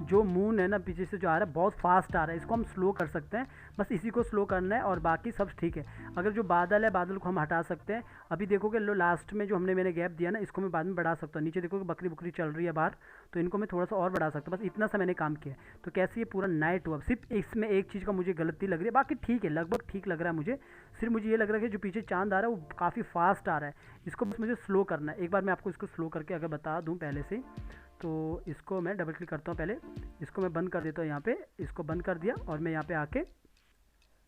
जो मून है ना, पीछे से जो आ रहा है बहुत फास्ट आ रहा है, इसको हम स्लो कर सकते हैं, बस इसी को स्लो करना है और बाकी सब ठीक है। अगर जो बादल है, बादल को हम हटा सकते हैं। अभी देखोगे लो लास्ट में जो मैंने गैप दिया ना, इसको मैं बाद में बढ़ा सकता हूँ। नीचे देखोगे बकरी बुकरी चल रही है बाहर, तो इनको मैं थोड़ा सा और बढ़ा सकता हूँ। बस इतना सा मैंने काम किया। तो कैसे ये पूरा नाइट हुआ, सिर्फ इसमें एक चीज़ का मुझे गलती लग रही है, बाकी ठीक है, लगभग ठीक लग रहा है मुझे। सिर्फ मुझे ये लग रहा है कि जो पीछे चांद आ रहा है वो काफ़ी फास्ट आ रहा है, इसको बस मुझे स्लो करना है। एक बार मैं आपको इसको स्लो करके अगर बता दूँ पहले से, तो इसको मैं डबल क्लिक करता हूँ, पहले इसको मैं बंद कर देता हूँ। यहाँ पे इसको बंद कर दिया और मैं यहाँ पे आके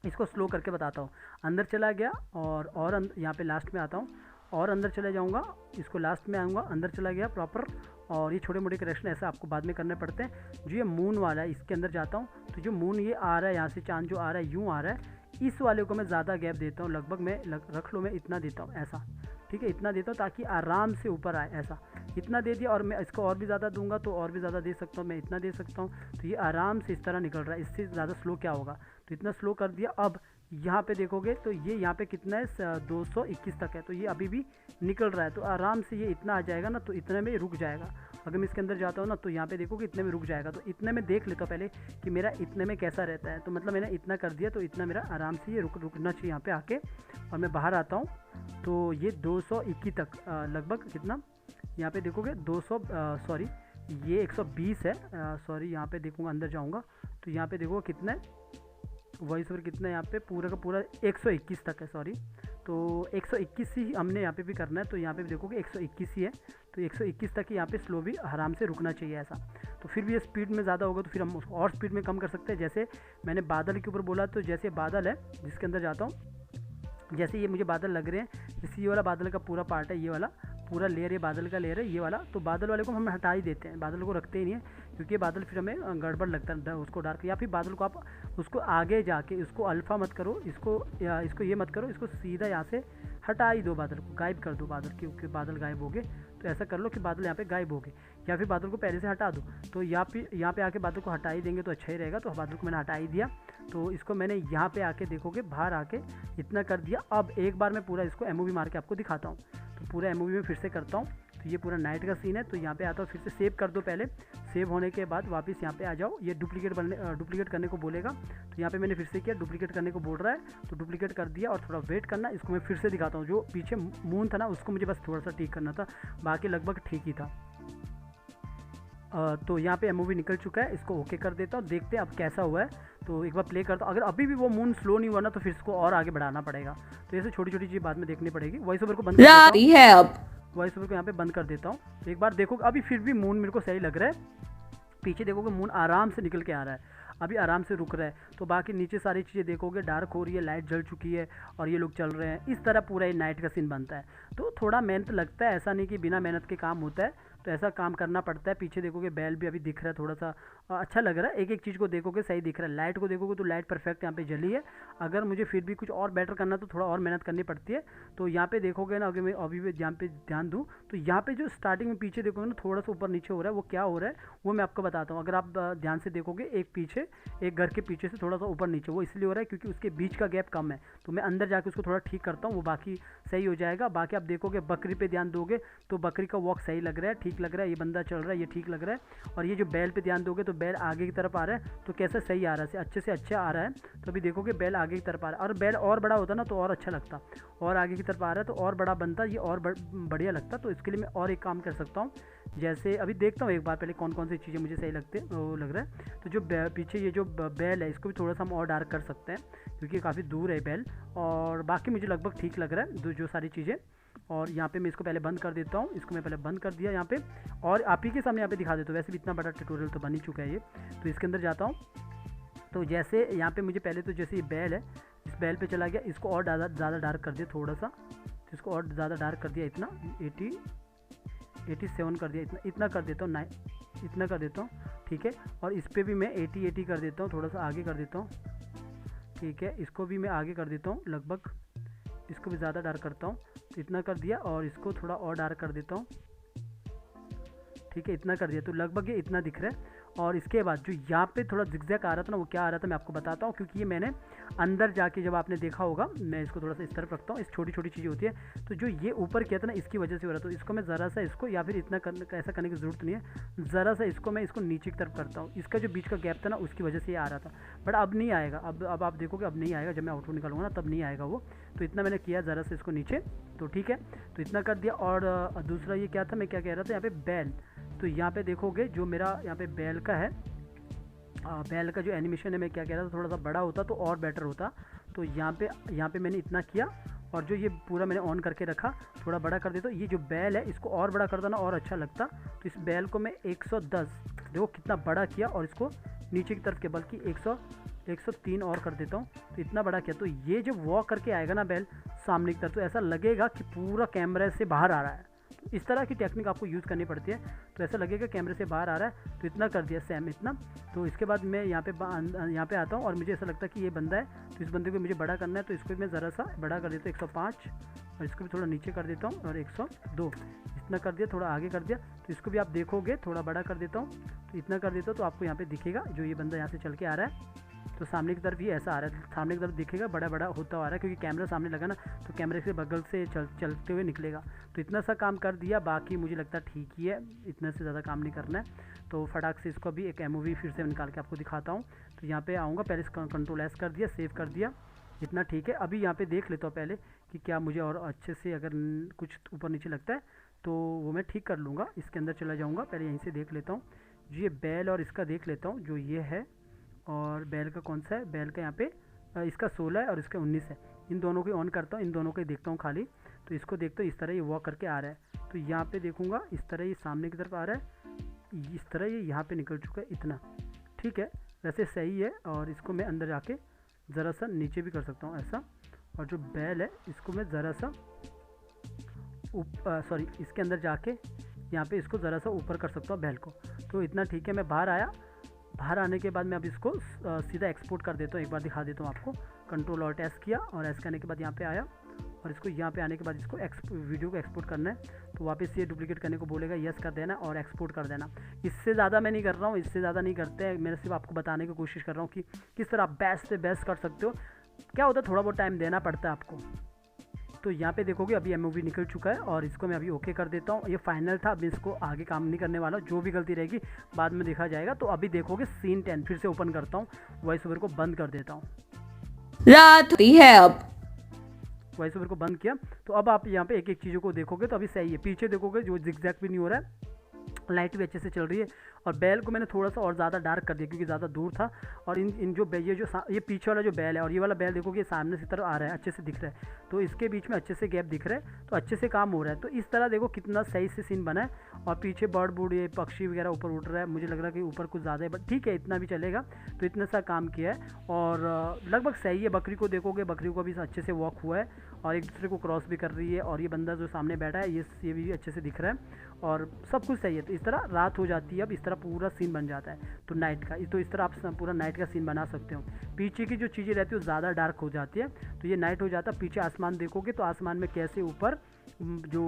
इसको स्लो करके बताता हूँ। अंदर चला गया और यहाँ पे लास्ट में आता हूँ और अंदर चले जाऊँगा, इसको लास्ट में आऊँगा, अंदर चला गया प्रॉपर। और ये छोटे मोटे करेक्शन ऐसा आपको बाद में करने पड़ते हैं। जो ये मून वाला है इसके अंदर जाता हूँ, तो जो मून ये आ रहा है, यहाँ से चांद जो आ रहा है यूँ आ रहा है, इस वाले को मैं ज़्यादा गैप देता हूँ, लगभग मैं रख लो मैं इतना देता हूँ, ऐसा ठीक है, इतना देता हूँ ताकि आराम से ऊपर आए, ऐसा इतना दे दिया। और मैं इसको और भी ज़्यादा दूंगा तो और भी ज़्यादा दे सकता हूँ, मैं इतना दे सकता हूँ। तो ये आराम से इस तरह निकल रहा है, इससे ज़्यादा स्लो क्या होगा, तो इतना स्लो कर दिया। अब यहाँ पे देखोगे तो ये यहाँ पे कितना है, 221 तक है, तो ये अभी भी निकल रहा है। तो आराम से ये इतना आ जाएगा ना, तो इतने में रुक जाएगा। अगर मैं इसके अंदर जाता हूँ ना, तो यहाँ पे देखोगे इतने में रुक जाएगा। तो इतने में देख लेता हूँ पहले कि मेरा इतने में कैसा रहता है। तो मतलब मैंने इतना कर दिया, तो इतना मेरा आराम से ये रुकना चाहिए यहाँ पे आके। और मैं बाहर आता हूँ तो ये 221 तक लगभग कितना, यहाँ पे देखोगे 200 सॉरी ये 120 है, सॉरी यहाँ पे देखूँगा, अंदर जाऊँगा तो यहाँ पे देखोगे कितना है, वॉइस ओवर कितना है यहाँ पे, पूरा का पूरा 121 तक है, सॉरी। तो 121 ही हमने यहाँ पे भी करना है। तो यहाँ पे भी देखोगे 121 ही है, तो 121 तक ही यहाँ पे स्लो भी आराम से रुकना चाहिए ऐसा। तो फिर भी ये स्पीड में ज़्यादा होगा तो फिर हम उसको और स्पीड में कम कर सकते हैं। जैसे मैंने बादल के ऊपर बोला, तो जैसे बादल है जिसके अंदर जाता हूँ, जैसे ये मुझे बादल लग रहे हैं, जैसे ये वाला बादल का पूरा पार्ट है, ये वाला पूरा लेयर, ये बादल का लेयर है ये वाला, तो बादल वाले को हम हटा ही देते हैं, बादल को रखते ही नहीं है, क्योंकि बादल फिर हमें गड़बड़ लगता है उसको डार्क। या फिर बादल को आप उसको आगे जाके इसको अल्फ़ा मत करो, इसको ये मत करो, इसको सीधा यहाँ से हटा ही दो, बादल को गायब कर दो, बादल क्योंकि बादल गायब हो गए। तो ऐसा कर लो कि बादल यहाँ पे गायब हो गए, या फिर बादल को पहले से हटा दो। तो यहाँ पे आके बादल को हटा ही देंगे तो अच्छा ही रहेगा। तो बादल को मैंने हटा ही दिया। तो इसको मैंने यहाँ पे आके देखोगे बाहर आके इतना कर दिया। अब एक बार मैं पूरा इसको एमओवी मार के आपको दिखाता हूँ। तो पूरा एमओवी में फिर से करता हूँ। तो ये पूरा नाइट का सीन है। तो यहाँ पे आता हूँ, फिर से सेव कर दो पहले। सेव होने के बाद वापस यहाँ पे आ जाओ, ये डुप्लीकेट करने को बोलेगा। तो यहाँ पे मैंने फिर से किया, डुप्लीकेट करने को बोल रहा है तो डुप्लीकेट कर दिया। और थोड़ा वेट करना, इसको मैं फिर से दिखाता हूँ। जो पीछे मून था ना उसको मुझे बस थोड़ा सा ठीक करना था, बाकी लगभग ठीक ही था। तो यहाँ पे एमओवी निकल चुका है, इसको ओके कर देता हूँ। देखते हैं अब कैसा हुआ है। तो एक बार प्ले करता हूँ। अगर अभी भी वो मून स्लो नहीं हुआ ना तो फिर इसको और आगे बढ़ाना पड़ेगा। तो ऐसे छोटी छोटी चीज़ बाद में देखनी पड़ेगी। वॉइस ओवर को बंद कर देता रात है अब। वॉइस ओवर को यहाँ पे बंद कर देता हूँ। तो एक बार देखो, अभी फिर भी मून मेरे को सही लग रहा है। पीछे देखोगे मून आराम से निकल के आ रहा है, अभी आराम से रुक रहा है। तो बाकी नीचे सारी चीज़ें देखोगे डार्क हो रही है, लाइट जल चुकी है और ये लोग चल रहे हैं। इस तरह पूरा ये नाइट का सीन बनता है। तो थोड़ा मेहनत लगता है, ऐसा नहीं कि बिना मेहनत के काम होता है, तो ऐसा काम करना पड़ता है। पीछे देखोगे बैल भी अभी दिख रहा है, थोड़ा सा अच्छा लग रहा है। एक एक चीज़ को देखोगे सही दिख रहा है। लाइट को देखोगे तो लाइट परफेक्ट यहाँ पे जली है। अगर मुझे फिर भी कुछ और बेटर करना तो थोड़ा और मेहनत करनी पड़ती है। तो यहाँ पे देखोगे ना, अगर मैं अभी भी यहाँ पे ध्यान दूँ तो यहाँ पे जो स्टार्टिंग में पीछे देखोगे ना थोड़ा सा ऊपर नीचे हो रहा है, वो क्या हो रहा है वो मैं आपको बताता हूँ। अगर आप ध्यान से देखोगे, एक घर के पीछे से थोड़ा सा ऊपर नीचे, वो इसलिए हो रहा है क्योंकि उसके बीच का गैप कम है। तो मैं अंदर जाके उसको थोड़ा ठीक करता हूँ, वो बाकी सही हो जाएगा। बाकी आप देखोगे बकरी पे ध्यान दोगे तो बकरी का वॉक सही लग रहा है, ठीक लग रहा है। ये बंदा चल रहा है, ये ठीक लग रहा है। और ये जो बैल पे ध्यान दोगे तो बैल आगे की तरफ आ रहा है, तो कैसा सही आ रहा है, अच्छे से अच्छा आ रहा है। तो अभी देखोगे बैल आगे की तरफ आ रहा है। और बैल और बड़ा होता ना तो और अच्छा लगता, और आगे की तरफ आ रहा है तो और बड़ा बनता, ये और बढ़िया लगता। तो इसके लिए मैं और एक काम कर सकता हूँ। जैसे अभी देखता हूँ एक बार पहले कौन कौन सी चीज़ें मुझे सही लगते हैं, वो लग रहा है। तो जो पीछे ये जो बैल है इसको भी थोड़ा सा हम और डार्क कर सकते हैं क्योंकि काफ़ी दूर है बैल। और बाकी मुझे लगभग ठीक लग रहा है जो सारी चीज़ें। और यहाँ पे मैं इसको पहले बंद कर देता हूँ, इसको मैं पहले बंद कर दिया यहाँ पे। और आप ही के सामने यहाँ पे दिखा देता हूँ। वैसे भी इतना बड़ा ट्यूटोरियल तो बन ही चुका है ये। तो इसके अंदर जाता हूँ। तो जैसे यहाँ पे मुझे पहले तो जैसे ये बैल है, इस बैल पे चला गया, इसको और ज़्यादा डार्क कर दिया थोड़ा सा। तो इसको और ज़्यादा डार्क कर दिया, इतना 87 कर दिया, इतना कर देता हूँ, इतना कर देता हूँ, ठीक है। और इस पर भी मैं 80 कर देता हूँ, थोड़ा सा आगे कर देता हूँ, ठीक है। इसको भी मैं आगे कर देता हूँ, लगभग इसको भी ज़्यादा डार्क करता हूँ। तो इतना कर दिया और इसको थोड़ा और डार्क कर देता हूँ, ठीक है। इतना कर दिया, तो लगभग ये इतना दिख रहा है। और इसके बाद जो यहाँ पे थोड़ा जिगजैग आ रहा था ना, वो क्या आ रहा था मैं आपको बताता हूँ। क्योंकि ये मैंने अंदर जाके जब आपने देखा होगा, मैं इसको थोड़ा सा इस तरफ रखता हूँ। इस छोटी छोटी चीज़ें होती है, तो जो ये ऊपर किया था ना इसकी वजह से हो रहा था। तो इसको मैं ज़रा सा इसको, या फिर इतना ऐसा करने की ज़रूरत नहीं है, ज़रा सा इसको मैं इसको नीचे की तरफ करता हूँ। इसका जो बीच का गैप था ना उसकी वजह से ये आ रहा था, बट अब नहीं आएगा। अब आप देखोगे अब नहीं आएगा, जब मैं आउटपुट निकालूंगा ना तब नहीं आएगा वो। तो इतना मैंने किया ज़रा सा इसको नीचे, तो ठीक है। तो इतना कर दिया। और दूसरा ये क्या था, मैं क्या कह रहा था, यहाँ पे बैल। तो यहाँ पे देखोगे जो मेरा यहाँ पे बैल का है, बैल का जो एनिमेशन है, मैं क्या कह रहा था, थोड़ा सा बड़ा होता तो और बेटर होता। तो यहाँ पे मैंने इतना किया। और जो ये पूरा मैंने ऑन करके रखा, थोड़ा बड़ा कर देता। ये जो बैल है इसको और बड़ा करता ना और अच्छा लगता। तो इस बैल को मैं 110, देखो कितना बड़ा किया, और इसको नीचे की तरफ के बल्कि 103 और कर देता हूँ। तो इतना बड़ा किया। तो ये जब वॉक करके आएगा ना बैल सामने की तरफ, तो ऐसा लगेगा कि पूरा कैमरे से बाहर आ रहा है। इस तरह की टेक्निक आपको यूज़ करनी पड़ती है, तो ऐसा लगेगा कैमरे से बाहर आ रहा है। तो इतना कर दिया सेम इतना। तो इसके बाद मैं यहाँ पे आता हूँ और मुझे ऐसा लगता है कि ये बंदा है, तो इस बंदे को मुझे बड़ा करना है। तो इसको मैं ज़रा सा बड़ा कर देता हूँ, 105, और इसको भी थोड़ा नीचे कर देता हूँ, और 102 इतना कर दिया, थोड़ा आगे कर दिया। तो इसको भी आप देखोगे थोड़ा बड़ा कर देता हूँ, तो इतना कर देता हूँ। तो आपको यहाँ पे दिखेगा जो ये बंदा यहाँ से चल के आ रहा है, तो सामने की तरफ ही ऐसा आ रहा है, सामने की तरफ दिखेगा बड़ा बड़ा होता हुआ आ रहा है, क्योंकि कैमरा सामने लगा ना, तो कैमरे से बगल से चलते हुए निकलेगा। तो इतना सा काम कर दिया, बाकी मुझे लगता है ठीक ही है, इतना से ज़्यादा काम नहीं करना है। तो फटाक से इसको भी एक एमओवी फिर से निकाल के आपको दिखाता हूँ। तो यहाँ पे आऊँगा, पहले कंट्रोल एस कर दिया, सेव कर दिया, इतना ठीक है। अभी यहाँ पे देख लेता हूँ पहले कि क्या मुझे और अच्छे से अगर कुछ ऊपर नीचे लगता है तो वो मैं ठीक कर लूँगा। इसके अंदर चला जाऊँगा, पहले यहीं से देख लेता हूँ। जो ये बैल और इसका देख लेता हूँ, जो ये है, और बैल का कौन सा है, बैल का यहाँ पे इसका 16 है और इसका 19 है। इन दोनों को ऑन करता हूँ, इन दोनों को ही देखता हूँ खाली। तो इसको देखता हूँ, इस तरह ये वॉक करके आ रहा है। तो यहाँ पे देखूँगा इस तरह ये सामने की तरफ आ रहा है, इस तरह ये यहाँ पे निकल चुका है, इतना ठीक है, वैसे सही है। और इसको मैं अंदर जाके ज़रा सा नीचे भी कर सकता हूँ ऐसा। और जो बैल है इसको मैं ज़रा सा सॉरी, इसके अंदर जाके यहाँ पे इसको ज़रा सा ऊपर कर सकता हूँ बैल को। तो इतना ठीक है। मैं बाहर आया, बाहर आने के बाद मैं अब इसको सीधा एक्सपोर्ट कर देता हूँ। एक बार दिखा देता हूँ आपको। कंट्रोल और एस किया, और एस करने के बाद यहाँ पे आया, और इसको यहाँ पे आने के बाद इसको वीडियो को एक्सपोर्ट करना है। तो वापस ये डुप्लीकेट करने को बोलेगा, यस कर देना और एक्सपोर्ट कर देना। इससे ज़्यादा मैं नहीं कर रहा हूँ, इससे ज़्यादा नहीं करते हैं। मैं सिर्फ आपको बताने की कोशिश कर रहा हूँ कि किस तरह आप बेस्ट से बेस्ट कर सकते हो। क्या होता है, थोड़ा बहुत टाइम देना पड़ता है आपको। तो यहाँ पे देखोगे अभी एमओवी निकल चुका है और इसको मैं अभी ओके कर देता हूँ। ये फाइनल था, अभी इसको आगे काम नहीं करने वाला, जो भी गलती रहेगी बाद में देखा जाएगा। तो अभी देखोगे सीन 10 फिर से ओपन करता हूँ, वॉइस ओवर को बंद कर देता हूँ। रात होती है अब। वॉइस ओवर को बंद किया तो अब आप यहाँ पे एक एक चीज़ों को देखोगे तो अभी सही है। पीछे देखोगे जो जिगजैग भी नहीं हो रहा है, लाइट भी अच्छे से चल रही है। और बैल को मैंने थोड़ा सा और ज़्यादा डार्क कर दिया क्योंकि ज़्यादा दूर था। और इन जो ये पीछे वाला जो बैल है और ये वाला बैल देखोगे ये सामने से तरफ आ रहा है, अच्छे से दिख रहा है, तो इसके बीच में अच्छे से गैप दिख रहा है, तो अच्छे से काम हो रहा है। तो इस तरह देखो कितना सही से सीन बना है। और पीछे बर्ड बूड ये पक्षी वगैरह ऊपर उड़ रहा है, मुझे लग रहा है कि ऊपर कुछ ज़्यादा है, बट ठीक है इतना भी चलेगा। तो इतना सा काम किया है और लगभग सही है। बकरी को देखोगे, बकरी को भी अच्छे से वॉक हुआ है और एक दूसरे को क्रॉस भी कर रही है। और ये बंदा जो सामने बैठा है ये भी अच्छे से दिख रहा है और सब कुछ सही है। तो इस तरह रात हो जाती है, अब इस तरह पूरा सीन बन जाता है तो नाइट का। तो इस तरह आप पूरा नाइट का सीन बना सकते हो। पीछे की जो चीज़ें रहती है वो ज़्यादा डार्क हो जाती है, तो ये नाइट हो जाता है। पीछे आसमान देखोगे तो आसमान में कैसे ऊपर जो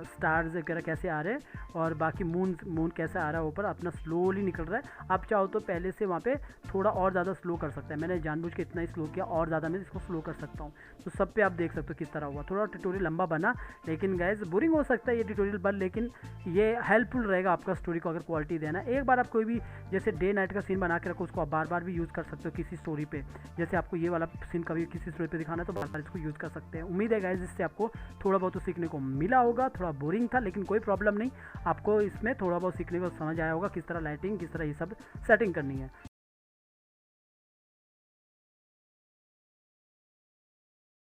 स्टार्स वगैरह कैसे आ रहे हैं और बाकी मून कैसे आ रहा है ऊपर, अपना स्लोली निकल रहा है। आप चाहो तो पहले से वहाँ पे थोड़ा और ज़्यादा स्लो कर सकते हैं, मैंने जानबूझ के इतना ही स्लो किया, और ज़्यादा मैं इसको स्लो कर सकता हूँ। तो सब पे आप देख सकते हो किस तरह हुआ। थोड़ा ट्यूटोरियल लंबा बना, लेकिन गाइस बोरिंग हो सकता है ये ट्यूटोरियल बन, लेकिन ये हेल्पफुल रहेगा आपका स्टोरी को अगर क्वालिटी देना। एक बार आप कोई भी जैसे डे नाइट का सीन बना के रखो, उसको आप बार बार भी यूज़ कर सकते हो किसी स्टोरी पे। जैसे आपको ये वाला सीन कभी किसी स्टोरी पे दिखाना है तो बार बार इसको यूज़ कर सकते हैं। उम्मीद है गाइस इससे आपको थोड़ा बहुत तो सीखने को मिला होगा। थोड़ा बोरिंग था लेकिन कोई प्रॉब्लम नहीं, आपको इसमें थोड़ा बहुत सीखने को समझ आया होगा किस तरह लाइटिंग, किस तरह ये सब सेटिंग करनी है।